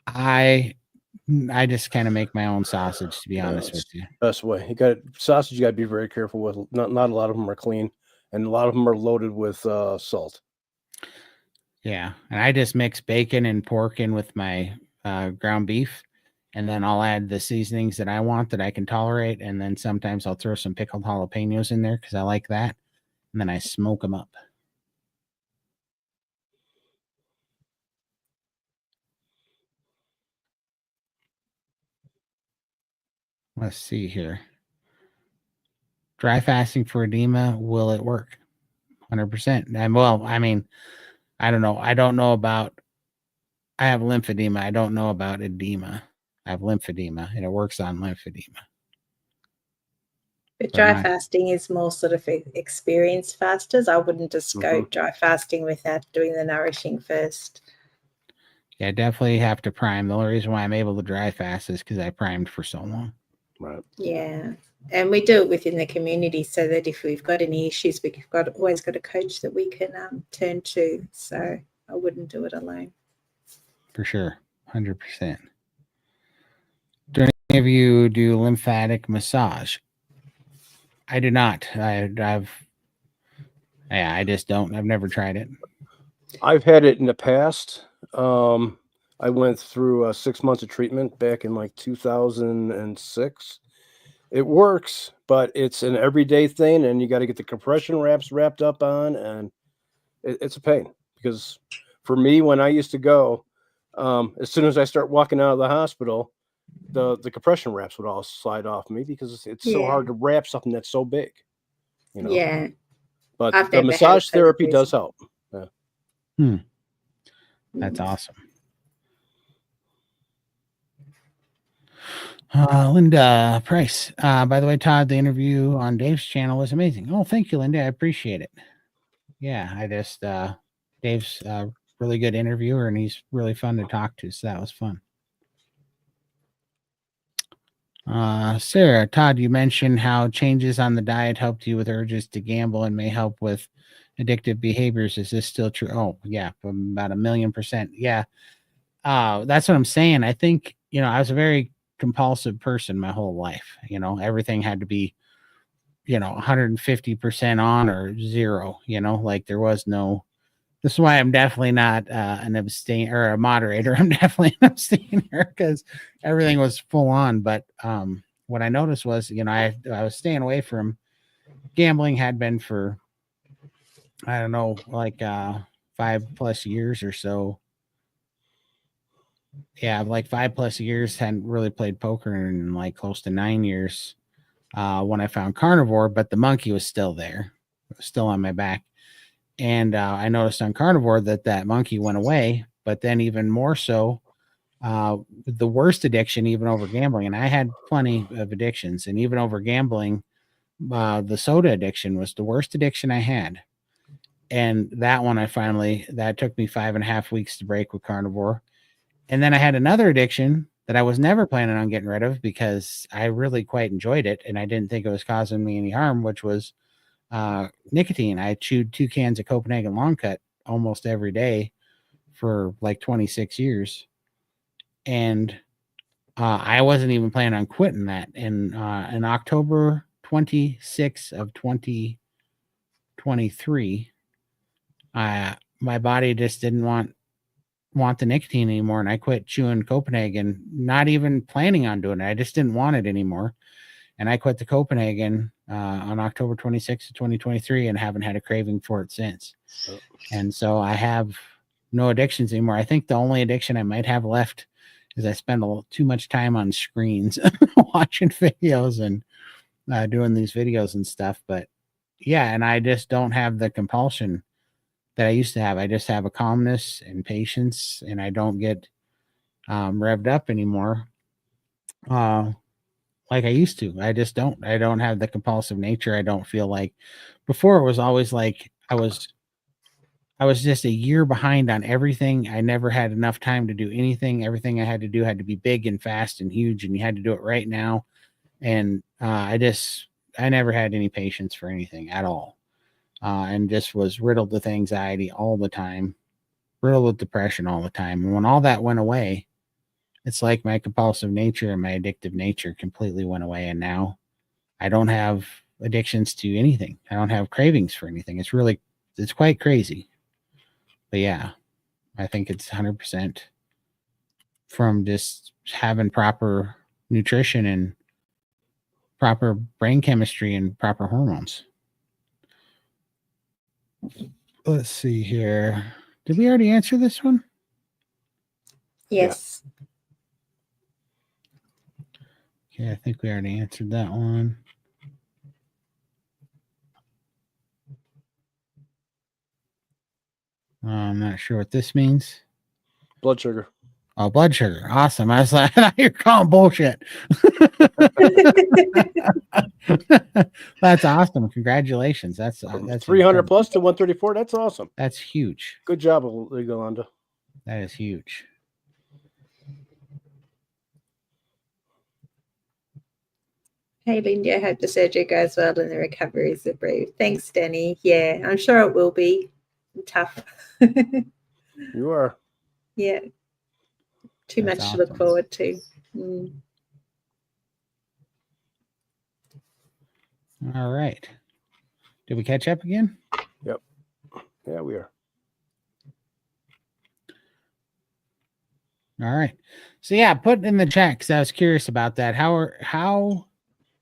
I just kind of make my own sausage, to be honest with you. Best way. You got sausage. You got to be very careful with. Not a lot of them are clean, and a lot of them are loaded with salt. Yeah, and I just mix bacon and pork in with my ground beef, and then I'll add the seasonings that I want that I can tolerate, and then sometimes I'll throw some pickled jalapenos in there because I like that, and then I smoke them up. Let's see here. Dry fasting for edema, will it work? 100%. And well, I mean, I don't know. I don't know about, I have lymphedema. I don't know about edema. I have lymphedema, and it works on lymphedema. But dry fasting is more sort of experienced fasters. I wouldn't just go dry fasting without doing the nourishing first. Yeah, definitely have to prime. The only reason why I'm able to dry fast is because I primed for so long. Right. Yeah. And we do it within the community so that if we've got any issues, we've always got a coach that we can turn to. So I wouldn't do it alone. For sure. 100%. Do any of you do lymphatic massage? I do not. I just don't. I've never tried it. I've had it in the past. I went through 6 months of treatment back in like 2006. It works, but it's an everyday thing, and you got to get the compression wraps wrapped up on, and it's a pain. Because for me, when I used to go, as soon as I start walking out of the hospital, the compression wraps would all slide off me because it's so hard to wrap something that's so big. Yeah. But the massage therapy does help. Yeah. That's awesome. Linda Price. By the way, Todd, the interview on Dave's channel was amazing. Oh, thank you, Linda. I appreciate it. Yeah, I just Dave's a really good interviewer, and he's really fun to talk to. So that was fun. Sarah, Todd, you mentioned how changes on the diet helped you with urges to gamble and may help with addictive behaviors. Is this still true? Oh, yeah, about 1,000,000%. Yeah. That's what I'm saying. I think, I was a very compulsive person my whole life. Everything had to be, 150% on or zero, like there was no. This is why I'm definitely not an abstain or a moderator. I'm definitely an abstainer because everything was full on. But what I noticed was, I was staying away from gambling, had been for, I don't know, like 5+ years or so. Yeah, like 5+ years. Hadn't really played poker in like close to 9 years when I found carnivore, but the monkey was still there, still on my back. And I noticed on carnivore that monkey went away, but then even more so, the worst addiction, even over gambling. And I had plenty of addictions, and even over gambling, the soda addiction was the worst addiction I had. And that one, that took me 5.5 weeks to break with carnivore. And then I had another addiction that I was never planning on getting rid of because I really quite enjoyed it and I didn't think it was causing me any harm, which was nicotine. I chewed 2 cans of Copenhagen Long Cut almost every day for like 26 years. And I wasn't even planning on quitting that. And in October 26th of 2023, my body just didn't want the nicotine anymore, and I quit chewing Copenhagen, not even planning on doing it. I just didn't want it anymore. And I quit the Copenhagen on October 26th of 2023 and haven't had a craving for it since. Oh. And so I have no addictions anymore. I think the only addiction I might have left is I spend a little too much time on screens watching videos and doing these videos and stuff. But yeah, and I just don't have the compulsion that I used to have. I just have a calmness and patience, and I don't get revved up anymore like I used to. I just don't. I don't have the compulsive nature. I don't feel like before it was always like I was just a year behind on everything. I never had enough time to do anything. Everything I had to do had to be big and fast and huge, and you had to do it right now. And I never had any patience for anything at all. And just was riddled with anxiety all the time, riddled with depression all the time. And when all that went away, it's like my compulsive nature and my addictive nature completely went away. And now I don't have addictions to anything. I don't have cravings for anything. It's quite crazy. But yeah, I think it's 100% from just having proper nutrition and proper brain chemistry and proper hormones. Let's see here. Did we already answer this one? Yes. Okay, I think we already answered that one. I'm not sure what this means. Blood sugar. Oh, blood sugar. Awesome. I was like, you're calling bullshit. That's awesome. Congratulations. That's 300 incredible. plus to 134. That's awesome. That's huge. Good job, Yolanda. That is huge. Hey, Lindy, I hope the surgery goes well and the recovery is a brief. Thanks, Danny. Yeah, I'm sure it will be tough. You are. Yeah. Too That's much awesome. to look forward to. Mm. All right. Did we catch up again? Yep. Yeah, we are. All right. So yeah, put in the chat because I was curious about that. How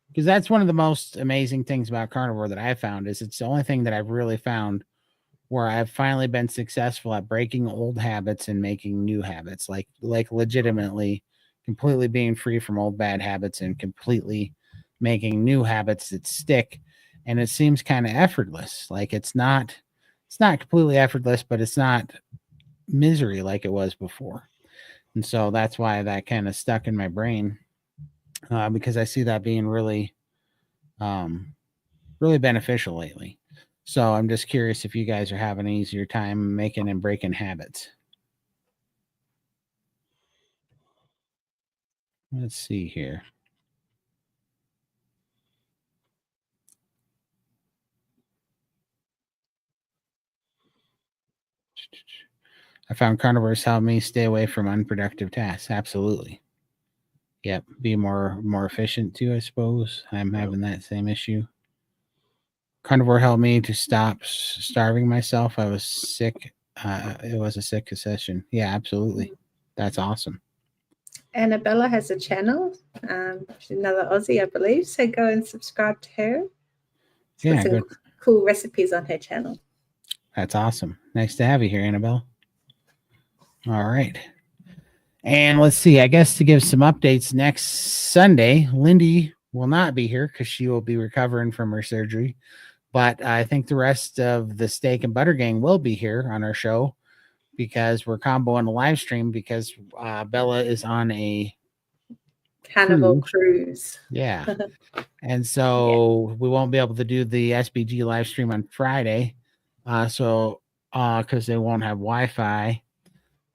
because that's one of the most amazing things about carnivore that I found is it's the only thing that I've really found where I've finally been successful at breaking old habits and making new habits, like legitimately completely being free from old bad habits and completely making new habits that stick. And it seems kind of effortless. Like it's not completely effortless, but it's not misery like it was before. And so that's why that kind of stuck in my brain because I see that being really, really beneficial lately. So I'm just curious if you guys are having an easier time making and breaking habits. Let's see here. I found carnivores help me stay away from unproductive tasks. Absolutely. Yep. Be more efficient too, I suppose. I'm having that same issue. Carnivore helped me to stop starving myself. I was sick. It was a sick session. Yeah, absolutely. That's awesome. Annabella has a channel. She's another Aussie, I believe. So go and subscribe to her. She's got some cool recipes on her channel. That's awesome. Nice to have you here, Annabelle. All right. And let's see, I guess to give some updates, next Sunday, Lindy will not be here because she will be recovering from her surgery. But I think the rest of the Steak and Butter Gang will be here on our show because we're comboing a live stream because Bella is on a carnival cruise. Yeah. And so we won't be able to do the SBG live stream on Friday. Because they won't have Wi-Fi.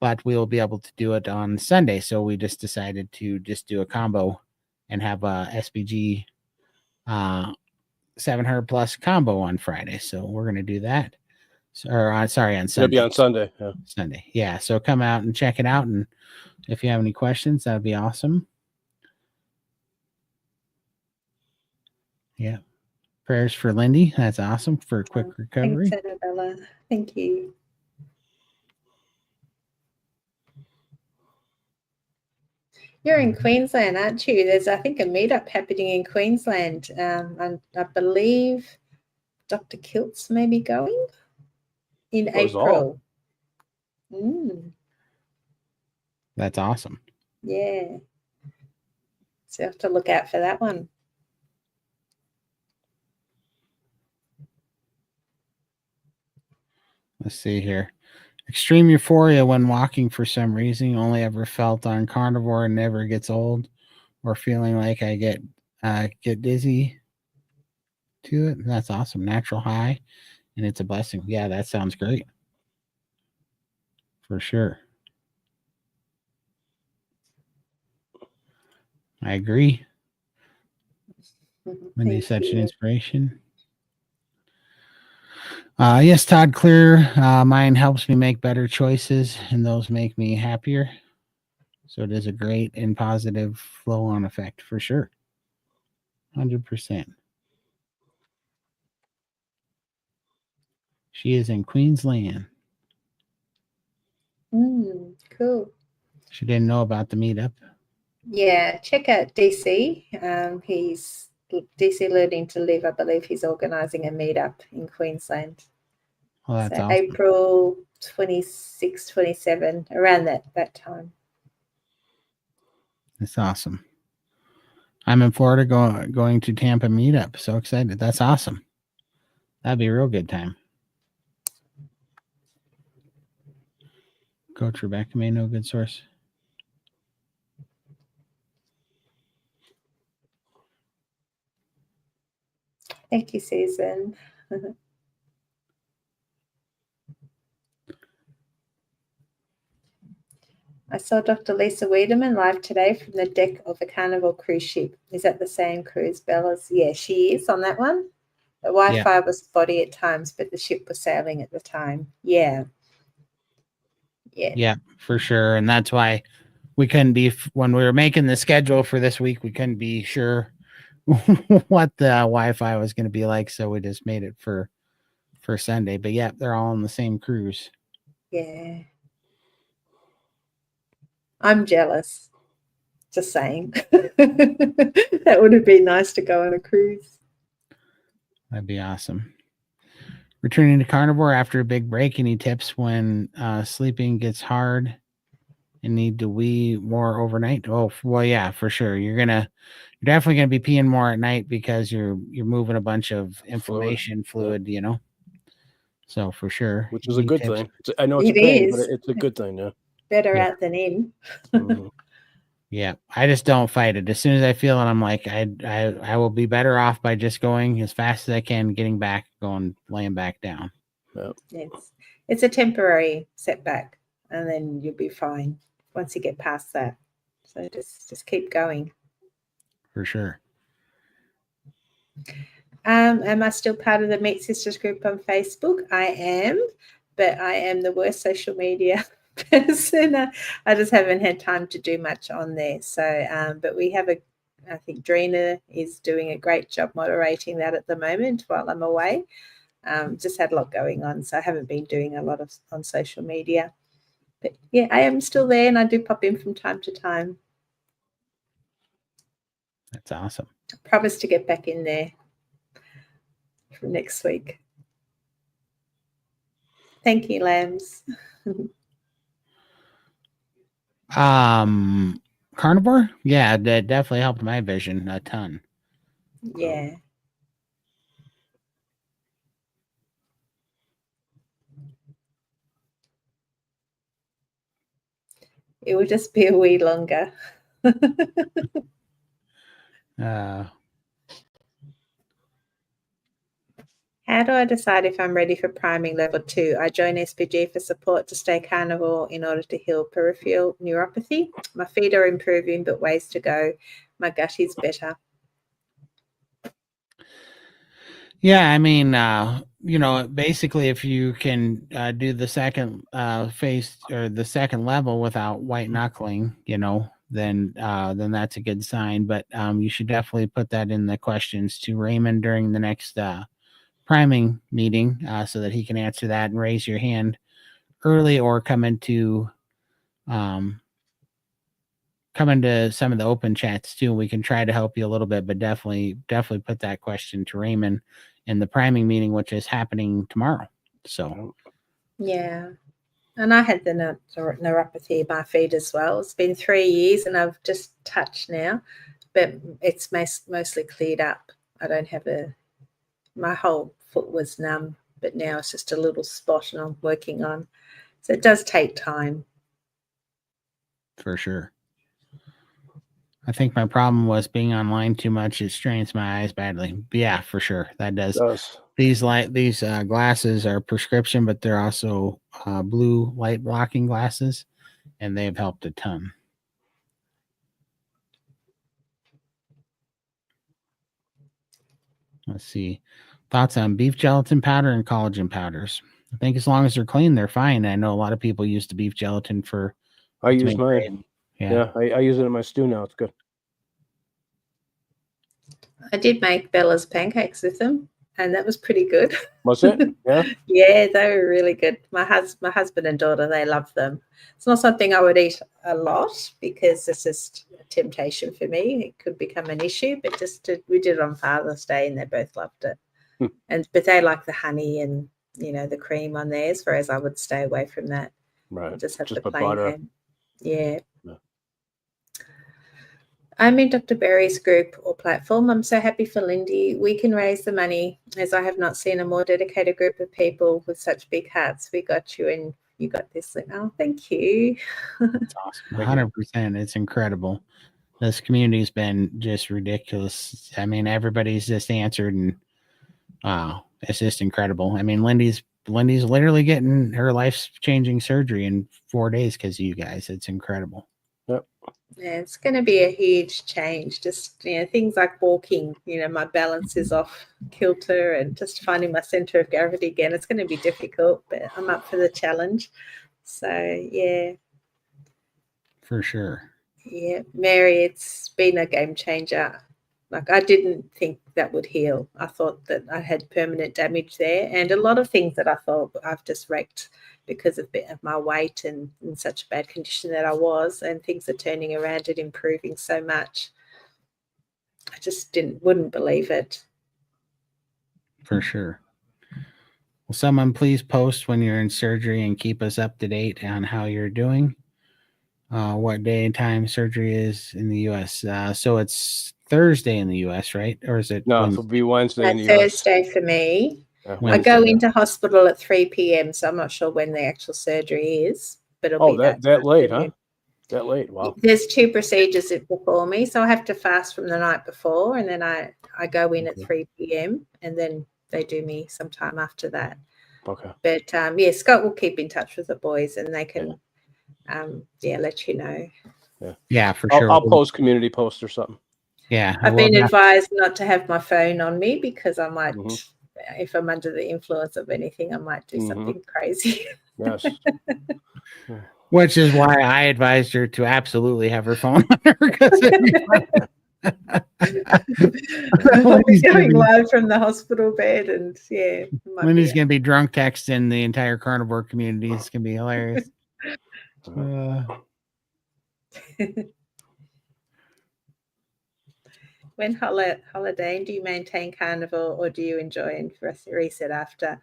but we'll be able to do it on Sunday. So we just decided to just do a combo and have a SBG 700 plus combo on Friday. So we're going to do that. On Sunday. It'll be on Sunday. Yeah. Sunday. Yeah. So come out and check it out. And if you have any questions, that'd be awesome. Yeah. Prayers for Lindy. That's awesome for a quick recovery. Thanks, Annabella. Thank you. You're in Queensland, aren't you? There's, I think, a meetup happening in Queensland. And I believe Dr. Kiltz may be going in April. That's awesome. Yeah. So you have to look out for that one. Let's see here. Extreme euphoria when walking for some reason. Only ever felt on carnivore and never gets old, or feeling like I get dizzy to it. That's awesome. Natural high, and it's a blessing. Yeah, that sounds great. For sure. I agree. Lindy's such an inspiration. Yes, Todd, clear mind helps me make better choices, and those make me happier. So it is a great and positive flow-on effect for sure. 100%. She is in Queensland. Cool. She didn't know about the meetup. Yeah, check out DC. He's DC Learning to Live. I believe he's organising a meetup in Queensland. Well, that's awesome. April 26, 27, around that time. That's awesome. I'm in Florida going to Tampa meetup. So excited. That's awesome. That'd be a real good time. Coach Rebecca may know good source. Thank you, Susan. I saw Dr. Lisa Wiedemann live today from the deck of the Carnival cruise ship. Is that the same cruise, Bella's? Yeah, she is on that one. The Wi-Fi was spotty at times, but the ship was sailing at the time. Yeah. Yeah, for sure. And that's why we couldn't be, when we were making the schedule for this week, we couldn't be sure what the Wi-Fi was going to be like. So we just made it for Sunday. But yeah, they're all on the same cruise. Yeah. I'm jealous. Just saying. That would have been nice to go on a cruise. That'd be awesome. Returning to carnivore after a big break. Any tips when sleeping gets hard and need to wee more overnight? Oh, well, yeah, for sure. You're definitely gonna be peeing more at night because you're moving a bunch of inflammation fluid, you know. So for sure, which is a good thing. I know it's a pain, but it's a good thing. Yeah, better out than in. Yeah, I just don't fight it. As soon as I feel it, I'm like, I will be better off by just going as fast as I can, getting back, laying back down. Yep. It's a temporary setback, and then you'll be fine once you get past that. So just keep going. For sure. Am I still part of the Meat Sisters group on Facebook? I am, but I am the worst social media person. I just haven't had time to do much on there. So, but we have I think Drina is doing a great job moderating that at the moment while I'm away. Just had a lot going on, so I haven't been doing a lot on social media. But yeah, I am still there, and I do pop in from time to time. That's awesome. I promise to get back in there for next week. Thank you, lambs. Carnivore? Yeah, that definitely helped my vision a ton. Yeah. It will just be a wee longer. How do I decide if I'm ready for priming level 2? I join SPG for support to stay carnivore in order to heal peripheral neuropathy. My feet are improving, but ways to go. My gut is better. Yeah, I mean, basically, if you can do the second phase or the second level without white knuckling, then that's a good sign. But you should definitely put that in the questions to Raymond during the next priming meeting, so that he can answer that and raise your hand early, or come into some of the open chats too. We can try to help you a little bit, but definitely put that question to Raymond in the priming meeting, which is happening tomorrow. So yeah, and I had the neuropathy in my feet as well. It's been 3 years, and I've just touched now, but it's mostly cleared up. I don't have my whole foot was numb, but now it's just a little spot, and I'm working on. So it does take time. For sure. I think my problem was being online too much. It strains my eyes badly. But yeah, for sure. That does. These glasses are prescription, but they're also blue light blocking glasses, and they've helped a ton. Let's see. Thoughts on beef gelatin powder and collagen powders? I think as long as they're clean, they're fine. I know a lot of people use the beef gelatin for. I use mine. Yeah, I use it in my stew now. It's good. I did make Bella's pancakes with them, and that was pretty good. Was it? Yeah. Yeah, they were really good. My husband and daughter, they love them. It's not something I would eat a lot because it's just a temptation for me. It could become an issue, but we did it on Father's Day, and they both loved it. But they like the honey and the cream on theirs, whereas I would stay away from that. Right. I'll just have the plain butter. ham. Yeah. I'm in Dr. Berry's group or platform. I'm so happy for Lindy. We can raise the money, as I have not seen a more dedicated group of people with such big hearts. We got you, and you got this. Oh, thank you. That's awesome. 100%. It's incredible. This community's been just ridiculous. I mean, everybody's just answered, and wow, it's just incredible. I mean, Lindy's literally getting her life-changing surgery in 4 days because of you guys. It's incredible. Yep. Yeah, it's going to be a huge change. Just things like walking. My balance is off kilter, and just finding my center of gravity again. It's going to be difficult, but I'm up for the challenge. So yeah, for sure. Yeah, Mary, it's been a game changer. Like, I didn't think that would heal. I thought that I had permanent damage there, and a lot of things that I thought I've just wrecked because of my weight and in such a bad condition that I was, and things are turning around and improving so much. I just wouldn't believe it. For sure. Will someone please post when you're in surgery and keep us up to date on how you're doing? What day and time surgery is in the U.S. So it's Thursday in the U.S., right? Or is it? No, Wednesday? it'll be Wednesday in the Thursday for me. I go into hospital at 3 p.m, so I'm not sure when the actual surgery is, but it'll be that late, huh? That late, wow. There's 2 procedures before me, so I have to fast from the night before, and then I go in at 3 p.m, and then they do me sometime after that. Okay. But Scott will keep in touch with the boys, and they can let you know. Yeah, for sure. I'll post community post or something. Yeah. I've been advised not to have my phone on me because I might, Mm-hmm. if I'm under the influence of anything, I might do something crazy. Yes. Which is why I advised her to absolutely have her phone on her. Lindy's going live from the hospital bed, and Lindy's going to be drunk texting the entire carnivore community. It's going to be hilarious. When holiday, do you maintain carnivore, or do you enjoy and reset after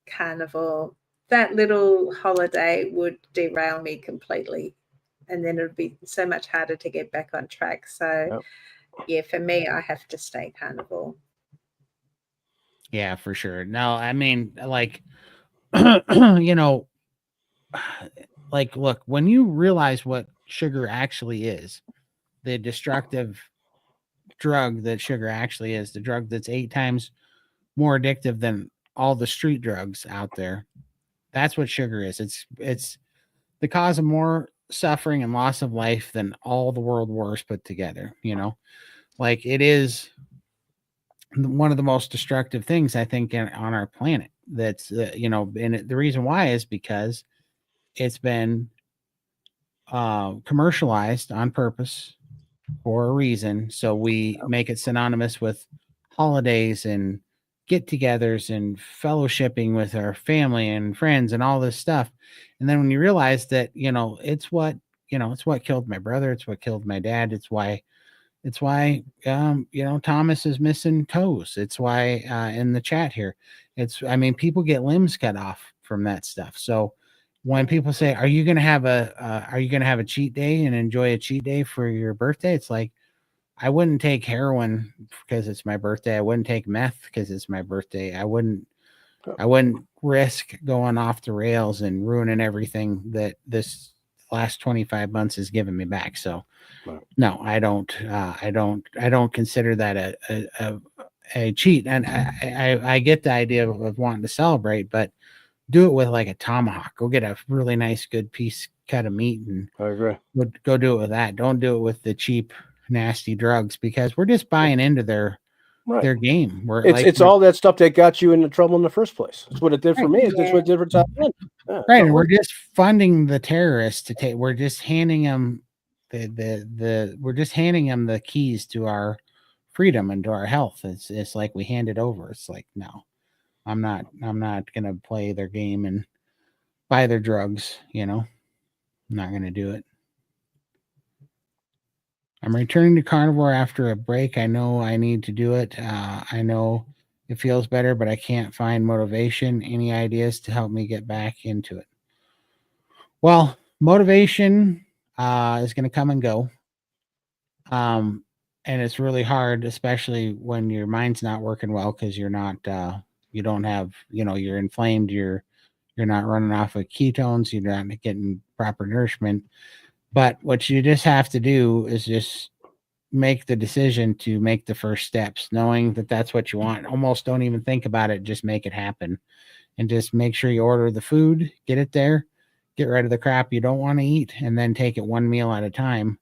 carnivore? That little holiday would derail me completely, and then it would be so much harder to get back on track. So for me, I have to stay carnivore. Yeah, for sure. No, I mean, like, look, when you realize what sugar actually is, the destructive drug that sugar actually is, the drug that's 8 times more addictive than all the street drugs out there. That's what sugar is. It's the cause of more suffering and loss of life than all the world wars put together. Like it is one of the most destructive things I think on our planet. That's and the reason why is because it's been commercialized on purpose for a reason. So we make it synonymous with holidays and get-togethers and fellowshipping with our family and friends and all this stuff. And then when you realize that, it's what killed my brother, it's what killed my dad, it's why Thomas is missing toes. It's why in the chat here, people get limbs cut off from that stuff. So when people say, are you going to have a cheat day and enjoy a cheat day for your birthday? It's like, I wouldn't take heroin because it's my birthday. I wouldn't take meth because it's my birthday. I wouldn't risk going off the rails and ruining everything that this last 25 months has given me back. So no, I don't consider that a cheat. And I get the idea of wanting to celebrate, but do it with like a tomahawk. Go get a really nice, good piece cut of meat and I agree. Go do it with that. Don't do it with the cheap, nasty drugs because we're just buying into their game. It's all that stuff that got you into trouble in the first place. That's what it did for me. It's what it did for Todd. Right. And we're just funding the terrorists to take, we're just handing them we're just handing them the keys to our freedom and to our health. It's like we hand it over. It's like, no, I'm not going to play their game and buy their drugs. I'm not going to do it. I'm returning to carnivore after a break. I know I need to do it. I know it feels better, but I can't find motivation. Any ideas to help me get back into it? Well, motivation is going to come and go. And it's really hard, especially when your mind's not working well because you're not, you don't have, you're inflamed. You're not running off of ketones. You're not getting proper nourishment. But what you just have to do is just make the decision to make the first steps, knowing that that's what you want. Almost don't even think about it. Just make it happen and just make sure you order the food, get it there, get rid of the crap you don't want to eat, and then take it one meal at a time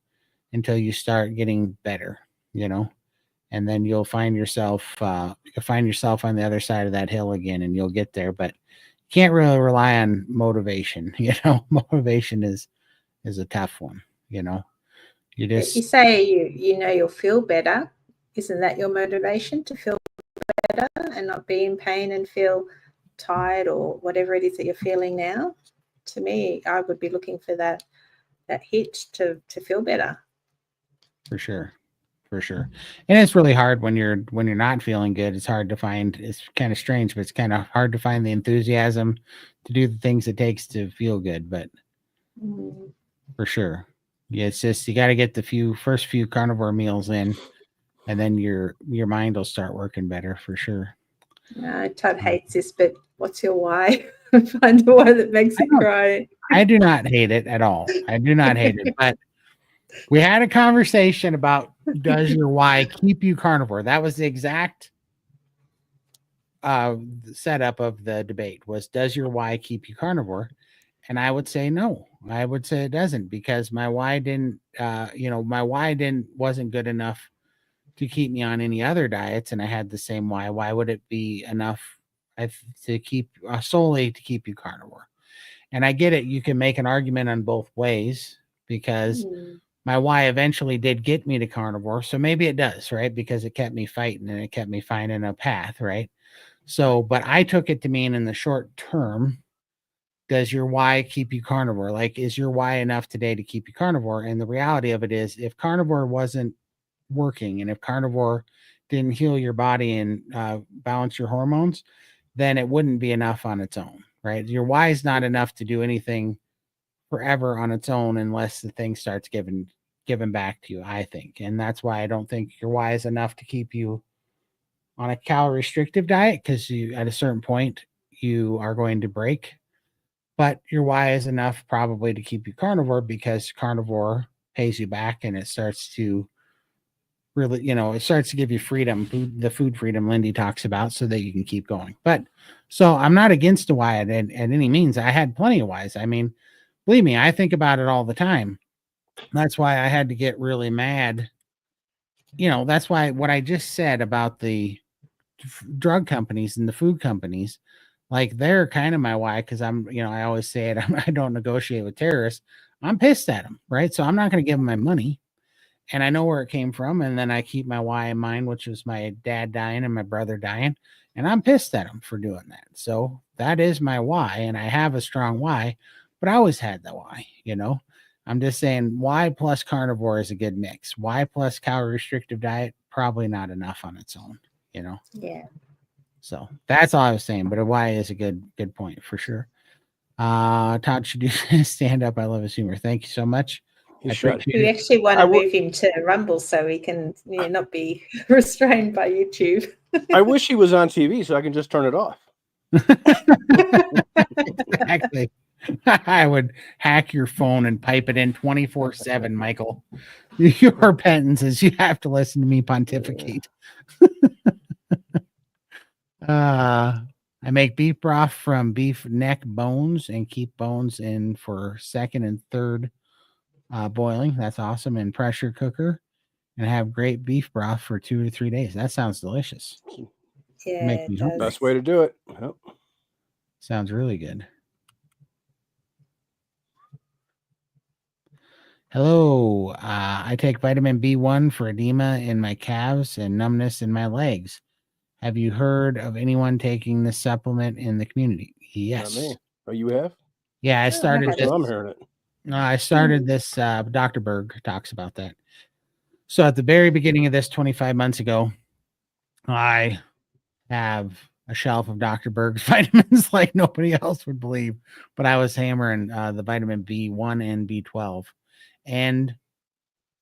until you start getting better, and then you'll find yourself on the other side of that hill again and you'll get there. But you can't really rely on motivation. Motivation is a tough one. You say you'll feel better. Isn't that your motivation, to feel better and not be in pain and feel tired or whatever it is that you're feeling now? To me, I would be looking for that hit to feel better. For sure. And it's really hard when you're not feeling good. It's hard to find. It's kind of strange, but it's kind of hard to find the enthusiasm to do the things it takes to feel good. But for sure, yeah, it's just you got to get the first few carnivore meals in, and then your mind will start working better for sure. No, Todd hates this, but what's your why? Find the one that makes you cry. I do not hate it at all. I do not hate it, but we had a conversation about, does your why keep you carnivore? That was the exact setup of the debate was, does your why keep you carnivore? And I would say no. I would say it doesn't, because my why wasn't good enough to keep me on any other diets, and I had the same why. Why would it be enough to keep solely to keep you carnivore? And I get it. You can make an argument on both ways, because my why eventually did get me to carnivore. So maybe it does, right? Because it kept me fighting and it kept me finding a path, right? So, but I took it to mean in the short term, does your why keep you carnivore? Like, is your why enough today to keep you carnivore? And the reality of it is, if carnivore wasn't working and if carnivore didn't heal your body and balance your hormones, then it wouldn't be enough on its own, right? Your why is not enough to do anything forever on its own unless the thing starts giving back to you, I think. And that's why I don't think your why is enough to keep you on a calorie restrictive diet, because you, at a certain point, you are going to break. But your why is enough probably to keep you carnivore, because carnivore pays you back and it starts to really, it starts to give you freedom, the food freedom Lindy talks about, so that you can keep going. But so I'm not against a why at any means. I had plenty of whys. I mean, believe me, I think about it all the time. That's why I had to get really mad. That's why what I just said about the drug companies and the food companies, like they're kind of my why, because I always say it, I don't negotiate with terrorists. I'm pissed at them, right? So I'm not going to give them my money, and I know where it came from, and then I keep my why in mind, which was my dad dying and my brother dying, and I'm pissed at them for doing that. So that is my why, and I have a strong why, but I always had the why. I'm just saying why plus carnivore is a good mix. Why plus calorie restrictive diet, probably not enough on its own. Yeah. So that's all I was saying, but a why is a good point for sure. Todd should do stand up. I love his humor. Thank you so much. He should. We actually want to move him to Rumble so he can not be restrained by YouTube. I wish he was on TV so I can just turn it off. Exactly. I would hack your phone and pipe it in 24/7, Michael. Your penance is you have to listen to me pontificate. I make beef broth from beef neck bones and keep bones in for second and third boiling. That's awesome. And pressure cooker, and have great beef broth for 2 to 3 days. That sounds delicious. Yeah, it does. Best way to do it. Yep. Sounds really good. Hello. I take vitamin B1 for edema in my calves and numbness in my legs. Have you heard of anyone taking this supplement in the community? Yes. Not me. Oh, you have? Yeah, I started this. I'm hearing it. I started this. Dr. Berg talks about that. So at the very beginning of this, 25 months ago, I have a shelf of Dr. Berg's vitamins like nobody else would believe. But I was hammering the vitamin B1 and B12 and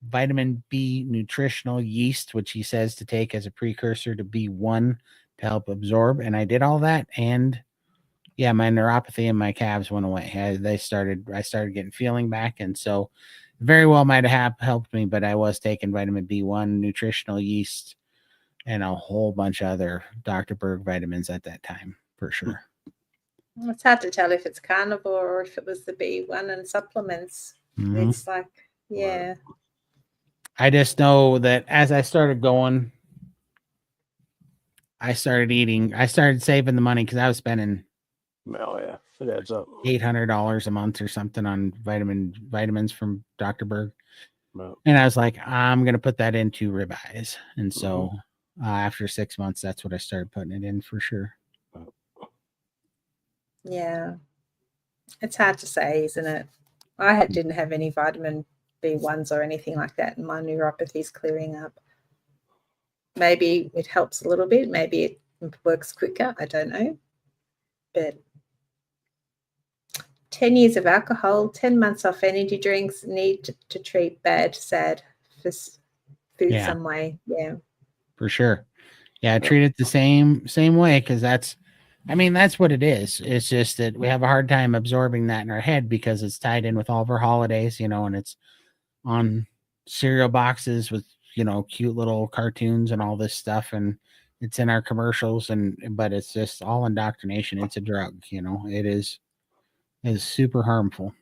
vitamin B nutritional yeast, which he says to take as a precursor to B1 to help absorb. And I did all that. And yeah, my neuropathy in my calves went away. I started getting feeling back. And so very well might have helped me, but I was taking vitamin B1, nutritional yeast, and a whole bunch of other Dr. Berg vitamins at that time, for sure. It's hard to tell if it's carnivore or if it was the B1 and supplements. Mm-hmm. It's like, yeah. I just know that as I started going, I started saving the money because I was spending it adds up. $800 a month or something on vitamins from Dr. Berg. No. And I was like, I'm going to put that into ribeyes. And so after 6 months, that's what I started putting it in for sure. Yeah. It's hard to say, isn't it? I didn't have any vitamin B1s or anything like that, and my neuropathy's clearing up. Maybe it helps a little bit. Maybe it works quicker. I don't know. But 10 years of alcohol, 10 months off energy drinks, need to treat bad, sad for food some way. Yeah. For sure. Yeah, treat it the same way, because that's what it is. It's just that we have a hard time absorbing that in our head because it's tied in with all of our holidays, and it's on cereal boxes with, cute little cartoons and all this stuff. And it's in our commercials, but it's just all indoctrination. It's a drug, it is super harmful.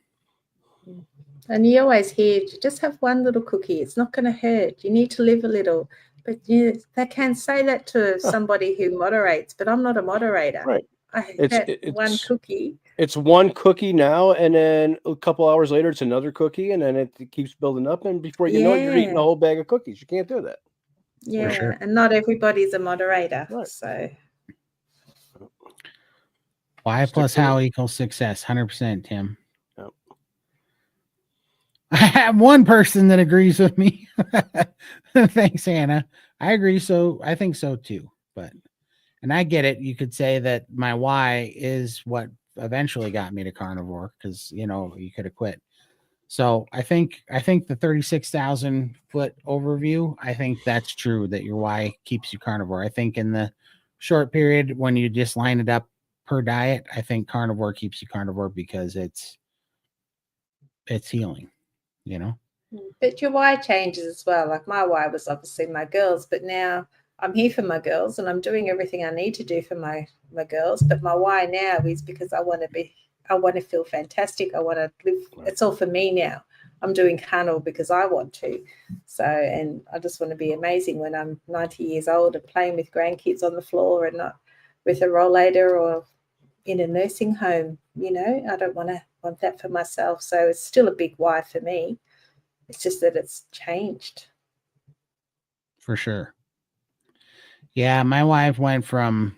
And you always hear, just have one little cookie. It's not going to hurt. You need to live a little. But they can say that to somebody who moderates, but I'm not a moderator. Right. It's one cookie. It's one cookie now, and then a couple hours later, it's another cookie, and then it keeps building up. And before you know it, you're eating a whole bag of cookies. You can't do that. Yeah, sure. And not everybody's a moderator. Right. So Y plus how equals success. 100%, Tim. Yep. I have one person that agrees with me. Thanks, Hannah. I agree. So I think so too. And I get it. You could say that my why is what eventually got me to carnivore, because you could have quit. So I think the 36,000 foot overview, I think that's true, that your why keeps you carnivore. I think in the short period when you just line it up per diet, I think carnivore keeps you carnivore because it's healing, But your why changes as well. Like my why was obviously my girls, but now I'm here for my girls and I'm doing everything I need to do for my girls. But my why now is because I want to feel fantastic. I want to live. Right. It's all for me now. I'm doing carnivore because I want to. So, and I just want to be amazing when I'm 90 years old and playing with grandkids on the floor and not with a rollator or in a nursing home. You know, I don't want that for myself. So it's still a big why for me. It's just that it's changed. For sure. Yeah, my wife went from,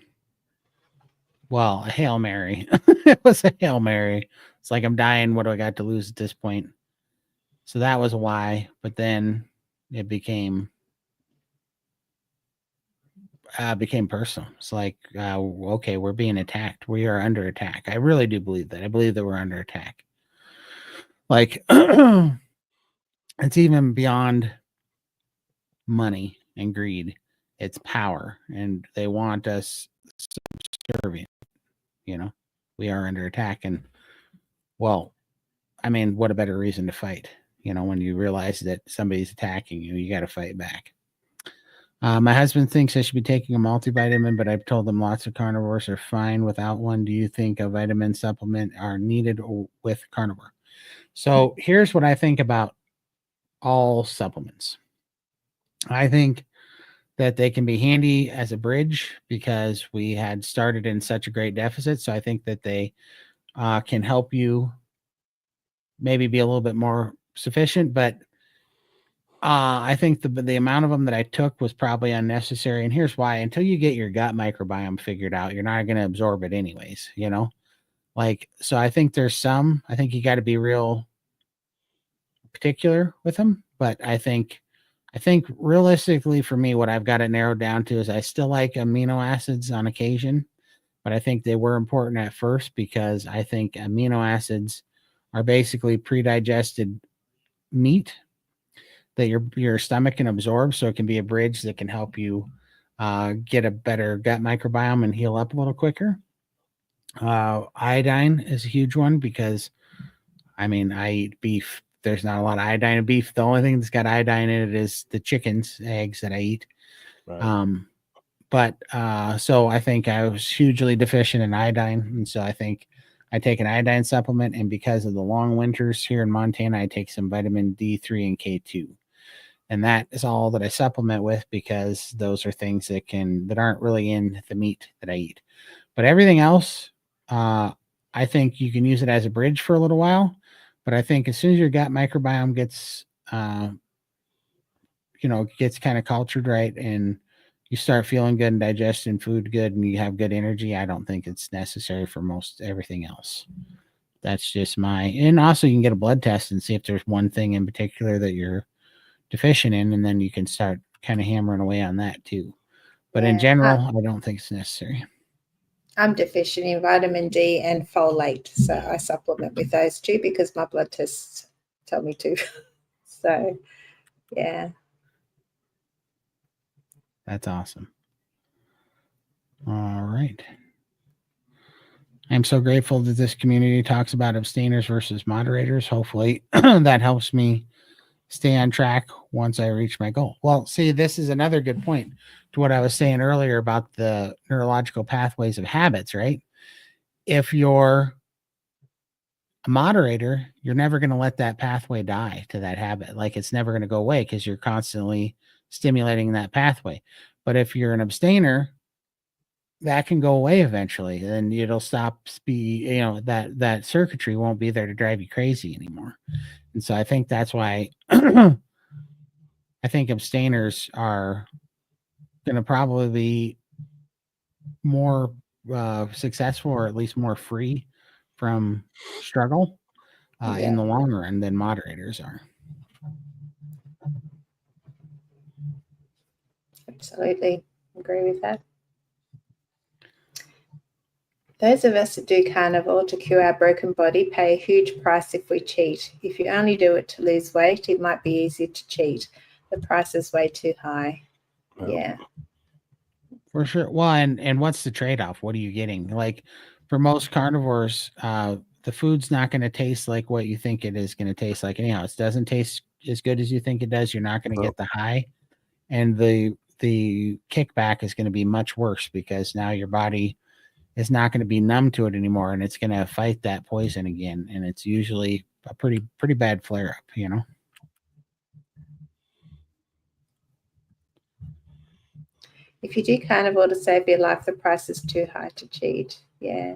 well, a Hail Mary. It was a Hail Mary. It's like, I'm dying. What do I got to lose at this point? So that was why. But then it became personal. It's like, okay, we're being attacked. We are under attack. I really do believe that. I believe that we're under attack. Like, it's even beyond money and greed. It's power, and they want us subservient. You know, we are under attack, and well, I mean, what a better reason to fight? You know, when you realize that somebody's attacking you, you got to fight back. My husband thinks I should be taking a multivitamin, but I've told him lots of carnivores are fine without one. Do you think a vitamin supplement are needed with carnivore? So here's what I think about all supplements. I think that they can be handy as a bridge because we had started in such a great deficit. So I think that they can help you maybe be a little bit more sufficient, but I think the amount of them that I took was probably unnecessary. And here's why: until you get your gut microbiome figured out, you're not going to absorb it anyways, you know? Like, so I think I think you got to be real particular with them, but I think realistically for me, what I've got it narrowed down to is I still like amino acids on occasion, but I think they were important at first because I think amino acids are basically pre-digested meat that your stomach can absorb, so it can be a bridge that can help you get a better gut microbiome and heal up a little quicker. Iodine is a huge one because, I mean, I eat beef. There's not a lot of iodine in beef. The only thing that's got iodine in it is the chicken's eggs that I eat. Right. So I think I was hugely deficient in iodine, and so I think I take an iodine supplement, and because of the long winters here in Montana, I take some vitamin D3 and K2. And that is all that I supplement with because those are things that aren't really in the meat that I eat. But everything else, I think you can use it as a bridge for a little while. But I think as soon as your gut microbiome gets kind of cultured right, and you start feeling good and digesting food good and you have good energy, I don't think it's necessary for most everything else. That's just and also you can get a blood test and see if there's one thing in particular that you're deficient in, and then you can start kind of hammering away on that too. But in general, I don't think it's necessary. I'm deficient in vitamin D and folate, so I supplement with those two because my blood tests tell me to. So, yeah. That's awesome. All right. I'm so grateful that this community talks about abstainers versus moderators. Hopefully that helps me stay on track once I reach my goal. Well, see, this is another good point to what I was saying earlier about the neurological pathways of habits, right? If you're a moderator, you're never going to let that pathway die to that habit. Like, it's never going to go away because you're constantly stimulating that pathway. But if you're an abstainer, that can go away eventually, and it'll stop that circuitry won't be there to drive you crazy anymore. And so I think that's why I think abstainers are going to probably be more successful, or at least more free from struggle in the long run than moderators are. Absolutely agree with that. Those of us that do carnivore to cure our broken body pay a huge price if we cheat. If you only do it to lose weight, it might be easier to cheat. The price is way too high. Yeah. For sure. Well, and what's the trade-off? What are you getting? Like, for most carnivores, the food's not going to taste like what you think it is going to taste like anyhow. It as good as you think it does. You're not going to get the high, and the kickback is going to be much worse because now your body is not going to be numb to it anymore, and it's going to fight that poison again. And it's usually a pretty bad flare up, you know. If you do carnivore to save your life, the price is too high to cheat. Yeah.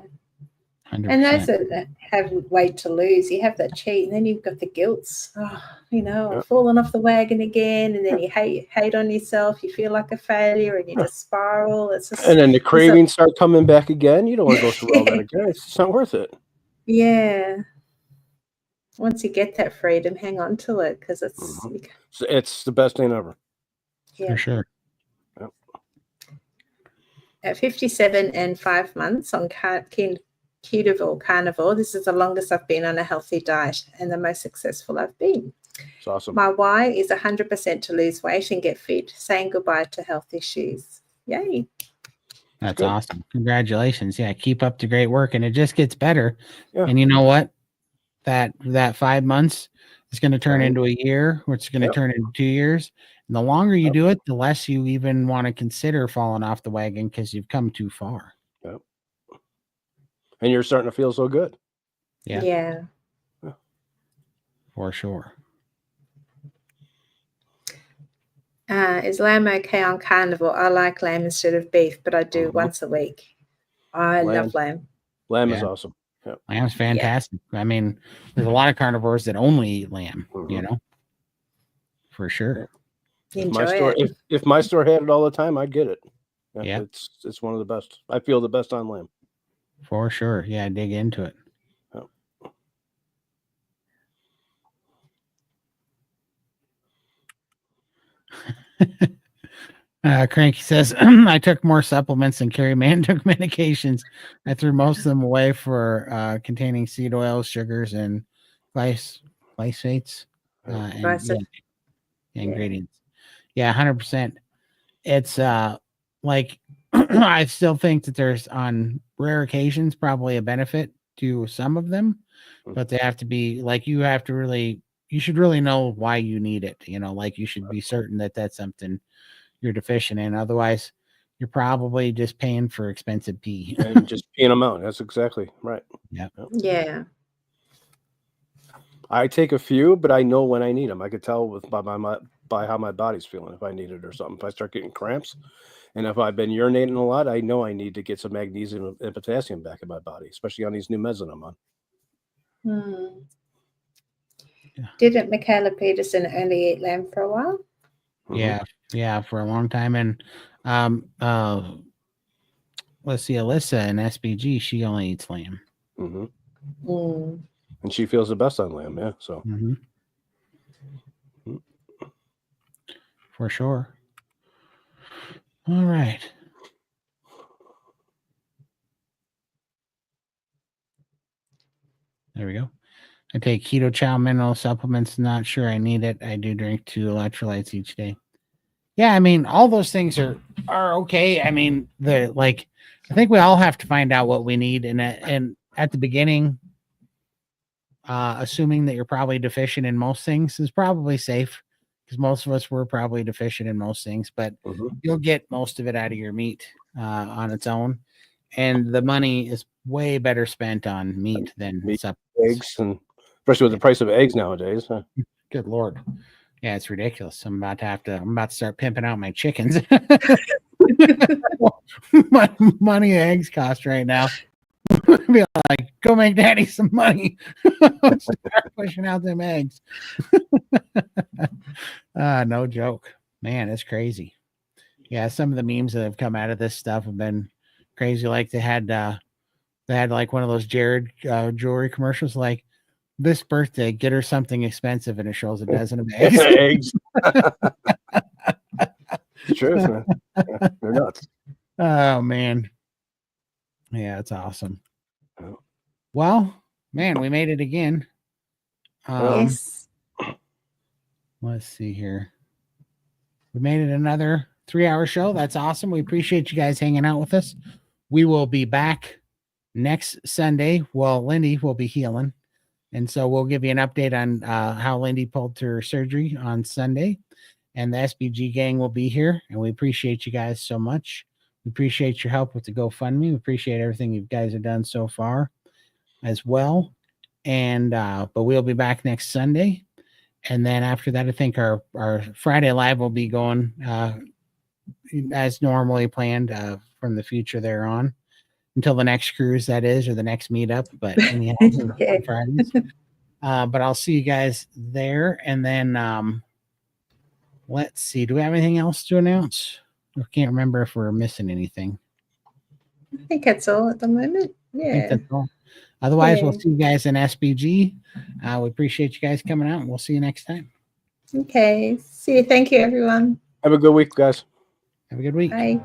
100%. And those that have weight to lose, you have that cheat, and then you've got the guilt. Oh, you know, I've fallen off the wagon again, and then you hate on yourself. You feel like a failure, and you just spiral. It's just, and then the cravings start coming back again. You don't want to go through all that again. It's just not worth it. Yeah. Once you get that freedom, hang on to it because it's the best thing ever. Yeah. For sure. At 57 and 5 months on carnivore, this is the longest I've been on a healthy diet and the most successful I've been. It's awesome. My why is 100% to lose weight and get fit, saying goodbye to health issues. Yay. That's awesome. Congratulations. Yeah, keep up the great work, and it just gets better. Yeah. And you know what? That 5 months is going to turn into a year, or it's going to turn into 2 years. And the longer you do it, the less you even want to consider falling off the wagon because you've come too far. Yep. And you're starting to feel so good. Yeah. For sure. Is lamb okay on carnivore? I like lamb instead of beef, but I do once a week. I love lamb. Lamb is awesome. Yep. Lamb's fantastic. I mean, there's a lot of carnivores that only eat lamb, you know, for sure. If my store had it all the time, I'd get it. Yeah. It's one of the best. I feel the best on lamb. For sure. Yeah, dig into it. Cranky says, I took more supplements than Carrie Mann took medications. I threw most of them away for containing seed oils, sugars, and glyphates and ingredients. Yeah, 100%. It's like I still think that there's on rare occasions probably a benefit to some of them, but they have to be like you should really know why you need it. You know, like you should be certain that that's something you're deficient in. Otherwise, you're probably just paying for expensive pee and just peeing them out. That's exactly right. Yeah. I take a few, but I know when I need them. I could tell by how my body's feeling if I need it or something. If I start getting cramps, and if I've been urinating a lot, I know I need to get some magnesium and potassium back in my body, especially on these new meds that I'm on. Didn't Michaela Peterson only eat lamb for a while? Yeah, for a long time. And let's see, Alyssa in SBG, she only eats lamb. And she feels the best on lamb, so for sure. All right. There we go. I take keto chow mineral supplements. Not sure I need it. I do drink 2 electrolytes each day. Yeah, I mean, all those things are okay. I mean, I think we all have to find out what we need, and at the beginning, assuming that you're probably deficient in most things is probably safe because most of us were probably deficient in most things, but you'll get most of it out of your meat on its own, and the money is way better spent on meat than eggs, and especially with the price of eggs nowadays. Good Lord. Yeah, it's ridiculous. I'm about to start pimping out my chickens. My money eggs cost right now. Be like, go make daddy some money. Start pushing out them eggs. No joke. Man, it's crazy. Yeah, some of the memes that have come out of this stuff have been crazy. Like they had like one of those Jared jewelry commercials, like, this birthday, get her something expensive, and it shows a dozen of eggs. It's true, man. Yeah, they're nuts. Oh man. Yeah, it's awesome. Well, man, we made it again. Yes. Let's see here. We made it another 3-hour show. That's awesome. We appreciate you guys hanging out with us. We will be back next Sunday. Well, Lindy will be healing. And so we'll give you an update on how Lindy pulled her surgery on Sunday. And the SBG gang will be here. And we appreciate you guys so much. We appreciate your help with the GoFundMe. We appreciate everything you guys have done so far as well. And but we'll be back next Sunday. And then after that, I think our Friday live will be going as normally planned from the future there on. Until the next cruise, that is, or the next meetup. But anyhow, Yeah. on Fridays. But I'll see you guys there. And then let's see. Do we have anything else to announce? I can't remember if we're missing anything. I think that's all at the moment. I think Yeah. that's all. Otherwise, we'll Yeah. see you guys in SBG. We appreciate you guys coming out, and we'll see you next time. Okay. See you. Thank you, everyone. Have a good week, guys. Have a good week. Bye.